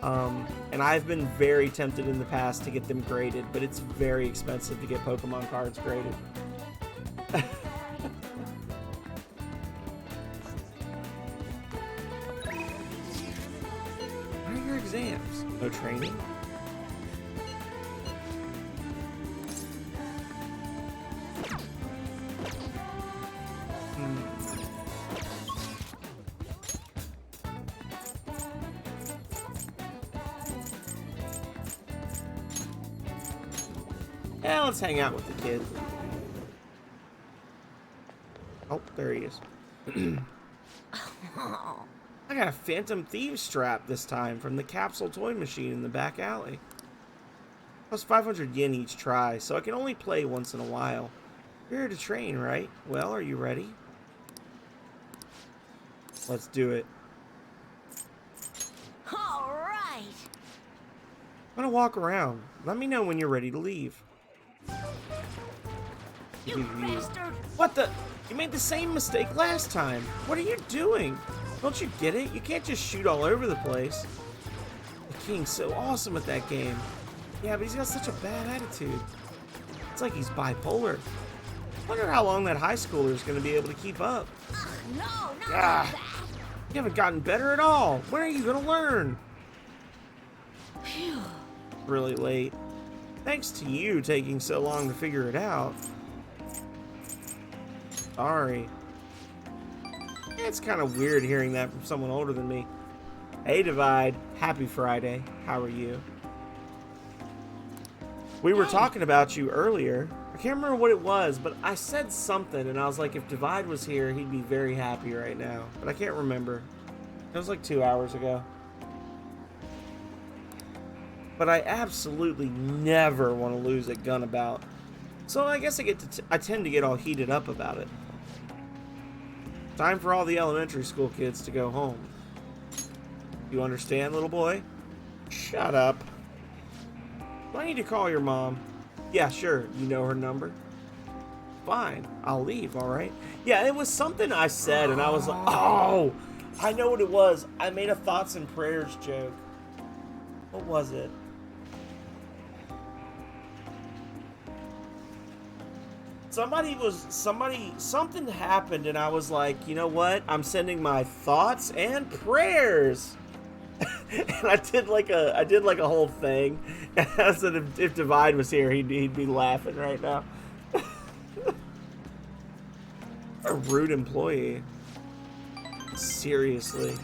A: And I've been very tempted in the past to get them graded, but it's very expensive to get Pokemon cards graded. What are your exams? No training? Yeah, let's hang out with the kid. Oh, there he is. I got a Phantom Thieves strap this time from the Capsule Toy Machine in the back alley. Plus 500 yen each try, so I can only play once in a while. You're here to train, right? Well, are you ready? Let's do it.
F: All right.
A: I'm gonna walk around. Let me know when you're ready to leave.
F: You bastard!
A: What the? You made the same mistake last time. What are you doing? Don't you get it? You can't just shoot all over the place. The King's so awesome at that game. Yeah, but he's got such a bad attitude. It's like he's bipolar. Wonder how long that high schooler is going to be able to keep up.
F: No, not
A: Ah,
F: that.
A: you haven't gotten better at all. When are you going to learn?
F: Phew.
A: Really late. Thanks to you taking so long to figure it out. Sorry. It's kind of weird hearing that from someone older than me. Hey, Divide. Happy Friday. How are you? We were talking about you earlier. I can't remember what it was, but I said something, and I was like, if Divide was here, he'd be very happy right now. But I can't remember. It was like 2 hours ago. But I absolutely never want to lose at Gunabout. So I guess I tend to get all heated up about it. Time for all the elementary school kids to go home. You understand, little boy? Shut up. Do I need to call your mom? Yeah, sure. You know her number? Fine. I'll leave, alright? Yeah, it was something I said, and I was like, oh! I know what it was. I made a thoughts and prayers joke. What was it? Something happened, and I was like, you know what? I'm sending my thoughts and prayers. And I did like a whole thing. I said if Divide was here, he'd be laughing right now. A rude employee. Seriously.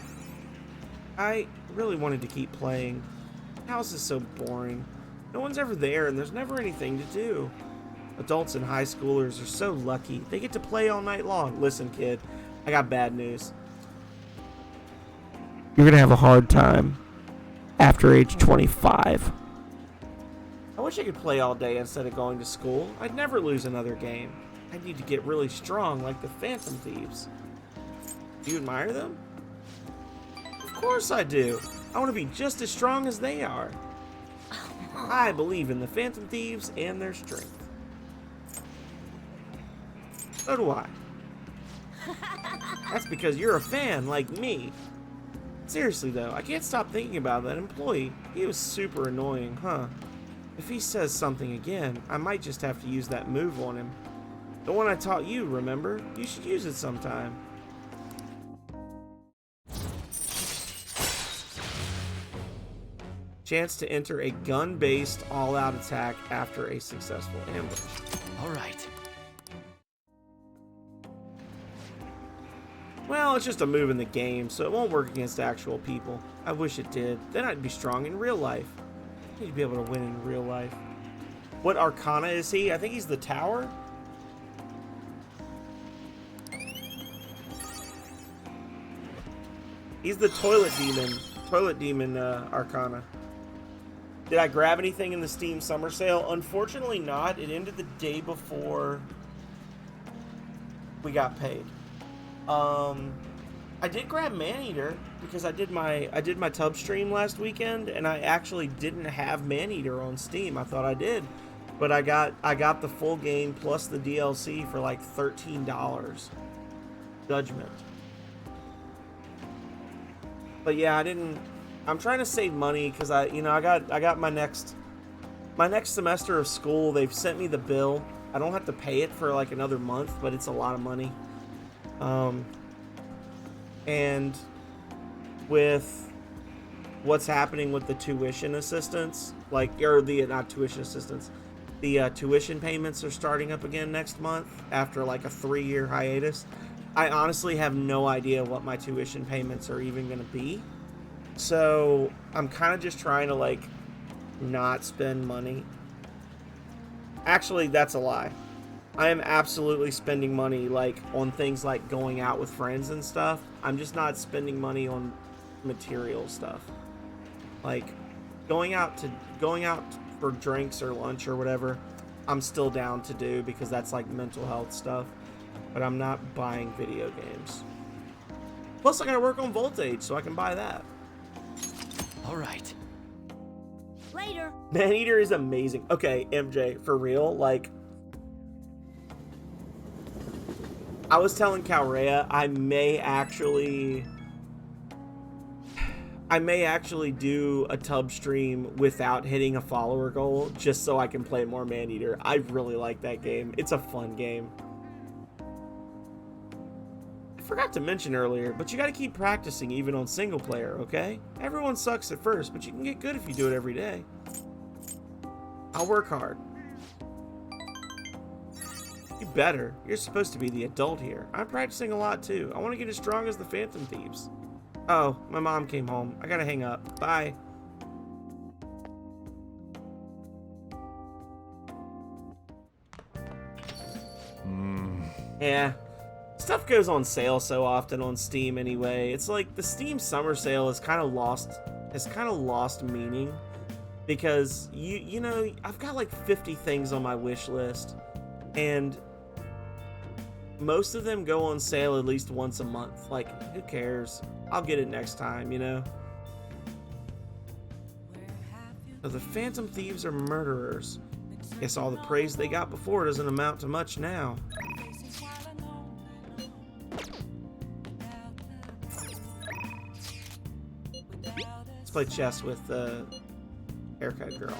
A: I really wanted to keep playing. The house is so boring. No one's ever there, and there's never anything to do. Adults and high schoolers are so lucky. They get to play all night long. Listen, kid, I got bad news. You're gonna have a hard time after age 25. I wish I could play all day instead of going to school. I'd never lose another game. I need to get really strong like the Phantom Thieves. Do you admire them? Of course I do. I want to be just as strong as they are. I believe in the Phantom Thieves and their strength. So do I. That's because you're a fan like me. Seriously though, I can't stop thinking about that employee. He was super annoying, huh? If he says something again, I might just have to use that move on him. The one I taught you, remember? You should use it sometime. Chance to enter a gun-based all-out attack after a successful ambush.
B: All right.
A: Well, it's just a move in the game, so it won't work against actual people. I wish it did. Then I'd be strong in real life. I need to be able to win in real life. What Arcana is he? I think he's the tower. He's the toilet demon. Toilet demon Arcana. Did I grab anything in the Steam summer sale? Unfortunately not. It ended the day before we got paid. I did grab Maneater because I did my tub stream last weekend and I actually didn't have Maneater on Steam. I thought I did, but I got the full game plus the DLC for like $13. Judgment. But yeah, I'm trying to save money because I got my next semester of school. They've sent me the bill. I don't have to pay it for like another month, but it's a lot of money. And with what's happening with the tuition assistance, not tuition assistance, the tuition payments are starting up again next month after like a 3-year hiatus. I honestly have no idea what my tuition payments are even going to be. So I'm kind of just trying to like not spend money. Actually, that's a lie. I am absolutely spending money like on things like going out with friends and stuff. I'm just not spending money on material stuff. Like going out for drinks or lunch or whatever, I'm still down to do because that's like mental health stuff. But I'm not buying video games. Plus I gotta work on Voltage so I can buy that.
B: All right.
D: Later.
A: Maneater is amazing. Okay, MJ, for real, like I was telling Calrea I may actually do a tub stream without hitting a follower goal just so I can play more Maneater. I really like that game. It's a fun game. I forgot to mention earlier, but you gotta keep practicing even on single player, okay? Everyone sucks at first, but you can get good if you do it every day. I'll work hard. You better. You're supposed to be the adult here. I'm practicing a lot too. I want to get as strong as the Phantom Thieves. Oh, my mom came home. I gotta hang up. Bye. Yeah. Stuff goes on sale so often on Steam anyway. It's like the Steam summer sale has kind of lost meaning because you know, I've got like 50 things on my wish list and most of them go on sale at least once a month. Like, who cares? I'll get it next time, you know? So the Phantom Thieves are murderers. Guess all the praise they got before doesn't amount to much now. Let's play chess with the haircut girl.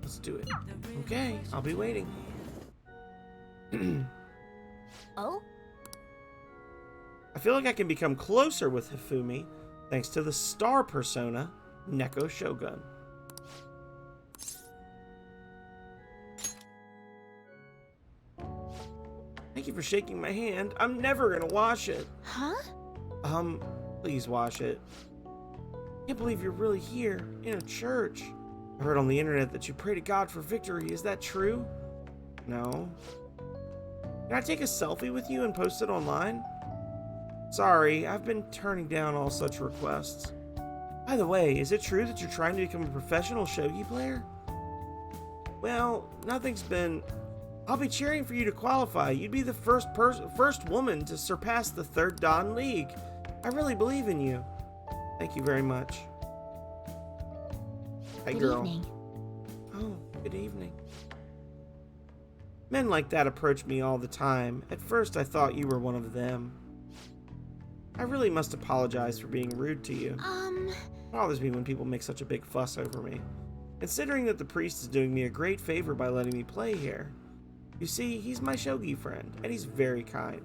A: Let's do it. Okay, I'll be waiting.
D: Oh?
A: I feel like I can become closer with Hifumi thanks to the star persona, Neko Shogun. Thank you for shaking my hand. I'm never gonna wash it.
D: Huh?
A: Please wash it. Can't believe you're really here, in a church. I heard on the internet that you pray to God for victory. Is that true? No. Can I take a selfie with you and post it online? Sorry, I've been turning down all such requests. By the way, is it true that you're trying to become a professional shogi player? Well, nothing's been I'll be cheering for you to qualify. You'd be the first woman to surpass the 3rd Dan League. I really believe in you. Thank you very much. Hey,
F: Good
A: girl.
F: evening.
A: Oh, good evening. Men like that approach me all the time. At first, I thought you were one of them. I really must apologize for being rude to you. It bothers me when people make such a big fuss over me. Considering that the priest is doing me a great favor by letting me play here. You see, he's my shogi friend, and he's very kind.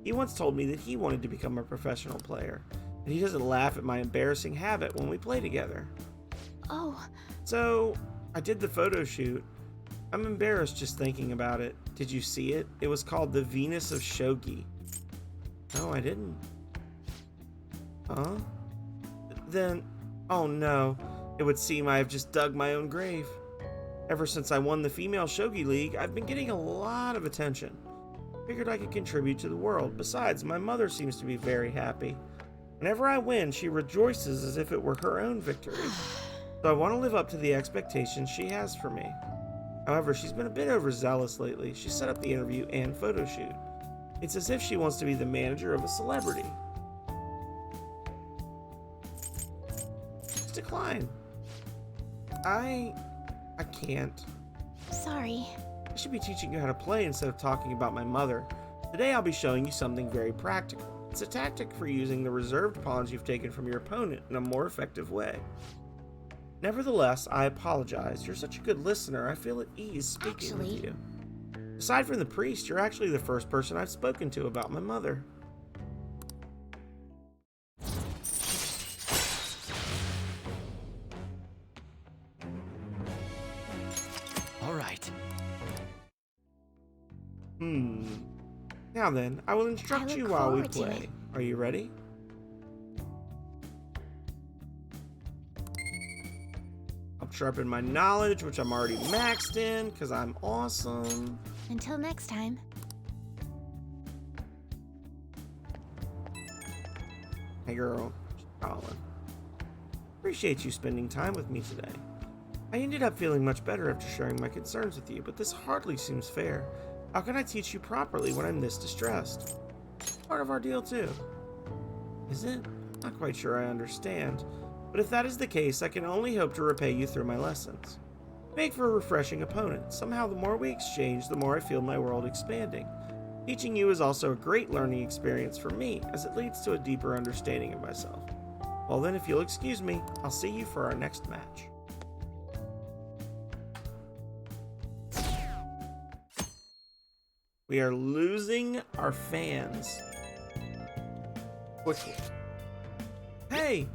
A: He once told me that he wanted to become a professional player, and he doesn't laugh at my embarrassing habit when we play together.
F: Oh.
A: So, I did the photo shoot. I'm embarrassed just thinking about it. Did you see it? It was called the Venus of Shogi. No, I didn't. Huh? Then, oh no. It would seem I have just dug my own grave. Ever since I won the Female Shogi League, I've been getting a lot of attention. Figured I could contribute to the world. Besides, my mother seems to be very happy. Whenever I win, she rejoices as if it were her own victory. So I want to live up to the expectations she has for me. However, she's been a bit overzealous lately. She set up the interview and photo shoot. It's as if she wants to be the manager of a celebrity. Just decline. I can't.
F: Sorry.
A: I should be teaching you how to play instead of talking about my mother. Today I'll be showing you something very practical. It's a tactic for using the reserved pawns you've taken from your opponent in a more effective way. Nevertheless, I apologize. You're such a good listener, I feel at ease speaking with you. Aside from the priest, you're actually the first person I've spoken to about my mother.
C: All right.
A: Now then, I will instruct you while we play. Are you ready? I'll sharpen my knowledge, which I'm already maxed in, because I'm awesome.
F: Until next time.
A: Hey girl, Colin. Appreciate you spending time with me today. I ended up feeling much better after sharing my concerns with you, but this hardly seems fair. How can I teach you properly when I'm this distressed? Part of our deal too. Is it? Not quite sure I understand. But if that is the case, I can only hope to repay you through my lessons. Make for a refreshing opponent. Somehow the more we exchange, the more I feel my world expanding. Teaching you is also a great learning experience for me, as it leads to a deeper understanding of myself. Well then, if you'll excuse me, I'll see you for our next match. We are losing our fans. Quickly. Hey!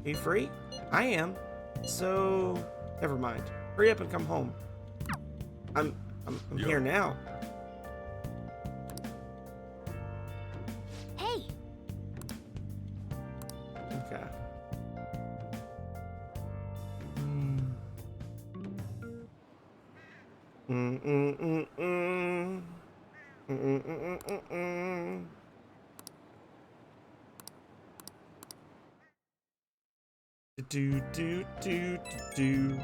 A: Are you free? I am. So, never mind. Hurry up and come home. I'm here now.
F: Hey!
A: Okay. Do.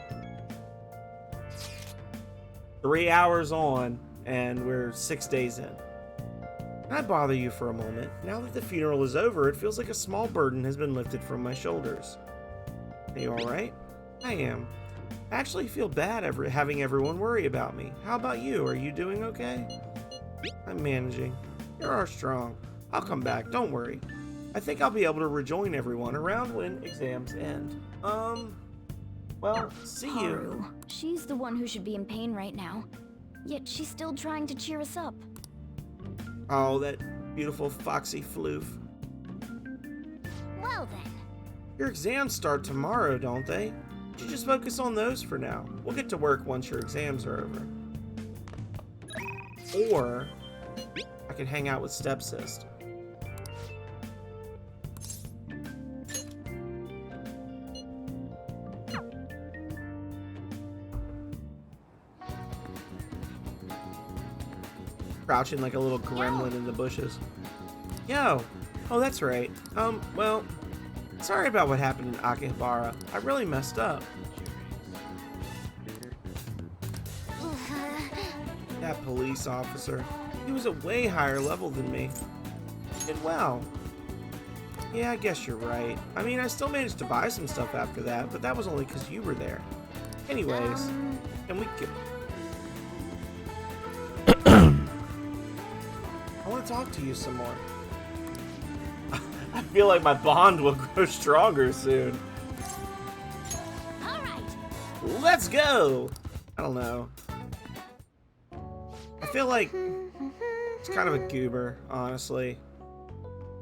A: 3 hours on, and we're 6 days in. Can I bother you for a moment? Now that the funeral is over, it feels like a small burden has been lifted from my shoulders. Are you alright? I am. I actually feel bad having everyone worry about me. How about you? Are you doing okay? I'm managing. You are strong. I'll come back, don't worry. I think I'll be able to rejoin everyone around when exams end. Well, see you.
M: Haru. She's the one who should be in pain right now. Yet she's still trying to cheer us up.
A: Oh, that beautiful foxy floof.
D: Well then.
A: Your exams start tomorrow, don't they? You should just focus on those for now. We'll get to work once your exams are over. Or I could hang out with Stepsis. Crouching like a little gremlin in the bushes. Yo! Oh, that's right. Well, sorry about what happened in Akihabara. I really messed up. That police officer. He was a way higher level than me. Did well. Yeah, I guess you're right. I mean, I still managed to buy some stuff after that, but that was only because you were there. Anyways, and we could... I want to talk to you some more. I feel like my bond will grow stronger soon.
D: All right.
A: Let's go! I don't know. I feel like it's kind of a goober, honestly.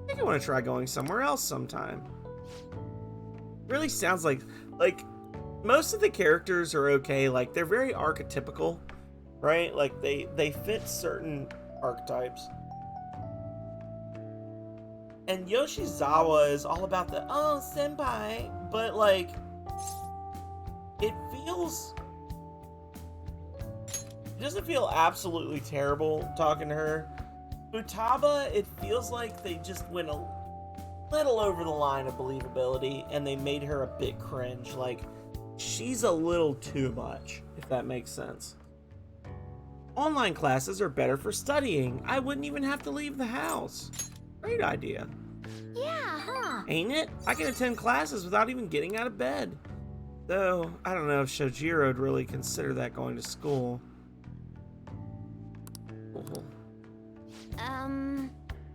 A: I think I want to try going somewhere else sometime. Really sounds like most of the characters are okay. Like, they're very archetypical, right? Like, they fit certain archetypes. And Yoshizawa is all about the, oh, senpai, but, like, it doesn't feel absolutely terrible talking to her. Futaba, it feels like they just went a little over the line of believability and they made her a bit cringe. Like, she's a little too much, if that makes sense. Online classes are better for studying. I wouldn't even have to leave the house. Great idea.
D: Yeah, huh?
A: Ain't it? I can attend classes without even getting out of bed. Though, I don't know if Shojiro would really consider that going to school.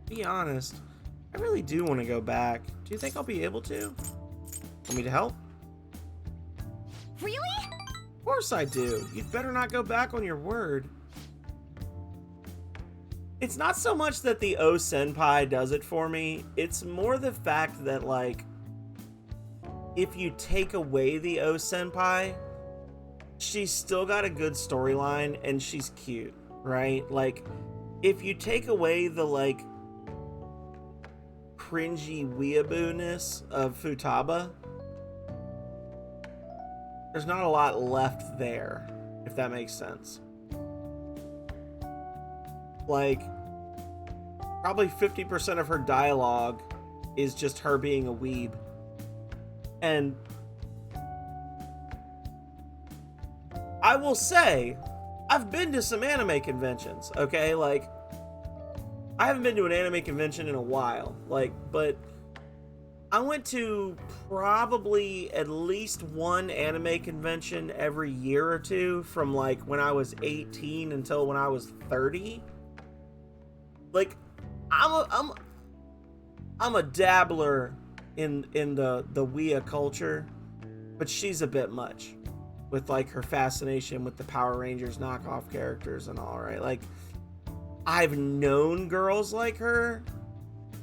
A: Be honest, I really do want to go back. Do you think I'll be able to? Want me to help?
D: Really?
A: Of course I do. You'd better not go back on your word. It's not so much that the O-senpai does it for me. It's more the fact that, like, if you take away the O-senpai, she's still got a good storyline and she's cute, right? Like, if you take away the, like, cringy weeaboo-ness of Futaba, there's not a lot left there, if that makes sense. Like, probably 50% of her dialogue is just her being a weeb. And I will say, I've been to some anime conventions, okay? Like, I haven't been to an anime convention in a while, like, but I went to probably at least one anime convention every year or two from, like, when I was 18 until when I was 30. Like, I'm a dabbler in the Wea culture, but she's a bit much with, like, her fascination with the Power Rangers knockoff characters and all, right? Like, I've known girls like her,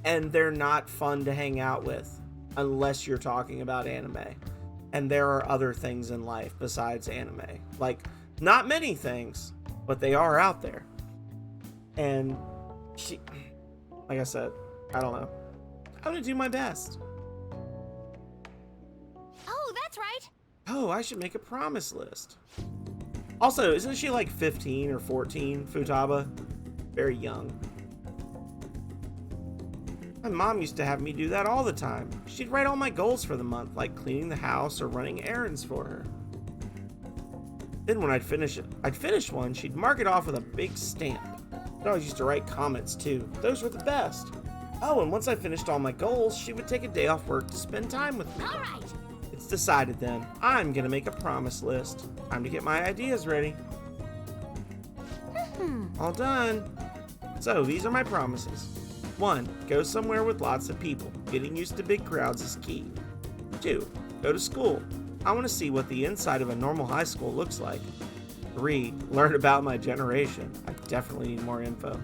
A: and they're not fun to hang out with unless you're talking about anime. And there are other things in life besides anime. Like, not many things, but they are out there. And she, like I said, I don't know. I'm gonna do my best.
D: Oh, that's right.
A: Oh, I should make a promise list. Also, isn't she like 15 or 14, Futaba? Very young. My mom used to have me do that all the time. She'd write all my goals for the month, like cleaning the house or running errands for her. Then when I'd finish one, she'd mark it off with a big stamp. I always used to write comments too. Those were the best. Oh, and once I finished all my goals, she would take a day off work to spend time with me.
D: All right.
A: It's decided then. I'm gonna make a promise list. Time to get my ideas ready. All done. So, these are my promises. 1. Go somewhere with lots of people. Getting used to big crowds is key. 2. Go to school. I want to see what the inside of a normal high school looks like. 3. Learn about my generation. I definitely need more info.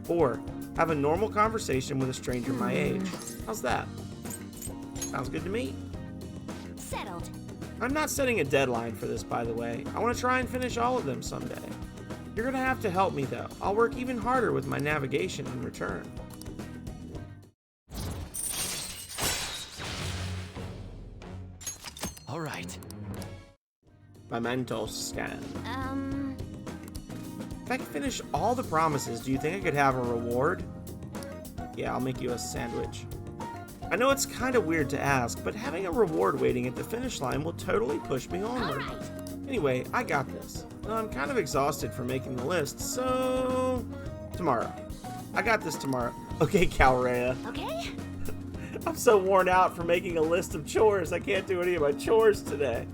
A: 4. Have a normal conversation with a stranger my age. How's that? Sounds good to me.
D: Settled.
A: I'm not setting a deadline for this, by the way. I want to try and finish all of them someday. You're gonna have to help me, though. I'll work even harder with my navigation in return.
B: All right.
A: My mental scan. If I can finish all the promises, do you think I could have a reward? Yeah, I'll make you a sandwich. I know it's kind of weird to ask, but having a reward waiting at the finish line will totally push me onward.
D: All right.
A: Anyway, I got this. I'm kind of exhausted from making the list, so tomorrow. I got this tomorrow. Okay, Calrea.
F: Okay.
A: I'm so worn out from making a list of chores, I can't do any of my chores today.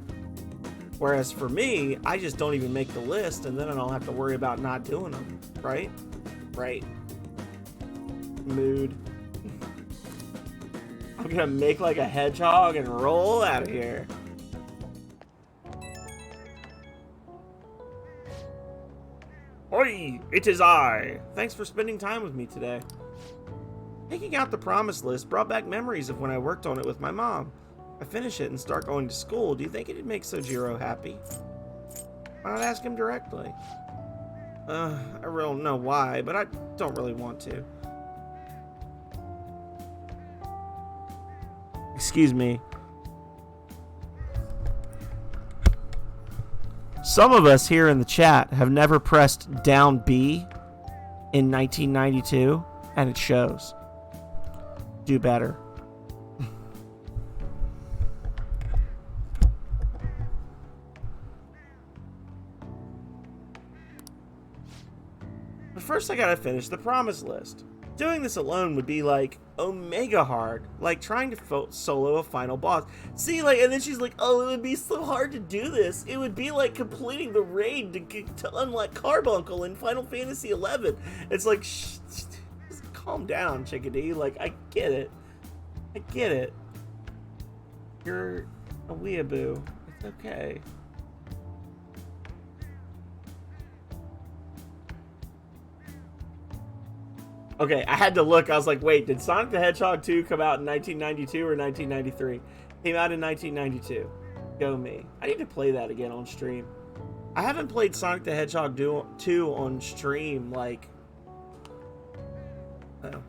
A: Whereas for me, I just don't even make the list, and then I don't have to worry about not doing them, right? Right. Mood. I'm gonna make like a hedgehog and roll out of here. Oi, it is I. Thanks for spending time with me today. Taking out the promise list brought back memories of when I worked on it with my mom. I finish it and start going to school. Do you think it'd make Sojiro happy? Why not ask him directly? I really don't know why, but I don't really want to. Excuse me. Some of us here in the chat have never pressed down B in 1992, and it shows. Do better. But first I gotta finish the promise list. Doing this alone would be like omega hard, like trying to solo a final boss. See, like, and then she's like, oh, it would be so hard to do this. It would be like completing the raid to unlock Carbuncle in Final Fantasy XI. It's like, just calm down, chickadee. Like, I get it. I get it. You're a weeaboo. It's okay. Okay, I had to look. I was like, wait, did Sonic the Hedgehog 2 come out in 1992 or 1993? Came out in 1992. Go me. I need to play that again on stream. I haven't played Sonic the Hedgehog 2 on stream, like... Oh.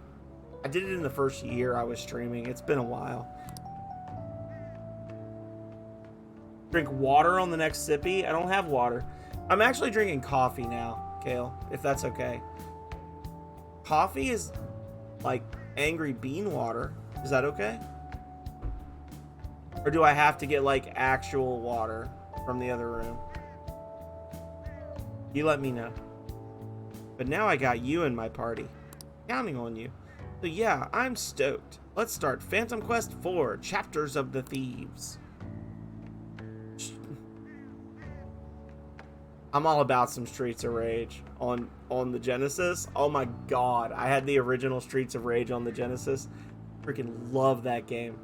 A: I did it in the first year I was streaming. It's been a while. Drink water on the next sippy? I don't have water. I'm actually drinking coffee now, Kale, if that's okay. Coffee is like angry bean water. Is that okay? Or do I have to get like actual water from the other room? You let me know. But now I got you in my party. Counting on you. So yeah, I'm stoked. Let's start Phantom Quest 4, Chapters of the Thieves. I'm all about some Streets of Rage on the Genesis. Oh my god, I had the original Streets of Rage on the Genesis. Freaking love that game.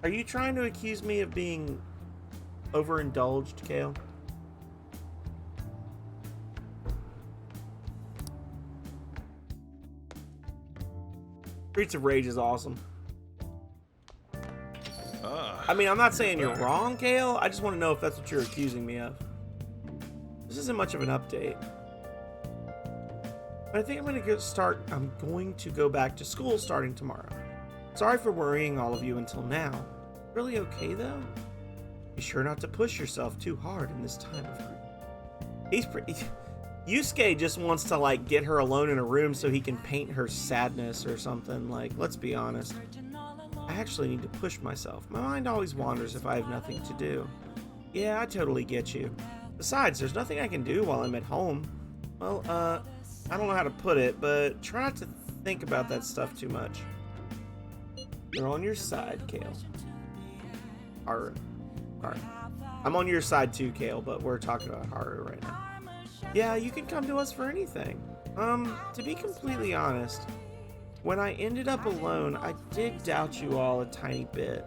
A: Are you trying to accuse me of being overindulged, Kale? Streets of Rage is awesome. I mean, I'm not saying you're wrong, Kale. I just want to know if that's what you're accusing me of. This isn't much of an update. But I think I'm going to go back to school starting tomorrow. Sorry for worrying all of you until now. Really okay, though? Be sure not to push yourself too hard in this time of grief. Yusuke just wants to, like, get her alone in a room so he can paint her sadness or something. Like, let's be honest. I actually need to push myself. My mind always wanders if I have nothing to do. Yeah, I totally get you. Besides, there's nothing I can do while I'm at home. Well, I don't know how to put it, but try not to think about that stuff too much. You're on your side, Kale. Haru. Alright. I'm on your side too, Kale, but we're talking about Haru right now. Yeah, you can come to us for anything. To be completely honest, when I ended up alone, I did doubt you all a tiny bit.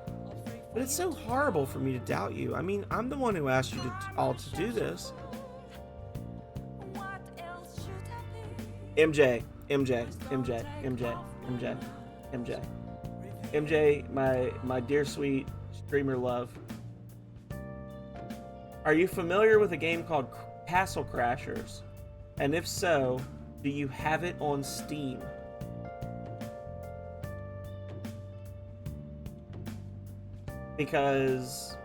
A: But it's so horrible for me to doubt you. I mean, I'm the one who asked you all to do this. MJ, my dear sweet streamer love. Are you familiar with a game called Castle Crashers? And if so, do you have it on Steam? Because...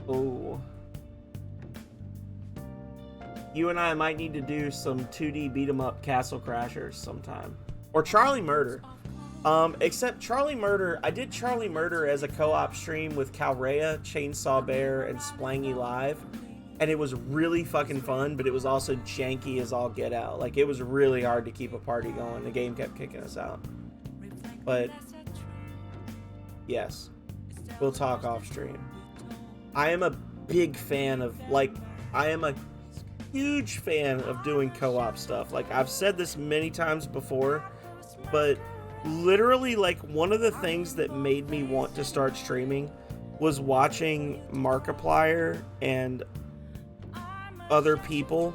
A: oh... you and I might need to do some 2D beat 'em up Castle Crashers sometime. Or Charlie Murder. Except Charlie Murder. I did Charlie Murder as a co-op stream with Calrea, Chainsaw Bear, and Splangy Live. And it was really fucking fun, but it was also janky as all get out. Like, it was really hard to keep a party going. The game kept kicking us out. But, yes. We'll talk off stream. I am a big fan of, like, I am a huge fan of doing co-op stuff. Like, I've said this many times before, but literally, like, one of the things that made me want to start streaming was watching Markiplier and other people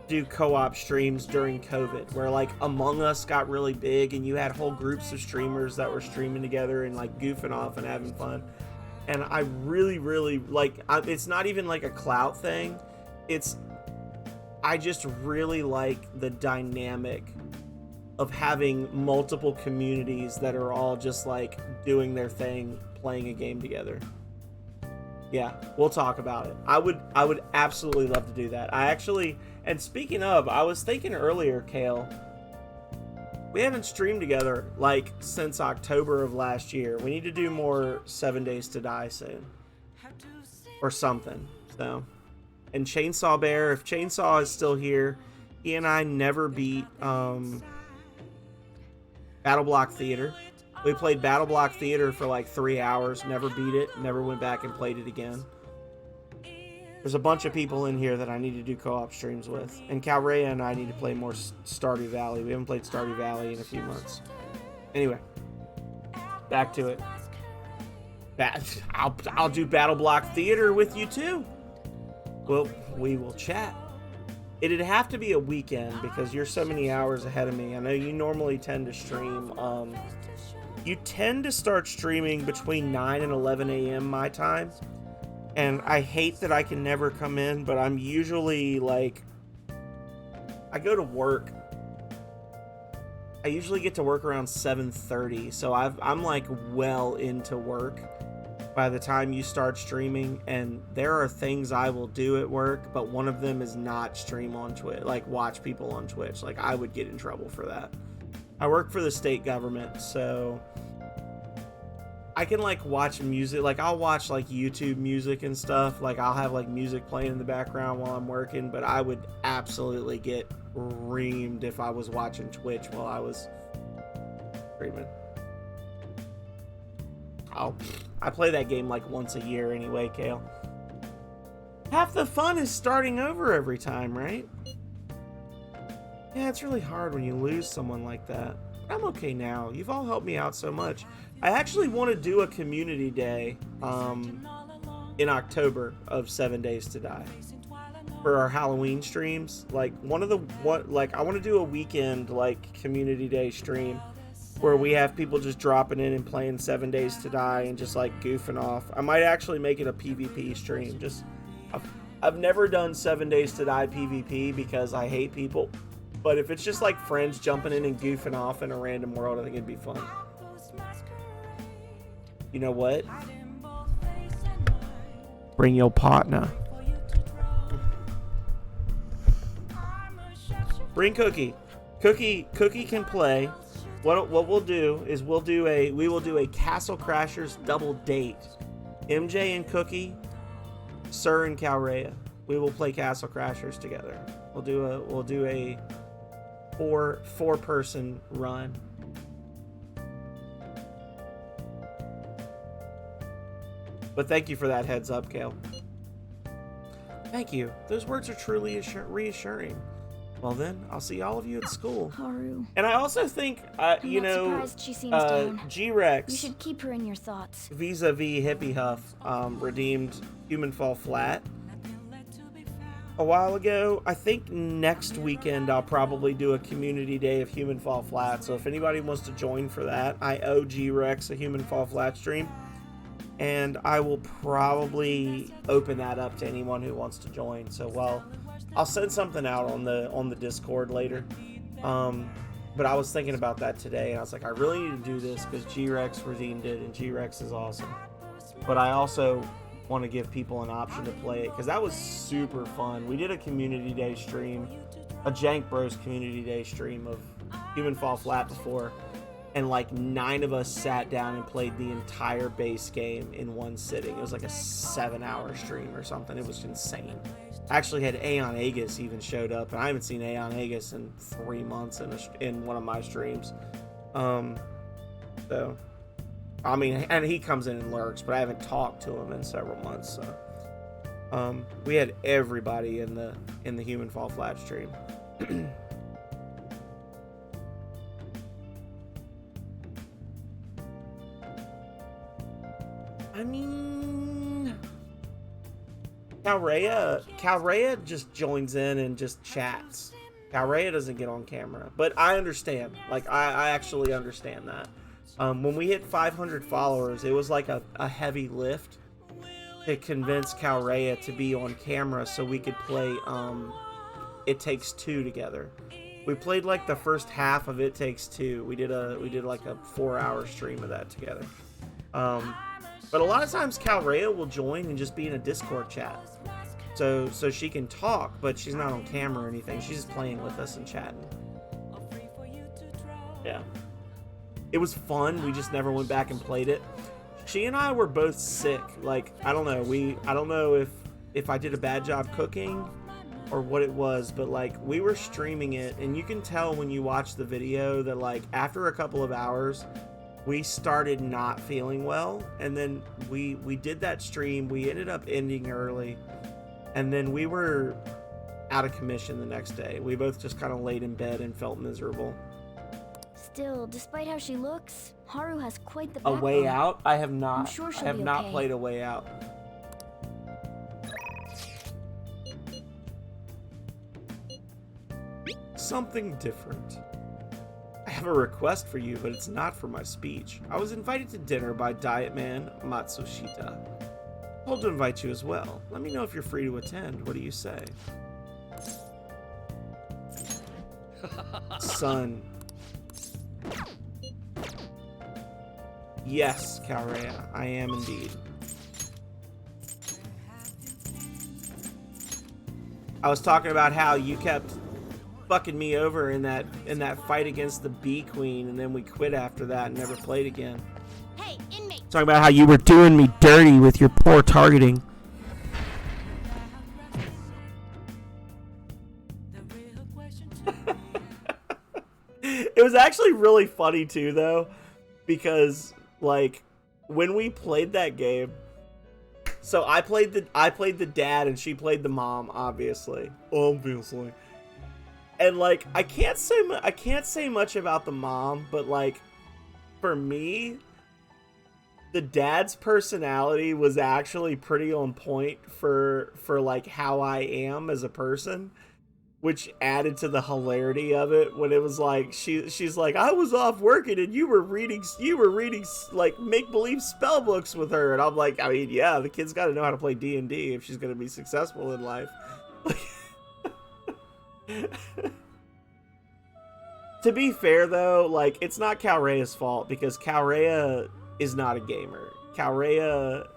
A: do co-op streams during COVID, where like Among Us got really big and you had whole groups of streamers that were streaming together and like goofing off and having fun. And I really like, it's not even like a clout thing. I just really like the dynamic of having multiple communities that are all just like doing their thing, playing a game together. Yeah, we'll talk about it. I would absolutely love to do that. And speaking of, I was thinking earlier, Kale, we haven't streamed together like since October of last year. We need to do more 7 Days to Die soon. Or something. So, and Chainsaw Bear, if Chainsaw is still here, he and I never beat Battle Block Theater. We played Battle Block Theater for like 3 hours, never beat it, never went back and played it again. There's a bunch of people in here that I need to do co-op streams with. And Calrea and I need to play more Stardew Valley. We haven't played Stardew Valley in a few months. Anyway, back to it. I'll do Battle Block Theater with you too. Well, we will chat. It'd have to be a weekend because you're so many hours ahead of me. I know you normally tend to stream... You tend to start streaming between 9 and 11 a.m. my time. And I hate that I can never come in, but I'm usually like... I go to work. I usually get to work around 7:30, so I'm like well into work by the time you start streaming. And there are things I will do at work, but one of them is not stream on Twitch, like watch people on Twitch. Like, I would get in trouble for that. I work for the state government, so I can like watch music. Like, I'll watch like YouTube music and stuff. Like, I'll have like music playing in the background while I'm working, but I would absolutely get reamed if I was watching Twitch while I was streaming. I play that game like once a year anyway, Kale. Half the fun is starting over every time, right? Yeah, it's really hard when you lose someone like that. I'm okay now. You've all helped me out so much. I actually want to do a community day in October of 7 Days to Die for our Halloween streams. Like, I want to do a weekend like community day stream where we have people just dropping in and playing 7 Days to Die and just like goofing off. I might actually make it a PvP stream. I've never done 7 Days to Die PvP because I hate people. But if it's just like friends jumping in and goofing off in a random world, I think it'd be fun. You know what? Bring your partner. Bring Cookie. Cookie can play. What we'll do is we will do a Castle Crashers double date. MJ and Cookie, Sir and Calrea. We will play Castle Crashers together. We'll do a four person run. But thank you for that heads up, Kale. Thank you. Those words are truly reassuring. Well then, I'll see all of you at school.
D: Haru.
A: And I also think,
D: I'm not surprised she seems down.
A: G-Rex.
D: You should keep her in your thoughts.
A: Vis-a-vis Hippie Huff redeemed Human Fall Flat a while ago. I think next weekend I'll probably do a community day of Human Fall Flat. So if anybody wants to join for that, I owe G-Rex a Human Fall Flat stream. And I will probably open that up to anyone who wants to join. So, I'll send something out on the Discord later. But I was thinking about that today, and I was like, I really need to do this because G-Rex redeemed it, and G-Rex is awesome. But I also want to give people an option to play it because that was super fun. We did a community day stream, a Jank Bros community day stream of Human Fall Flat before, and like 9 of us sat down and played the entire base game in one sitting. It was like a 7-hour stream or something. It was insane. I actually had Aeon Aegis even showed up, and I haven't seen Aeon Aegis in 3 months in one of my streams. So, I mean, and he comes in and lurks, but I haven't talked to him in several months. So, we had everybody in the Human Fall Flat stream. I mean, Calrea just joins in and just chats. Calrea doesn't get on camera, but I understand. Like, I actually understand that. When we hit 500 followers, it was like a heavy lift to convince Calrea to be on camera so we could play It Takes Two together. We played like the first half of It Takes Two. We did like a 4-hour stream of that together. But a lot of times Calrea will join and just be in a Discord chat. So she can talk, but she's not on camera or anything. She's just playing with us and chatting. Yeah. It was fun. We just never went back and played it. She and I were both sick. Like, I don't know. I don't know if I did a bad job cooking or what it was, but like we were streaming it, and you can tell when you watch the video that like after a couple of hours we started not feeling well, and then we did that stream. We ended up ending early, and then we were out of commission the next day. We both just kind of laid in bed and felt miserable.
D: Still, despite how she looks, Haru has quite the
A: A
D: backbone.
A: Way Out? I have not.
D: I'm sure she'll
A: I have
D: be
A: not
D: okay.
A: played A Way Out. Something different. I have a request for you, but it's not for my speech. I was invited to dinner by Diet Man Matsushita. Told to invite you as well. Let me know if you're free to attend. What do you say? Son. Yes, Calrea, I am indeed. I was talking about how you kept fucking me over in that fight against the Bee Queen, and then we quit after that and never played again.
D: Hey, inmate.
A: Talking about how you were doing me dirty with your poor targeting. It was actually really funny too, though, because like when we played that game, so I played the dad and she played the mom, obviously. And like I can't say much about the mom, but like for me, the dad's personality was actually pretty on point for like how I am as a person, which added to the hilarity of it when it was like she's like, I was off working and you were reading like make-believe spell books with her, and I'm like, I mean, yeah, the kid's got to know how to play D&D if she's going to be successful in life. To be fair though, like it's not Calrea's fault because Calrea is not a gamer. Calrea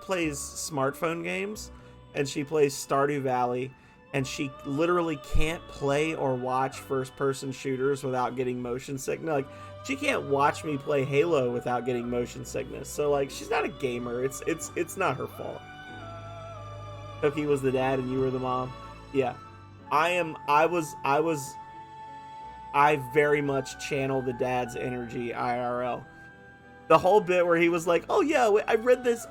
A: plays smartphone games, and she plays Stardew Valley, and she literally can't play or watch first-person shooters without getting motion sickness. Like, she can't watch me play Halo without getting motion sickness. So, like, she's not a gamer. It's not her fault. Toki was the dad and you were the mom. Yeah. I very much channel the dad's energy IRL. The whole bit where he was like, "Oh yeah, I read this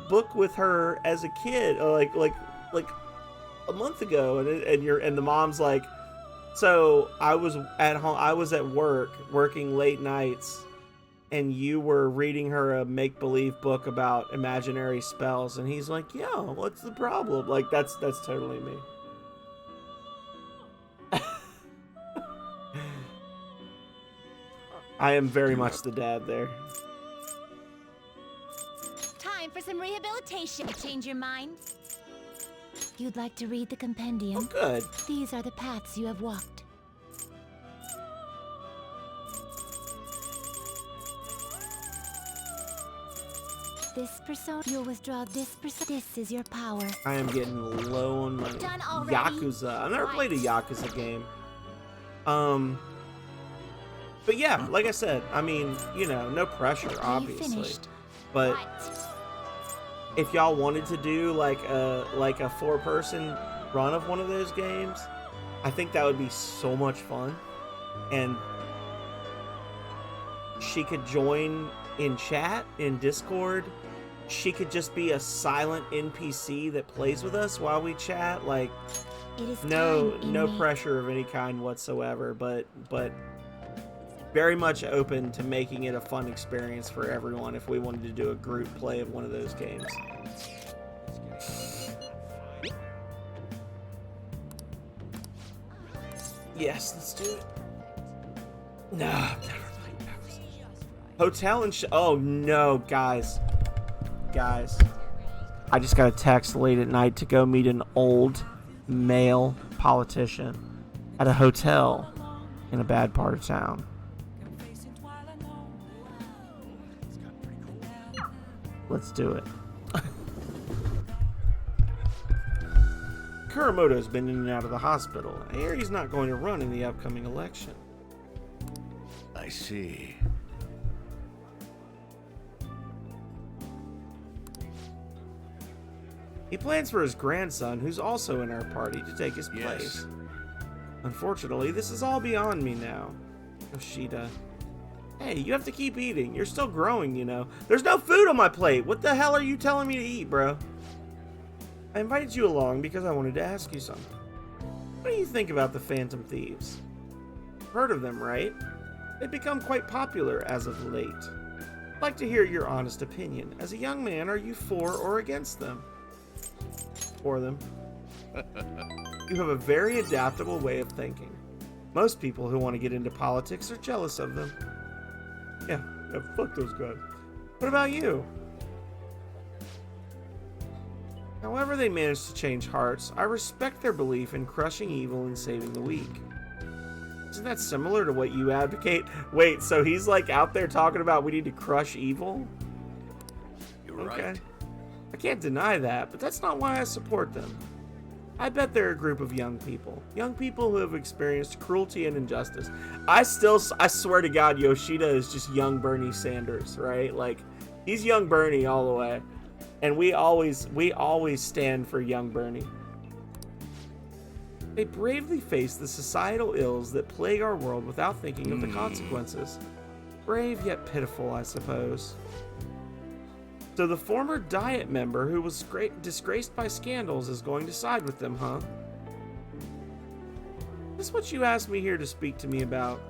A: book with her as a kid, like a month ago," and the mom's like, "So I was at home, I was at work working late nights, and you were reading her a make-believe book about imaginary spells," and he's like, "Yeah, what's the problem?" Like that's totally me. I am very much the dad there.
F: Time for some rehabilitation. Change your mind? You'd like to read the compendium?
A: Oh, good.
F: These are the paths you have walked. This persona, you'll withdraw this persona. This is your power.
A: I am getting low on money.
F: Done already?
A: Yakuza. I've never played a Yakuza game. But yeah, like I said, I mean, you know, no pressure, obviously.
F: finished?
A: But if y'all wanted to do like a 4-person run of one of those games, I think that would be so much fun. And she could join in chat, in Discord. She could just be a silent NPC that plays with us while we chat. Like, no pressure of any kind whatsoever, but very much open to making it a fun experience for everyone if we wanted to do a group play of one of those games. Yes, let's do it. No, I've never played Powers. Hotel and oh no, guys. I just got a text late at night to go meet an old male politician at a hotel in a bad part of town. Let's do it. Kuramoto's been in and out of the hospital. I hear he's not going to run in the upcoming election.
O: I see.
A: He plans for his grandson, who's also in our party, to take his place. Unfortunately, this is all beyond me now. Yoshida. Hey, you have to keep eating. You're still growing, you know. There's no food on my plate. What the hell are you telling me to eat, bro? I invited you along because I wanted to ask you something. What do you think about the Phantom Thieves? Heard of them, right? They've become quite popular as of late. I'd like to hear your honest opinion. As a young man, are you for or against them? For them. You have a very adaptable way of thinking. Most people who want to get into politics are jealous of them. Yeah, fuck those guys. What about you? However they manage to change hearts, I respect their belief in crushing evil and saving the weak. Isn't that similar to what you advocate? Wait, so he's like out there talking about we need to crush evil?
O: You're right.
A: I can't deny that, but that's not why I support them. I bet they're a group of young people who have experienced cruelty and injustice. I swear to God, Yoshida is just young Bernie Sanders, right? Like, he's young Bernie all the way. And we always stand for young Bernie. They bravely face the societal ills that plague our world without thinking of the consequences. Brave yet pitiful, I suppose. So the former Diet member who was disgraced by scandals is going to side with them, huh? Is this what you asked me here to speak to me about?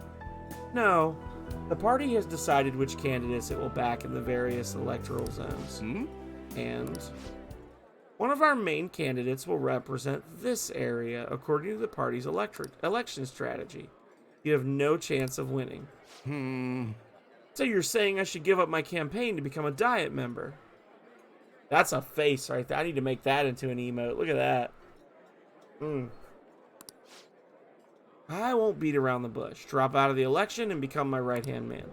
A: No. The party has decided which candidates it will back in the various electoral zones. And one of our main candidates will represent this area according to the party's election strategy. You have no chance of winning. So you're saying I should give up my campaign to become a Diet member? That's a face right there. I need to make that into an emote. Look at that. I won't beat around the bush. Drop out of the election and become my right-hand man.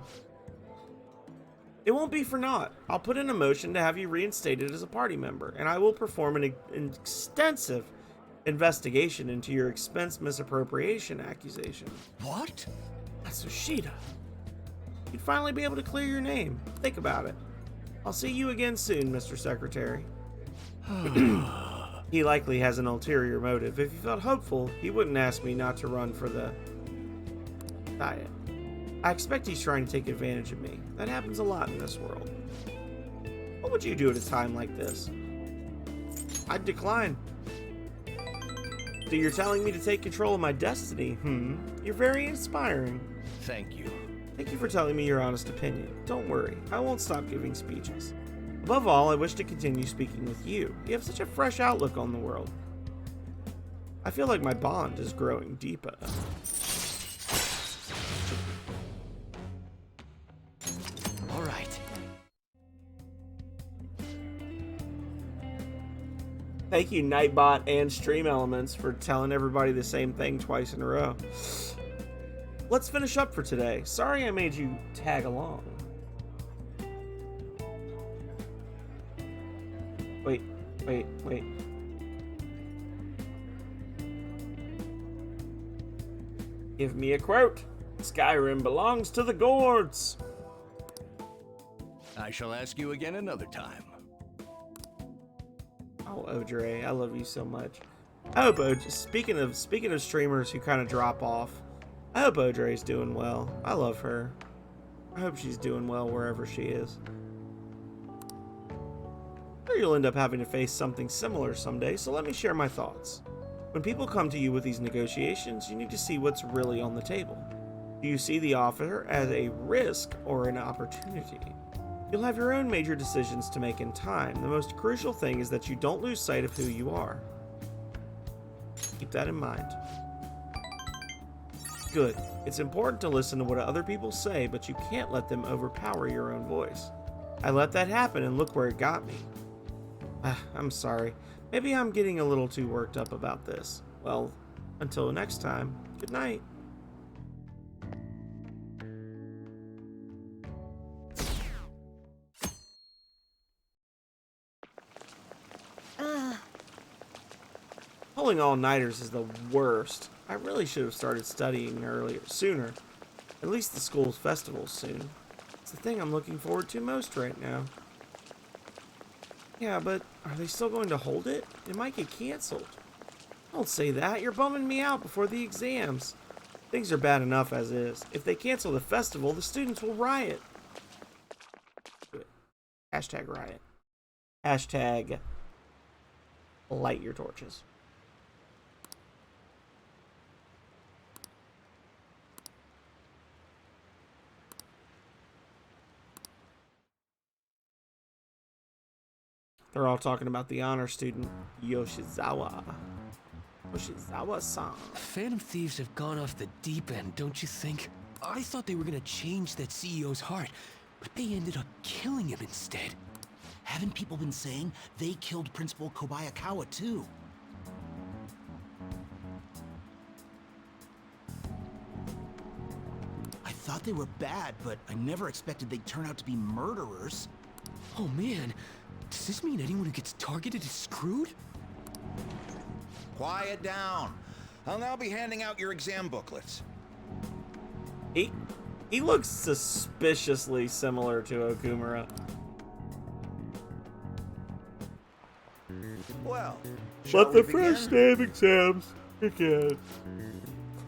A: It won't be for naught. I'll put in a motion to have you reinstated as a party member, and I will perform an extensive investigation into your expense misappropriation accusation.
O: What?
A: That's Yoshida. You'd finally be able to clear your name. Think about it. I'll see you again soon, Mr. Secretary. He likely has an ulterior motive. If he felt hopeful, he wouldn't ask me not to run for the Diet. I expect he's trying to take advantage of me. That happens a lot in this world. What would you do at a time like this? I'd decline. So you're telling me to take control of my destiny? You're very inspiring.
O: Thank you.
A: Thank you for telling me your honest opinion. Don't worry, I won't stop giving speeches. Above all, I wish to continue speaking with you. You have such a fresh outlook on the world. I feel like my bond is growing deeper.
C: All right.
A: Thank you, Nightbot and Stream Elements, for telling everybody the same thing twice in a row. Let's finish up for today. Sorry I made you tag along. Wait. Give me a quote. Skyrim belongs to the Gourds.
T: I shall ask you again another time.
A: Oh, Audrey, I love you so much. I hope speaking of streamers who kind of drop off, I hope Audrey's doing well. I love her. I hope she's doing well wherever she is. Or you'll end up having to face something similar someday, so let me share my thoughts. When people come to you with these negotiations, you need to see what's really on the table. Do you see the offer as a risk or an opportunity? You'll have your own major decisions to make in time. The most crucial thing is that you don't lose sight of who you are. Keep that in mind. Good. It's important to listen to what other people say, but you can't let them overpower your own voice. I let that happen and look where it got me. I'm sorry. Maybe I'm getting a little too worked up about this. Well, until next time, good night. Pulling all-nighters is the worst. I really should have started studying sooner. At least the school's festival's soon. It's the thing I'm looking forward to most right now. Yeah, but are they still going to hold it? It might get canceled. Don't say that. You're bumming me out before the exams. Things are bad enough as is. If they cancel the festival, the students will riot. Hashtag riot. Hashtag light your torches. They're all talking about the honor student, Yoshizawa. Yoshizawa-san.
C: Phantom Thieves have gone off the deep end, don't you think? I thought they were gonna change that CEO's heart, but they ended up killing him instead.
T: Haven't people been saying they killed Principal Kobayakawa too? I thought they were bad, but I never expected they'd turn out to be murderers.
C: Oh man, does this mean anyone who gets targeted is screwed?
O: Quiet down. I'll now be handing out your exam booklets.
A: He looks suspiciously similar to Okumura.
O: Well,
A: let the fresh day of exams begin.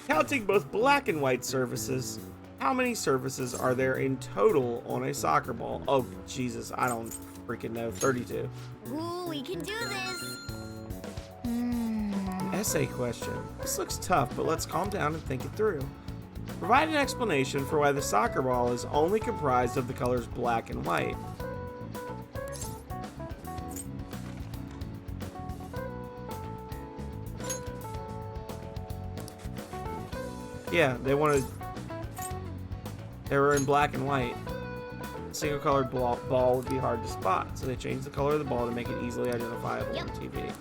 A: Counting both black and white surfaces, how many surfaces are there in total on a soccer ball? Oh, Jesus, I don't freaking know. 32.
D: Ooh, we can do this.
A: An essay question. This looks tough, but let's calm down and think it through. Provide an explanation for why the soccer ball is only comprised of the colors black and white. Yeah, they were in black and white. A single colored ball would be hard to spot, so they changed the color of the ball to make it easily identifiable on TV.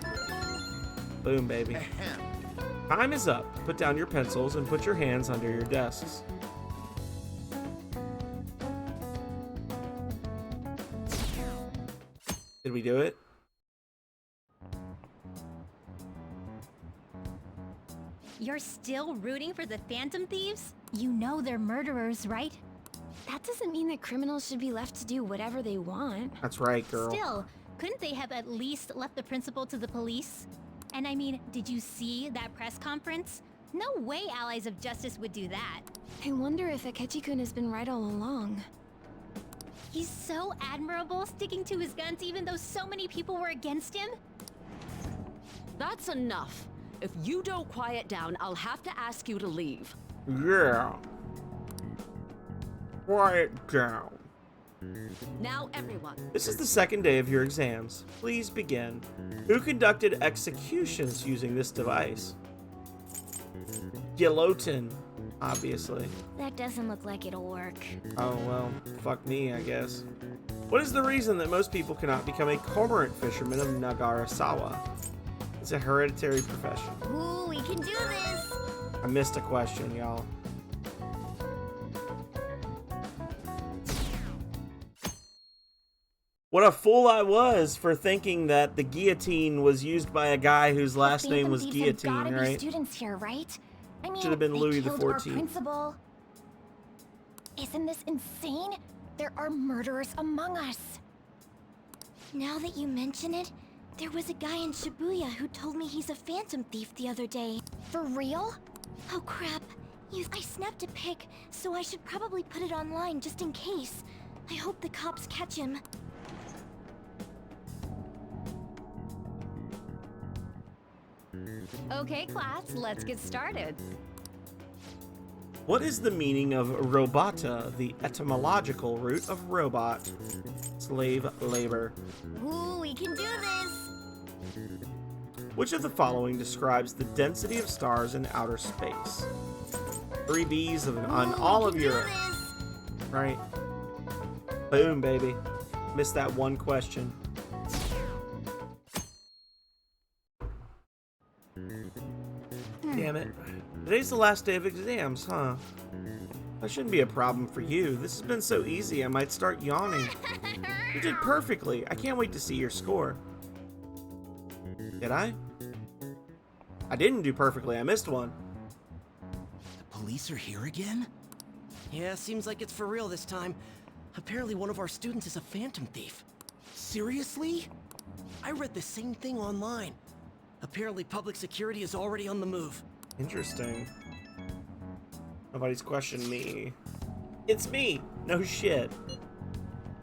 A: Boom, baby. Time is up. Put down your pencils and put your hands under your desks. Did we do it?
I: You're still rooting for the Phantom Thieves?
D: You know they're murderers, right? That doesn't mean that criminals should be left to do whatever they want.
A: That's right, girl.
I: Still, couldn't they have at least left the principal to the police? And I mean, did you see that press conference? No way Allies of Justice would do that.
D: I wonder if Akechi-kun has been right all along.
I: He's so admirable, sticking to his guns even though so many people were against him.
U: That's enough. If you don't quiet down, I'll have to ask you to leave.
A: Yeah. Quiet down.
U: Now, everyone.
A: This is the second day of your exams. Please begin. Who conducted executions using this device? Guillotine, obviously.
D: That doesn't look like it'll work.
A: Oh, well, fuck me, I guess. What is the reason that most people cannot become a cormorant fisherman of Nagarasawa? It's a hereditary profession.
D: Ooh, we can do this!
A: I missed a question, y'all. What a fool I was for thinking that the guillotine was used by a guy whose last name was Guillotine,
D: gotta
A: right?
D: Be students here, right? I mean,
A: should have been Louis
D: they killed our
A: XIV.
D: principal.
F: Isn't this insane? There are murderers among us. Now that you mention it, there was a guy in Shibuya who told me he's a phantom thief the other day. For real? Oh crap. I snapped a pic, so I should probably put it online just in case. I hope the cops catch him.
I: Okay, class, let's get started.
A: What is the meaning of robota, the etymological root of robot? Slave labor.
F: Ooh, we can do this!
A: Which of the following describes the density of stars in outer space? 3 B's on all of your... Right. Boom, baby. Missed that one question. Damn it. Today's the last day of exams, huh? That shouldn't be a problem for you. This has been so easy, I might start yawning. You did perfectly. I can't wait to see your score. Did I? I didn't do perfectly. I missed one.
T: The police are here again?
G: Yeah, seems like it's for real this time. Apparently one of our students is a phantom thief.
T: Seriously?
G: I read the same thing online. Apparently public security is already on the move.
A: Interesting. Nobody's questioned me. It's me! No shit.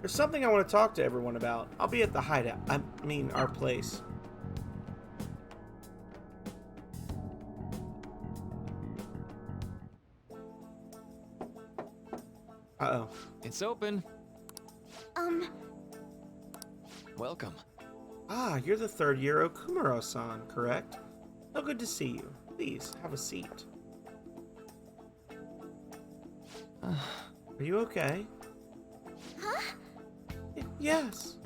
A: There's something I want to talk to everyone about. I'll be at the hideout. I mean, our place. Uh-oh.
B: It's open. Welcome.
A: Ah, you're the third year Okumuro-san, correct? So good to see you. Please, have a seat. Are you okay?
F: Huh?
A: Yes.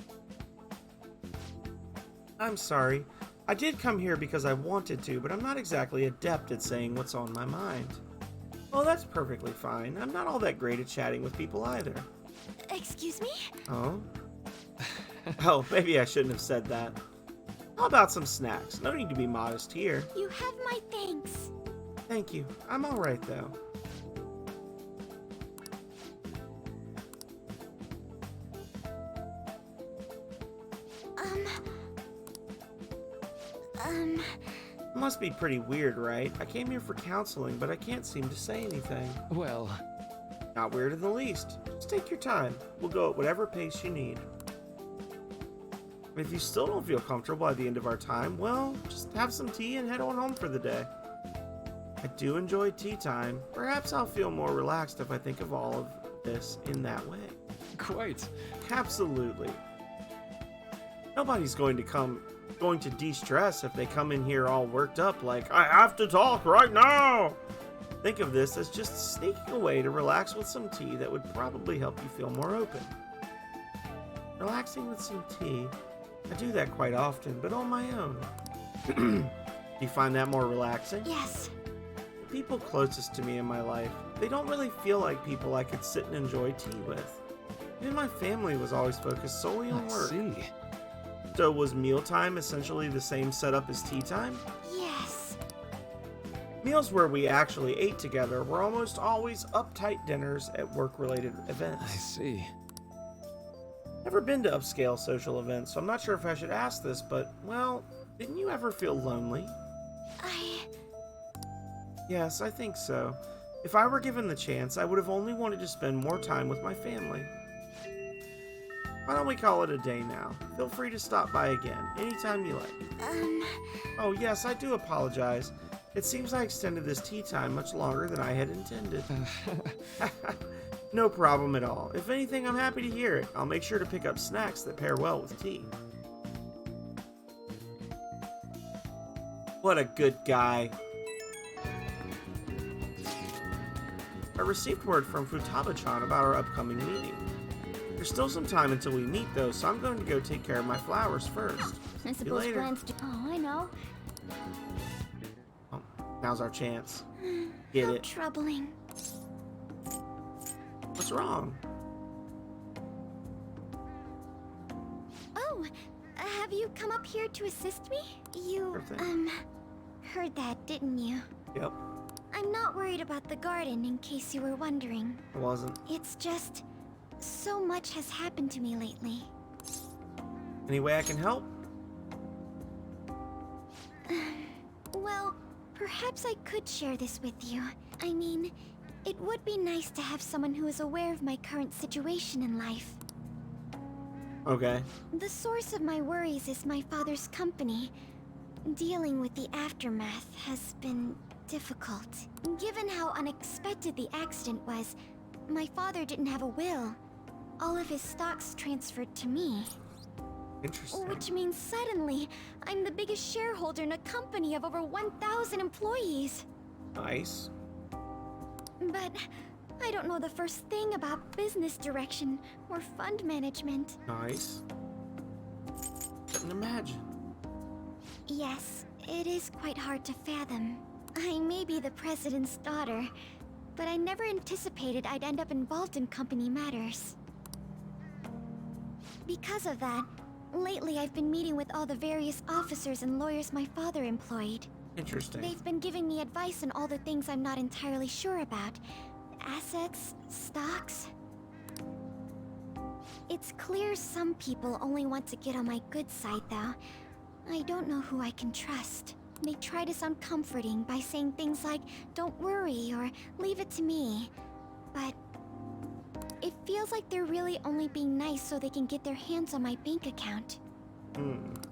A: I'm sorry. I did come here because I wanted to, but I'm not exactly adept at saying what's on my mind. Oh, that's perfectly fine. I'm not all that great at chatting with people either.
F: Excuse me?
A: Oh? Oh, maybe I shouldn't have said that. How about some snacks? No need to be modest here.
F: You have my thanks.
A: Thank you. I'm alright, though. It must be pretty weird, right? I came here for counseling, but I can't seem to say anything.
B: Well...
A: Not weird in the least. Just take your time. We'll go at whatever pace you need. If you still don't feel comfortable by the end of our time, well, just have some tea and head on home for the day. I do enjoy tea time. Perhaps I'll feel more relaxed if I think of all of this in that way.
B: Quite.
A: Absolutely. Nobody's going to de-stress if they come in here all worked up like, I have to talk right now! Think of this as just sneaking away to relax with some tea that would probably help you feel more open. Relaxing with some tea. I do that quite often, but on my own. Do you find that more relaxing?
F: Yes.
A: The people closest to me in my life, they don't really feel like people I could sit and enjoy tea with. Even my family was always focused solely on work.
B: Let's see.
A: So was mealtime essentially the same setup as tea time?
F: Yes.
A: Meals where we actually ate together were almost always uptight dinners at work-related events.
B: I see.
A: Never been to upscale social events, so I'm not sure if I should ask this, but, well, didn't you ever feel lonely? Yes, I think so. If I were given the chance, I would have only wanted to spend more time with my family. Why don't we call it a day now? Feel free to stop by again, anytime you like. Oh yes, I do apologize. It seems I extended this tea time much longer than I had intended. No problem at all. If anything, I'm happy to hear it. I'll make sure to pick up snacks that pair well with tea. What a good guy. I received word from Futaba-chan about our upcoming meeting. There's still some time until we meet though, so I'm going to go take care of my flowers first.
F: I
A: See you later.
F: Oh, I know.
A: Oh, now's our chance. Get it.
F: Troubling.
A: What's wrong?
F: Oh, have you come up here to assist me? You, heard that, didn't you?
A: Yep.
F: I'm
D: I'm not worried about the garden, in case you were wondering.
A: I wasn't.
D: It's just... so much has happened to me lately.
A: Any way I can help?
D: Well, perhaps I could share this with you. I mean, it would be nice to have someone who is aware of my current situation in life.
A: Okay.
D: The source of my worries is my father's company. Dealing with the aftermath has been difficult. Given how unexpected the accident was, my father didn't have a will. All of his stocks transferred to me.
A: Interesting.
D: Which means suddenly, I'm the biggest shareholder in a company of over 1,000 employees.
A: Nice.
D: But I don't know the first thing about business direction or fund management.
A: Nice. Couldn't imagine.
D: Yes, it is quite hard to fathom. I may be the president's daughter, but I never anticipated I'd end up involved in company matters. Because of that, lately I've been meeting with all the various officers and lawyers my father employed.
A: Interesting.
D: They've been giving me advice on all the things I'm not entirely sure about. Assets, stocks. It's clear some people only want to get on my good side, though. I don't know who I can trust. They try to sound comforting by saying things like, "Don't worry," or "Leave it to me." But it feels like they're really only being nice so they can get their hands on my bank account.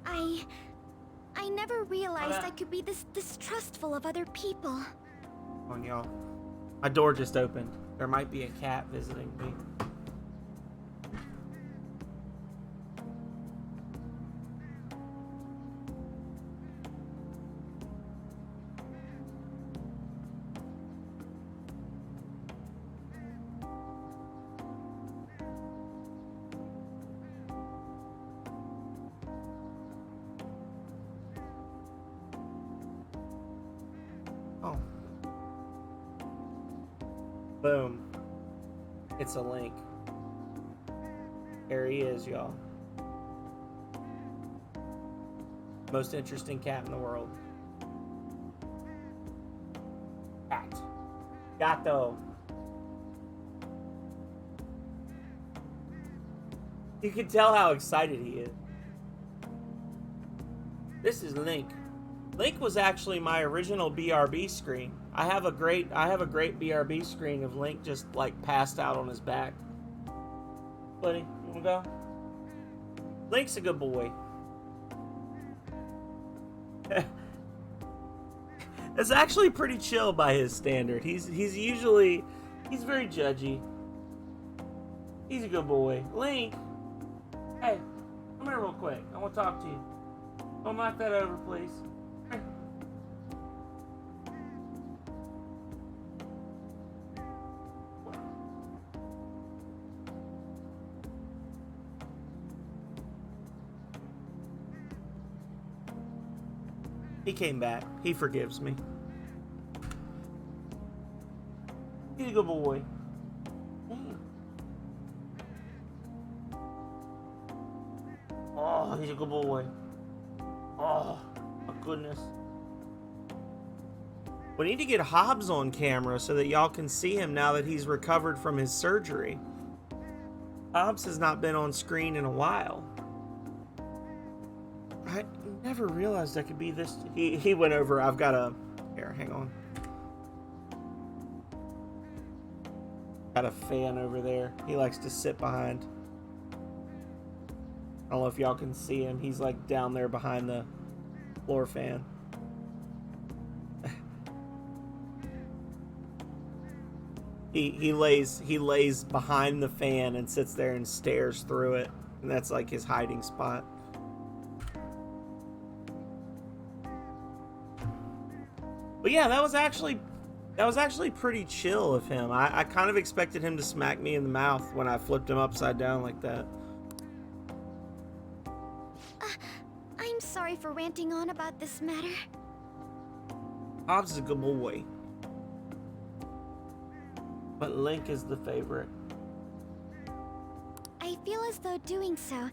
D: I never realized I could be this distrustful of other people.
A: On y'all. My door just opened. There might be a cat visiting me. Oh. Boom. It's a Link. There he is, y'all. Most interesting cat in the world. Cat. Gato. You can tell how excited he is. This is Link. Link was actually my original BRB screen. I have a great BRB screen of Link just like passed out on his back. Buddy, you wanna go? Link's a good boy. It's actually pretty chill by his standard. He's very judgy. He's a good boy. Link, hey, come here real quick. I want to talk to you. Don't knock that over, please. He came back. He forgives me. He's a good boy. Oh, he's a good boy. Oh, my goodness. We need to get Hobbs on camera so that y'all can see him now that he's recovered from his surgery. Hobbs has not been on screen in a while. I never realized I could be this. He went over. I've got a. Here, hang on. Got a fan over there. He likes to sit behind. I don't know if y'all can see him. He's like down there behind the floor fan. He lays behind the fan and sits there and stares through it. And that's like his hiding spot. But yeah, that was actually pretty chill of him. I kind of expected him to smack me in the mouth when I flipped him upside down like that.
D: I'm sorry for ranting on about this matter.
A: Hobbs is a good boy. But Link is the favorite.
D: I feel as though doing so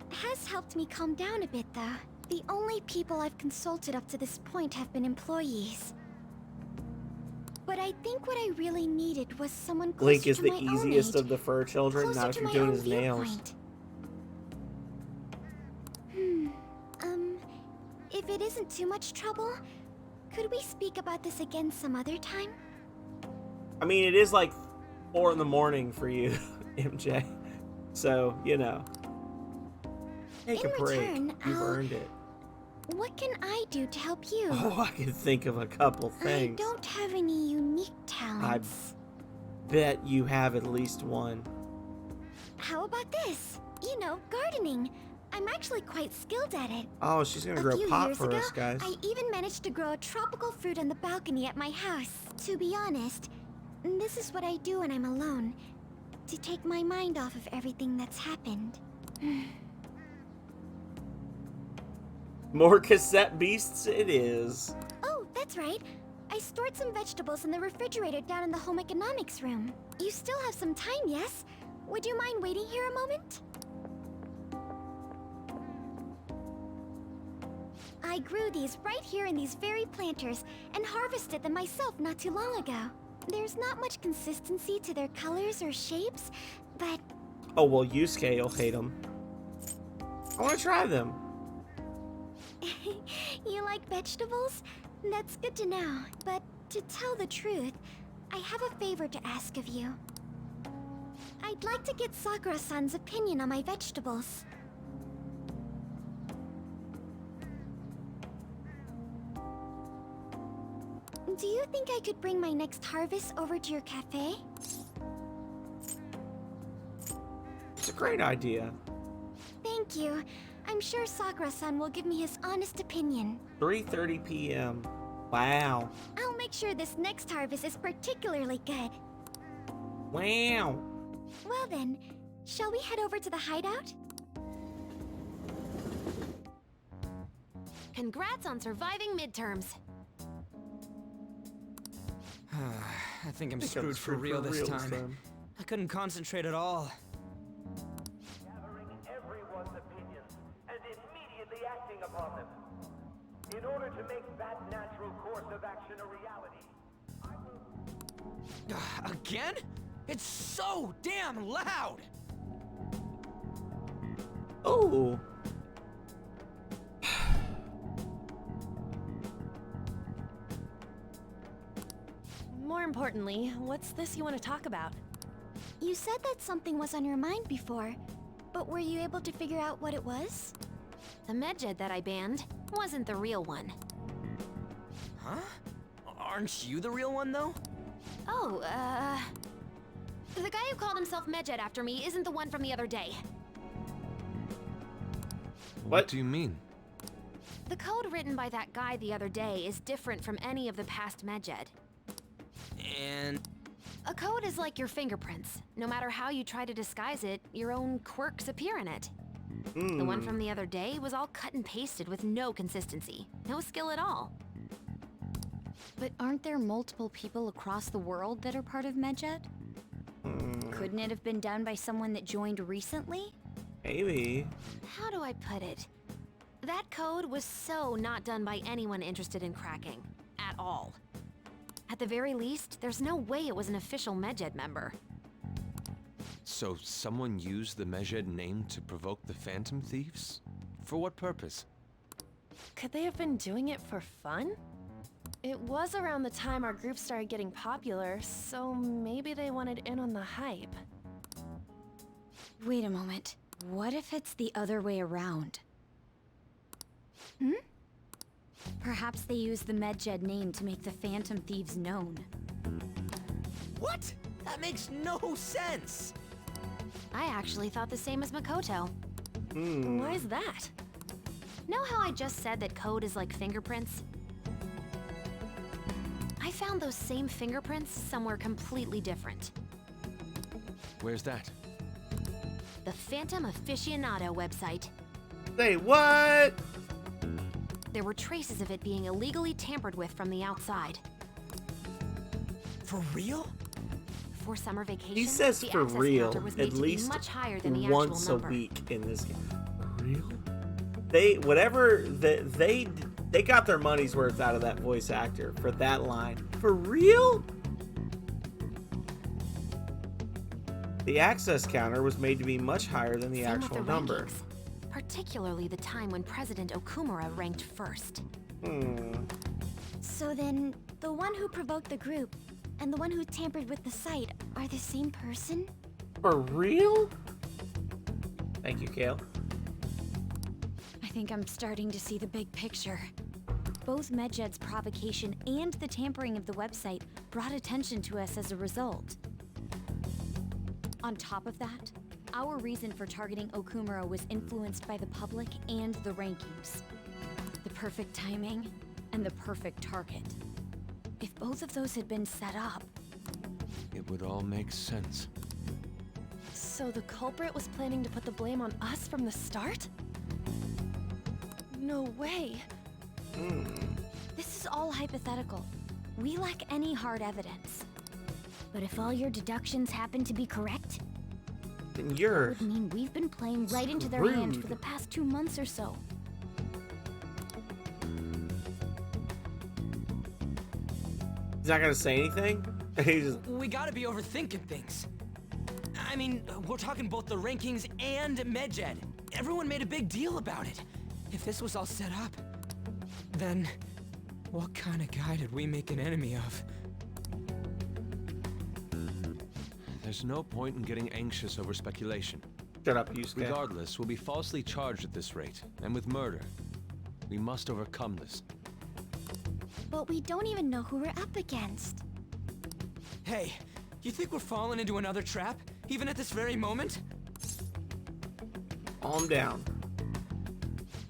D: has helped me calm down a bit, though. The only people I've consulted up to this point have been employees. But But I think what I really needed was someone closer
A: Link is
D: to
A: the
D: my
A: easiest
D: own
A: of the fur children,
D: closer
A: not if
D: to
A: you're
D: my
A: doing
D: own
A: his nails.
D: viewpoint. If it isn't too much trouble, could we speak about this again some other time?
A: I mean, it is like 4 in the morning for you, MJ. So, you know. Take a break.
D: return,
A: You've
D: I'll-
A: earned it.
D: What can I do to help you?
A: Oh, I can think of a couple things.
D: I don't have any unique talents.
A: Bet you have at least one.
D: How about this? You know, gardening. I'm actually quite skilled at it.
A: Oh, she's gonna
D: A
A: grow
D: few
A: pop
D: years
A: for
D: ago,
A: us, guys.
D: I even managed to grow a tropical fruit on the balcony at my house. To be honest, this is what I do when I'm alone. To take my mind off of everything that's happened.
A: More cassette beasts it is.
D: Oh, that's right. I stored some vegetables in the refrigerator down in the home economics room. You still have some time, yes? Would you mind waiting here a moment? I grew these right here in these very planters and harvested them myself not too long ago. There's not much consistency to their colors or shapes, but
A: Oh, well, Yusuke will hate them. I want to try them.
D: you like vegetables? That's good to know. But to tell the truth, I have a favor to ask of you. I'd like to get Sakura-san's opinion on my vegetables. Do you think I could bring my next harvest over to your cafe?
A: It's a great idea.
D: Thank you. I'm sure Sakura-san will give me his honest opinion.
A: 3:30 p.m. Wow.
D: I'll make sure this next harvest is particularly good.
A: Wow.
D: Well then, shall we head over to the hideout?
U: Congrats on surviving midterms.
C: I think I'm screwed for real this time. I couldn't concentrate at all.
K: Gathering everyone's opinions and immediately acting upon them. In order to make that natural course of action a reality, I will...
C: Again? It's so damn loud!
A: Oh.
J: More importantly, what's this you want to talk about?
D: You said that something was on your mind before, but were you able to figure out what it was?
U: The Medjed that I banned wasn't the real one.
C: Huh? Aren't you the real one, though?
U: Oh, the guy who called himself Medjed after me isn't the one from the other day.
L: What do you mean?
U: The code written by that guy the other day is different from any of the past Medjed.
C: And...
U: A code is like your fingerprints. No matter how you try to disguise it, your own quirks appear in it. The one from the other day was all cut and pasted with no consistency. No skill at all.
M: But aren't there multiple people across the world that are part of Medjed? Couldn't it have been done by someone that joined recently?
A: Maybe.
U: How do I put it? That code was so not done by anyone interested in cracking. At all. At the very least, there's no way it was an official Medjed member.
L: So someone used the Medjed name to provoke the Phantom Thieves? For what purpose?
J: Could they have been doing it for fun? It was around the time our group started getting popular, so maybe they wanted in on the hype.
M: Wait a moment. What if it's the other way around? Perhaps they used the Medjed name to make the Phantom Thieves known.
C: What? That makes no sense!
U: I actually thought the same as Makoto.
J: Why is that?
U: Know how I just said that code is like fingerprints? I found those same fingerprints somewhere completely different.
L: Where's that?
U: The Phantom Aficionado website.
A: Say what?
U: There were traces of it being illegally tampered with from the outside.
C: For real?
U: For summer vacation,
A: He says
U: the
A: for
U: access
A: real,
U: counter was made
A: at
U: to be
A: least
U: much higher than the
A: once
U: actual
A: a
U: number.
A: week in this game. For real? They got their money's worth out of that voice actor for that line. For real? The access counter was made to be much higher than the
U: Same with
A: actual
U: the
A: number.
U: rankings, particularly the time when President Okumura ranked first.
D: So then, the one who provoked the group and the one who tampered with the site are the same person?
A: For real? Thank you, Kale.
M: I think I'm starting to see the big picture. Both Medjed's provocation and the tampering of the website brought attention to us as a result. On top of that, our reason for targeting Okumura was influenced by the public and the rankings. The perfect timing and the perfect target. If both of those had been set up...
L: It would all make sense.
J: So the culprit was planning to put the blame on us from the start? No way.
D: This is all hypothetical. We lack any hard evidence. But if all your deductions happen to be correct,
A: Then
D: that
A: you're
D: would mean we've been playing right into their hand for the past 2 months or so.
A: He's not gonna say anything? He's just,
C: We gotta be overthinking things. I mean, we're talking both the rankings and Medjed. Everyone made a big deal about it. If this was all set up, then what kind of guy did we make an enemy of?
L: There's no point in getting anxious over speculation.
A: Shut up, Yusuke.
L: Regardless, we'll be falsely charged at this rate, and with murder. We must overcome this.
D: But we don't even know who we're up against.
C: Hey, you think we're falling into another trap, even at this very moment?
A: Calm down.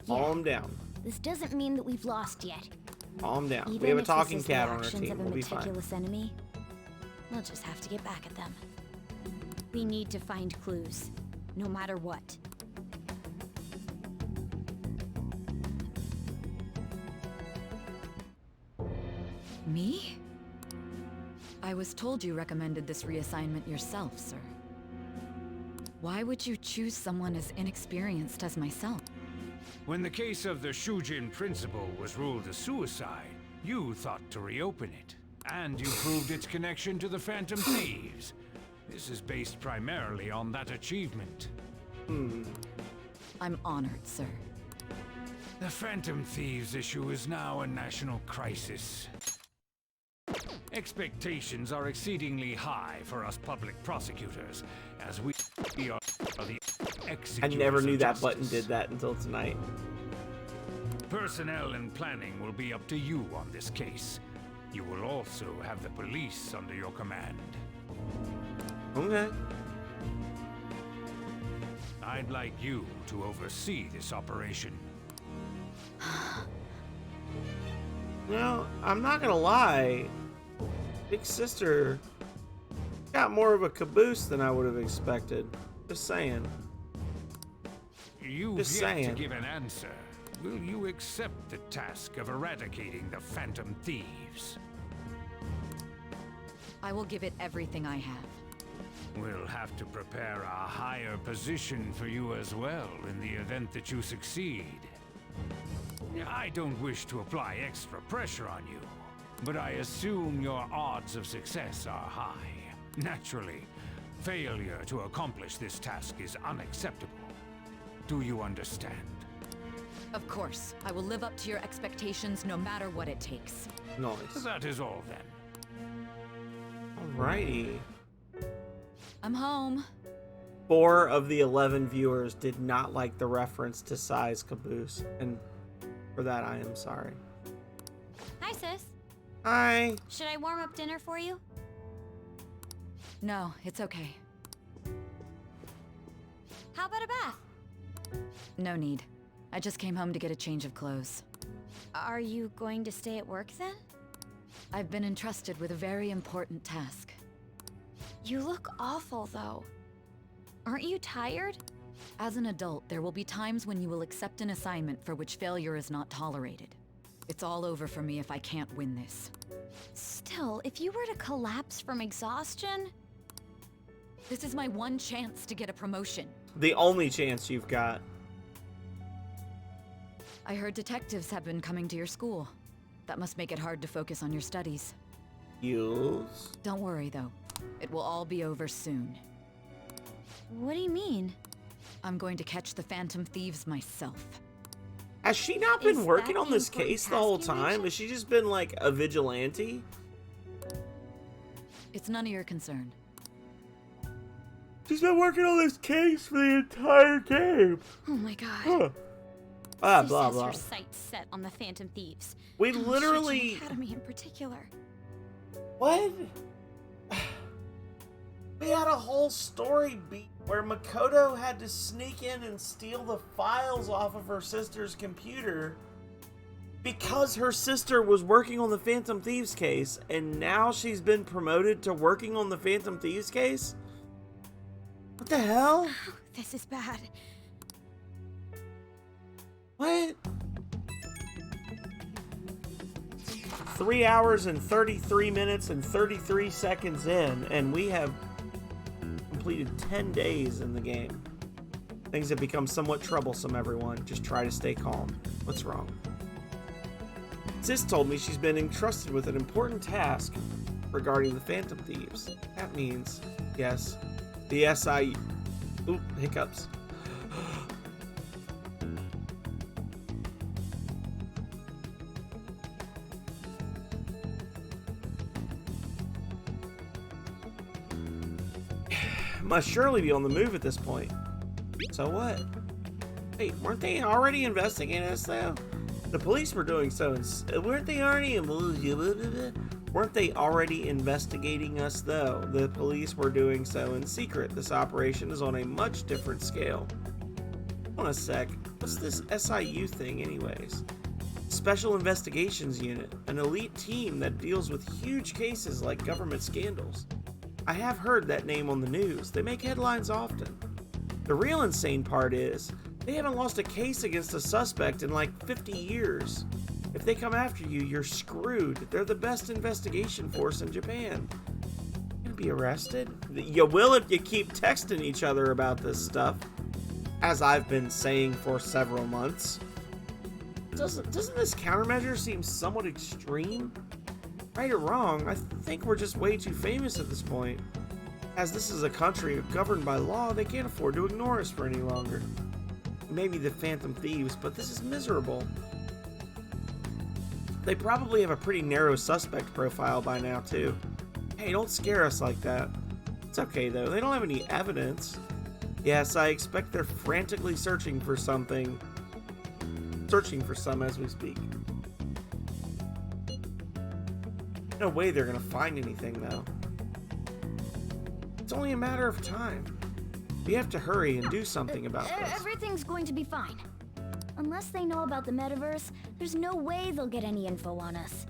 A: Calm down.
D: This doesn't mean that we've lost yet.
A: Calm down.
D: Even
A: We have a
D: if
A: talking
D: this is the
A: cat on our
D: actions
A: team.
D: of a
A: We'll be fine.
D: meticulous enemy, we'll just have to get back at them.
M: We need to find clues, no matter what.
Q: Me? I was told you recommended this reassignment yourself, sir. Why would you choose someone as inexperienced as myself?
S: When the case of the Shujin principal was ruled a suicide, you thought to reopen it. And you proved its connection to the Phantom Thieves. This is based primarily on that achievement.
Q: I'm honored, sir.
S: The Phantom Thieves issue is now a national crisis. Expectations are exceedingly high for us public prosecutors, as we are the executors
A: I never knew
S: of
A: that button
S: justice.
A: did that until tonight.
S: Personnel and planning will be up to you on this case. You will also have the police under your command.
A: Okay.
S: I'd like you to oversee this operation.
A: Well, I'm not gonna lie. Big Sister got more of a caboose than I would have expected. Just saying.
S: You've
A: Just
S: yet
A: saying.
S: to give an answer. Will you accept the task of eradicating the Phantom Thieves?
Q: I will give it everything I have.
S: We'll have to prepare a higher position for you as well in the event that you succeed. I don't wish to apply extra pressure on you, but I assume your odds of success are high. Naturally, failure to accomplish this task is unacceptable. Do you understand?
Q: Of course, I will live up to your expectations no matter what it takes.
A: Nice.
S: That is all then.
A: Alrighty.
Q: I'm home.
A: 4 of the 11 viewers did not like the reference to size caboose, and for that I am sorry.
M: Hi, sis.
A: Hi.
M: Should I warm up dinner for you?
Q: No, it's okay.
M: How about a bath?
Q: No need. I just came home to get a change of clothes.
M: Are you going to stay at work then?
Q: I've been entrusted with a very important task.
M: You look awful, though. Aren't you tired?
Q: As an adult, there will be times when you will accept an assignment for which failure is not tolerated. It's all over for me if I can't win this.
M: Still, if you were to collapse from exhaustion...
Q: This is my one chance to get a promotion.
A: The only chance you've got.
Q: I heard detectives have been coming to your school. That must make it hard to focus on your studies.
A: Yes.
Q: Don't worry, though. It will all be over soon.
I: What do you mean?
Q: I'm going to catch the Phantom Thieves myself.
A: Has she not been
I: Is
A: working
I: that
A: on
I: the
A: this
I: important
A: case the whole
I: task you
A: time? Has she just been like a vigilante?
Q: It's none of your concern.
A: She's been working on this case for the entire game.
M: Oh my god.
A: Huh.
M: Sis
A: Blah,
M: has
A: blah.
M: her sights set on the Phantom Thieves.
A: We
M: On
A: literally...
M: Shigen Academy in particular.
A: What? We had a whole story beat where Makoto had to sneak in and steal the files off of her sister's computer because her sister was working on the Phantom Thieves case, and now she's been promoted to working on the Phantom Thieves case? What the hell?
M: This is bad.
A: What? 3 hours and 33 minutes and 33 seconds in, and we have completed 10 days in the game. Things have become somewhat troublesome, everyone. Just try to stay calm. What's wrong? Sis told me she's been entrusted with an important task regarding the Phantom Thieves. That means, yes, the SI... Oop, hiccups. Must surely be on the move at this point. So what? Wait, weren't they already investigating us though? The police were doing so. Weren't they already investigating us though? The police were doing so in secret. This operation is on a much different scale. Hold on a sec. What's this SIU thing anyways? Special Investigations Unit, an elite team that deals with huge cases like government scandals. I have heard that name on the news. They make headlines often. The real insane part is, they haven't lost a case against a suspect in like 50 years. If they come after you, you're screwed. They're the best investigation force in Japan. You're gonna be arrested? You will if you keep texting each other about this stuff. As I've been saying for several months. Doesn't this countermeasure seem somewhat extreme? Right or wrong, I think we're just way too famous at this point. As this is a country governed by law, they can't afford to ignore us for any longer. Maybe the Phantom Thieves, but this is miserable. They probably have a pretty narrow suspect profile by now, too. Hey, don't scare us like that. It's okay, though. They don't have any evidence. Yes, I expect they're frantically searching for something. Searching for some as we speak. No way they're gonna find anything, though. It's only a matter of time. We have to hurry and do something about this.
F: Everything's going to be fine. Unless they know about the metaverse, there's no way they'll get any info on us.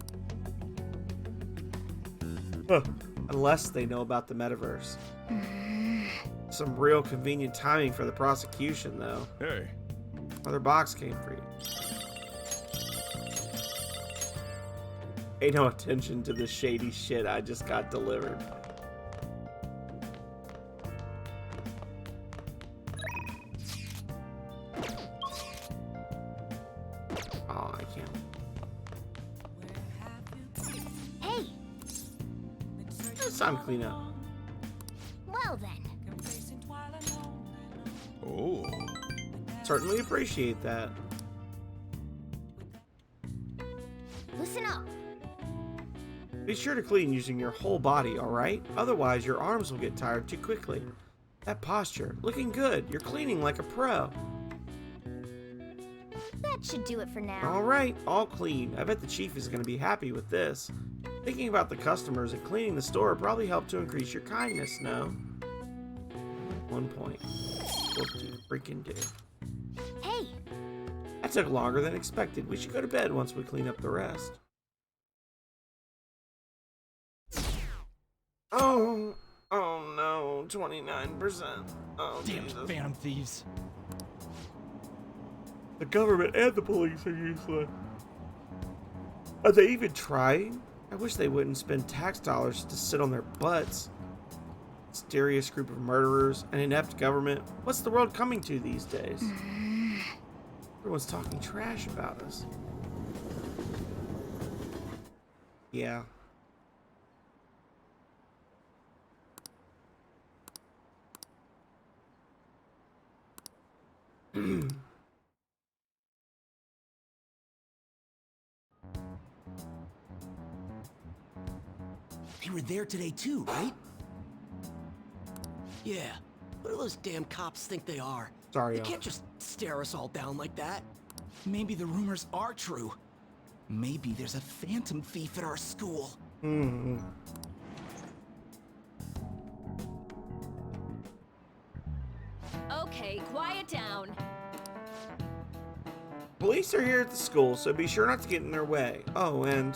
A: Huh. Unless they know about the metaverse. Some real convenient timing for the prosecution, though.
R: Hey.
A: Another box came for you. Pay no attention to the shady shit I just got delivered. Oh, I can't.
F: Hey!
A: It's time to clean up.
F: Well then.
R: Oh.
A: Certainly appreciate that.
F: Listen up.
A: Be sure to clean using your whole body, alright? Otherwise, your arms will get tired too quickly. That posture, looking good. You're cleaning like a pro.
F: That should do it for now.
A: Alright, all clean. I bet the chief is going to be happy with this. Thinking about the customers and cleaning the store probably helped to increase your kindness, no? 1 point. What do you freaking do?
F: Hey!
A: That took longer than expected. We should go to bed once we clean up the rest. Oh no, 29%. Oh,
C: Damn
A: Jesus.
C: Phantom Thieves.
A: The government and the police are useless. Are they even trying? I wish they wouldn't spend tax dollars to sit on their butts. Mysterious group of murderers, an inept government. What's the world coming to these days? Everyone's talking trash about us. Yeah.
G: They were there today too, right? Yeah. What do those damn cops think they are?
A: Sorry,
G: They can't just stare us all down like that.
T: Maybe the rumors are true. Maybe there's a phantom thief at our school.
A: Mm-hmm.
I: Okay, quiet down.
A: Police are here at the school, so be sure not to get in their way. Oh, and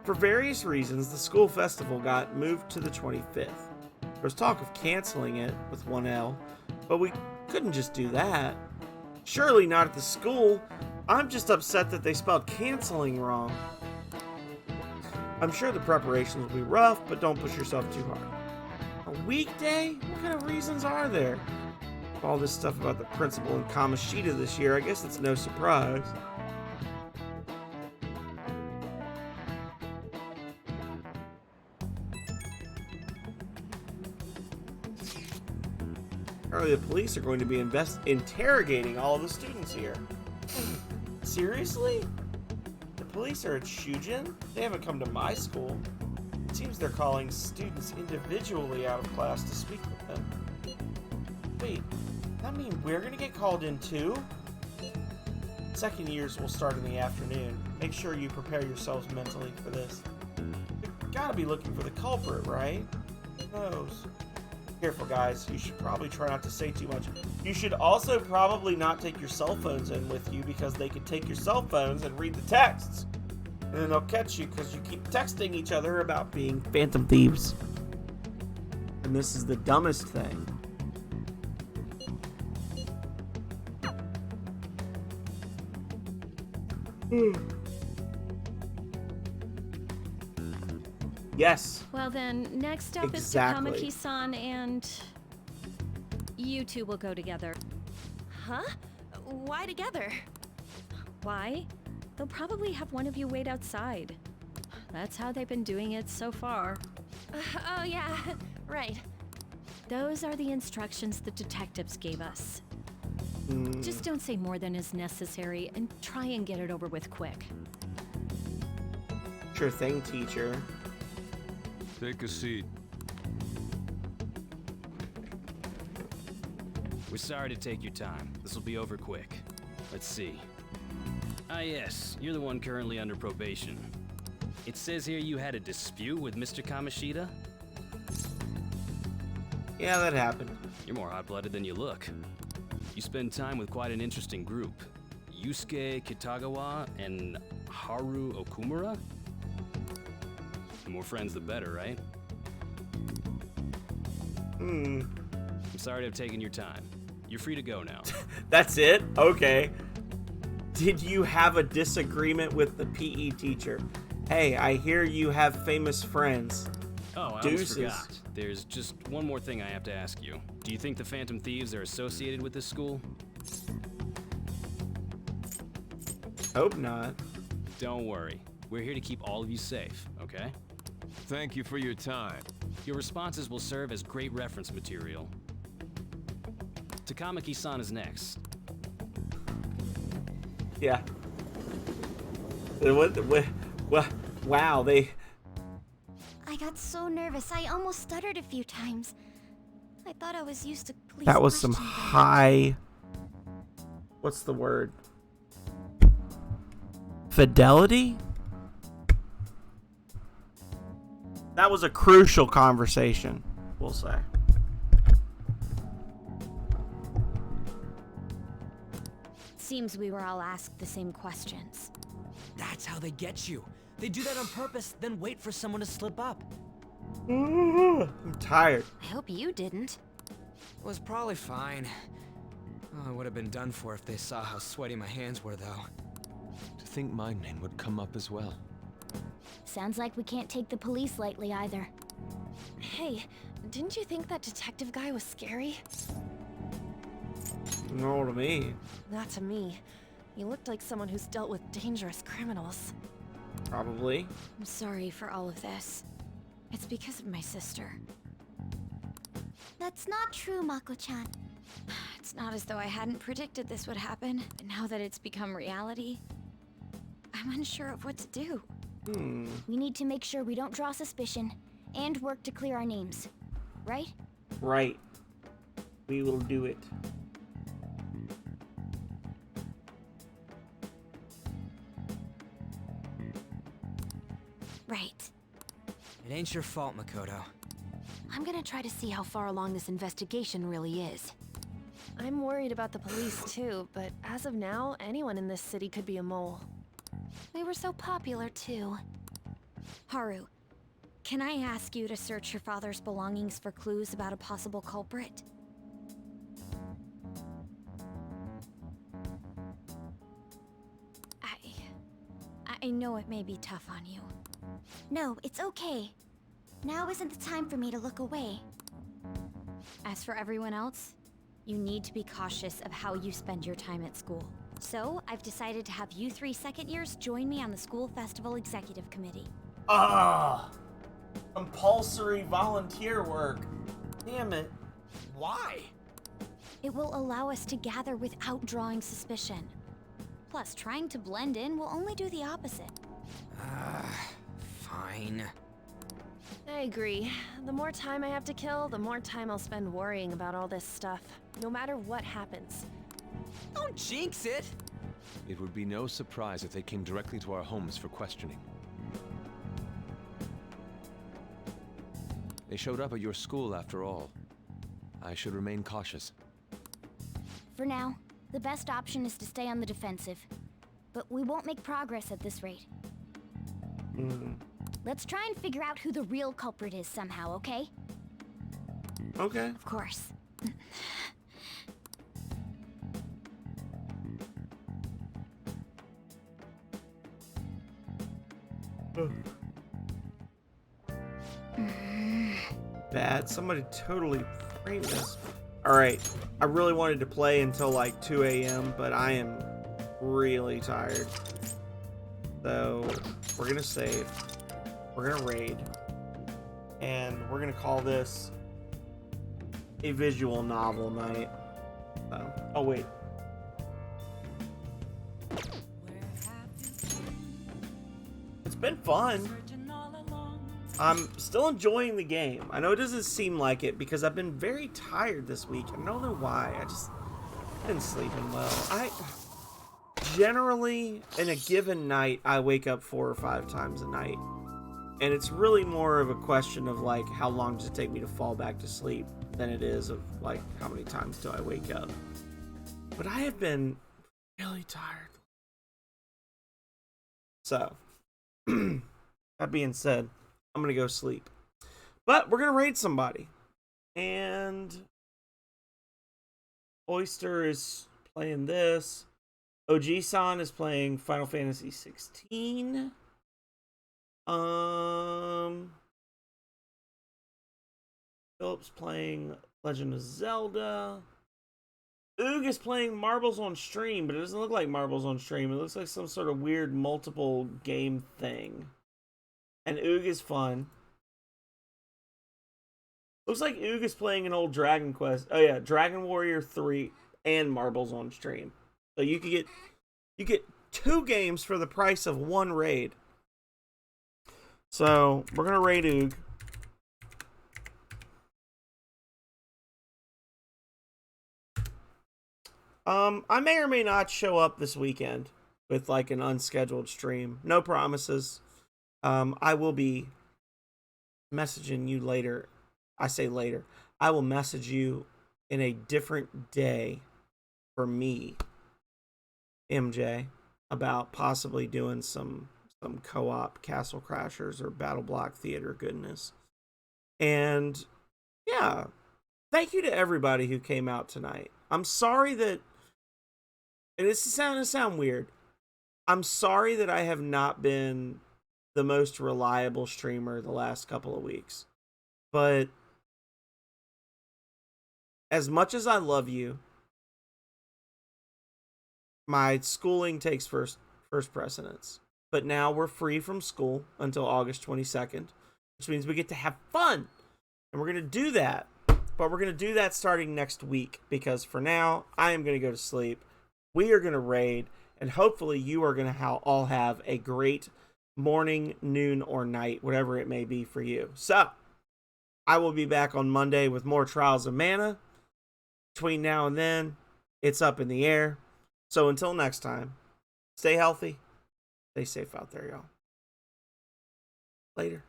A: for various reasons, the school festival got moved to the 25th. There was talk of canceling it with 1L, but we couldn't just do that. Surely not at the school. I'm just upset that they spelled canceling wrong. I'm sure the preparations will be rough, but don't push yourself too hard. A weekday? What kind of reasons are there? All this stuff about the principal and Kamoshida this year, I guess it's no surprise. Apparently the police are going to be interrogating all of the students here. Seriously? The police are at Shujin? They haven't come to my school. It seems they're calling students individually out of class to speak with them. Wait, does that mean we're gonna get called in too? Second years will start in the afternoon. Make sure you prepare yourselves mentally for this. You gotta be looking for the culprit, right? Who knows? Careful, guys. You should probably try not to say too much. You should also probably not take your cell phones in with you because they could take your cell phones and read the texts. And then they'll catch you because you keep texting each other about being phantom thieves. And this is the dumbest thing. Yes.
I: Well then, next up
A: Exactly.
I: is Takamaki-san and... You two will go together.
J: Huh? Why together?
I: Why? They'll probably have one of you wait outside. That's how they've been doing it so far.
J: Oh yeah, right.
I: Those are the instructions the detectives gave us. Just don't say more than is necessary and try and get it over with quick.
A: Sure thing, teacher.
L: Take a seat.
H: We're sorry to take your time. This will be over quick. Let's see. Ah yes, you're the one currently under probation. It says here you had a dispute with Mr. Kamoshida?
A: Yeah, that happened.
H: You're more hot-blooded than you look. You spend time with quite an interesting group. Yusuke Kitagawa and Haru Okumura? The more friends, the better, right? I'm sorry to have taken your time. You're free to go now.
A: That's it? Okay. Did you have a disagreement with the PE teacher? Hey, I hear you have famous friends.
H: Oh, I almost forgot. There's just one more thing I have to ask you. Do you think the Phantom Thieves are associated with this school?
A: Hope not.
H: Don't worry. We're here to keep all of you safe, okay?
L: Thank you for your time.
H: Your responses will serve as great reference material. Takamaki-san is next.
A: Yeah. Wow, they...
F: I got so nervous, I almost stuttered a few times. I thought I was used to police
A: That was some
F: questions.
A: high... What's the word? Fidelity? That was a crucial conversation, we'll say.
M: Seems we were all asked the same questions.
C: That's how they get you. They do that on purpose, then wait for someone to slip up.
A: I'm tired.
U: I hope you didn't.
C: Was probably fine. Oh, I would have been done for if they saw how sweaty my hands were, though.
L: To think my name would come up as well.
F: Sounds like we can't take the police lightly either.
J: Hey, didn't you think that detective guy was scary?
A: No to me.
J: Not to me. He looked like someone who's dealt with dangerous criminals.
A: Probably.
M: I'm sorry for all of this. It's because of my sister.
F: That's not true, Mako-chan.
M: It's not as though I hadn't predicted this would happen, and now that it's become reality, I'm unsure of what to do.
D: We need to make sure we don't draw suspicion, and work to clear our names. Right?
A: Right. We will do it.
U: Right.
C: It ain't your fault, Makoto.
U: I'm gonna try to see how far along this investigation really is.
J: I'm worried about the police too, but as of now, anyone in this city could be a mole.
U: We were so popular too.
M: Haru, can I ask you to search your father's belongings for clues about a possible culprit? I know it may be tough on you.
D: No, it's okay. Now isn't the time for me to look away.
M: As for everyone else, you need to be cautious of how you spend your time at school. So, I've decided to have you 3 second years join me on the school festival executive committee.
A: Compulsory volunteer work. Damn it.
C: Why?
M: It will allow us to gather without drawing suspicion. Plus, trying to blend in will only do the opposite.
C: Fine.
J: I agree. The more time I have to kill, the more time I'll spend worrying about all this stuff, no matter what happens.
C: Don't jinx it!
L: It would be no surprise if they came directly to our homes for questioning. They showed up at your school after all. I should remain cautious.
D: For now, the best option is to stay on the defensive. But we won't make progress at this rate. Let's try and figure out who the real culprit is somehow, okay?
A: Okay.
D: Of course.
A: Bad. Somebody totally framed this. Alright. I really wanted to play until like 2 a.m., but I am really tired. So, we're gonna save. We're gonna raid. And we're gonna call this a visual novel night. So, oh wait. It's been fun. I'm still enjoying the game. I know it doesn't seem like it because I've been very tired this week. I don't know why. I just been sleeping well. I generally, in a given night, I wake up 4 or 5 times a night. And it's really more of a question of like, how long does it take me to fall back to sleep than it is of like, how many times do I wake up. But I have been really tired. So, that being said, I'm gonna go sleep. But we're gonna raid somebody. And Oyster is playing this. OG-san is playing Final Fantasy 16. Philip's playing Legend of Zelda. Oog is playing Marbles on Stream, but it doesn't look like Marbles on Stream. It looks like some sort of weird multiple game thing. And Oog is fun. Looks like Oog is playing an old Dragon Quest. Oh yeah, Dragon Warrior 3 and Marbles on Stream. So you get 2 games for the price of 1 raid. So we're gonna raid Oog. I may or may not show up this weekend with like an unscheduled stream. No promises. I will be messaging you later. I say later. I will message you in a different day for me, MJ, about possibly doing some co-op Castle Crashers or Battle Block Theater goodness. And yeah, thank you to everybody who came out tonight. I'm sorry that, and it's gonna sound weird, I'm sorry that I have not been the most reliable streamer the last couple of weeks. But as much as I love you, my schooling takes first precedence. But now we're free from school until August 22nd, which means we get to have fun. And we're going to do that But we're going to do that starting next week, because for now, I am going to go to sleep. We are going to raid, and hopefully you are going to all have a great morning, noon, or night, whatever it may be for you. So, I will be back on Monday with more Trials of Mana. Between now and then, it's up in the air. So until next time, stay healthy, stay safe out there, y'all. Later.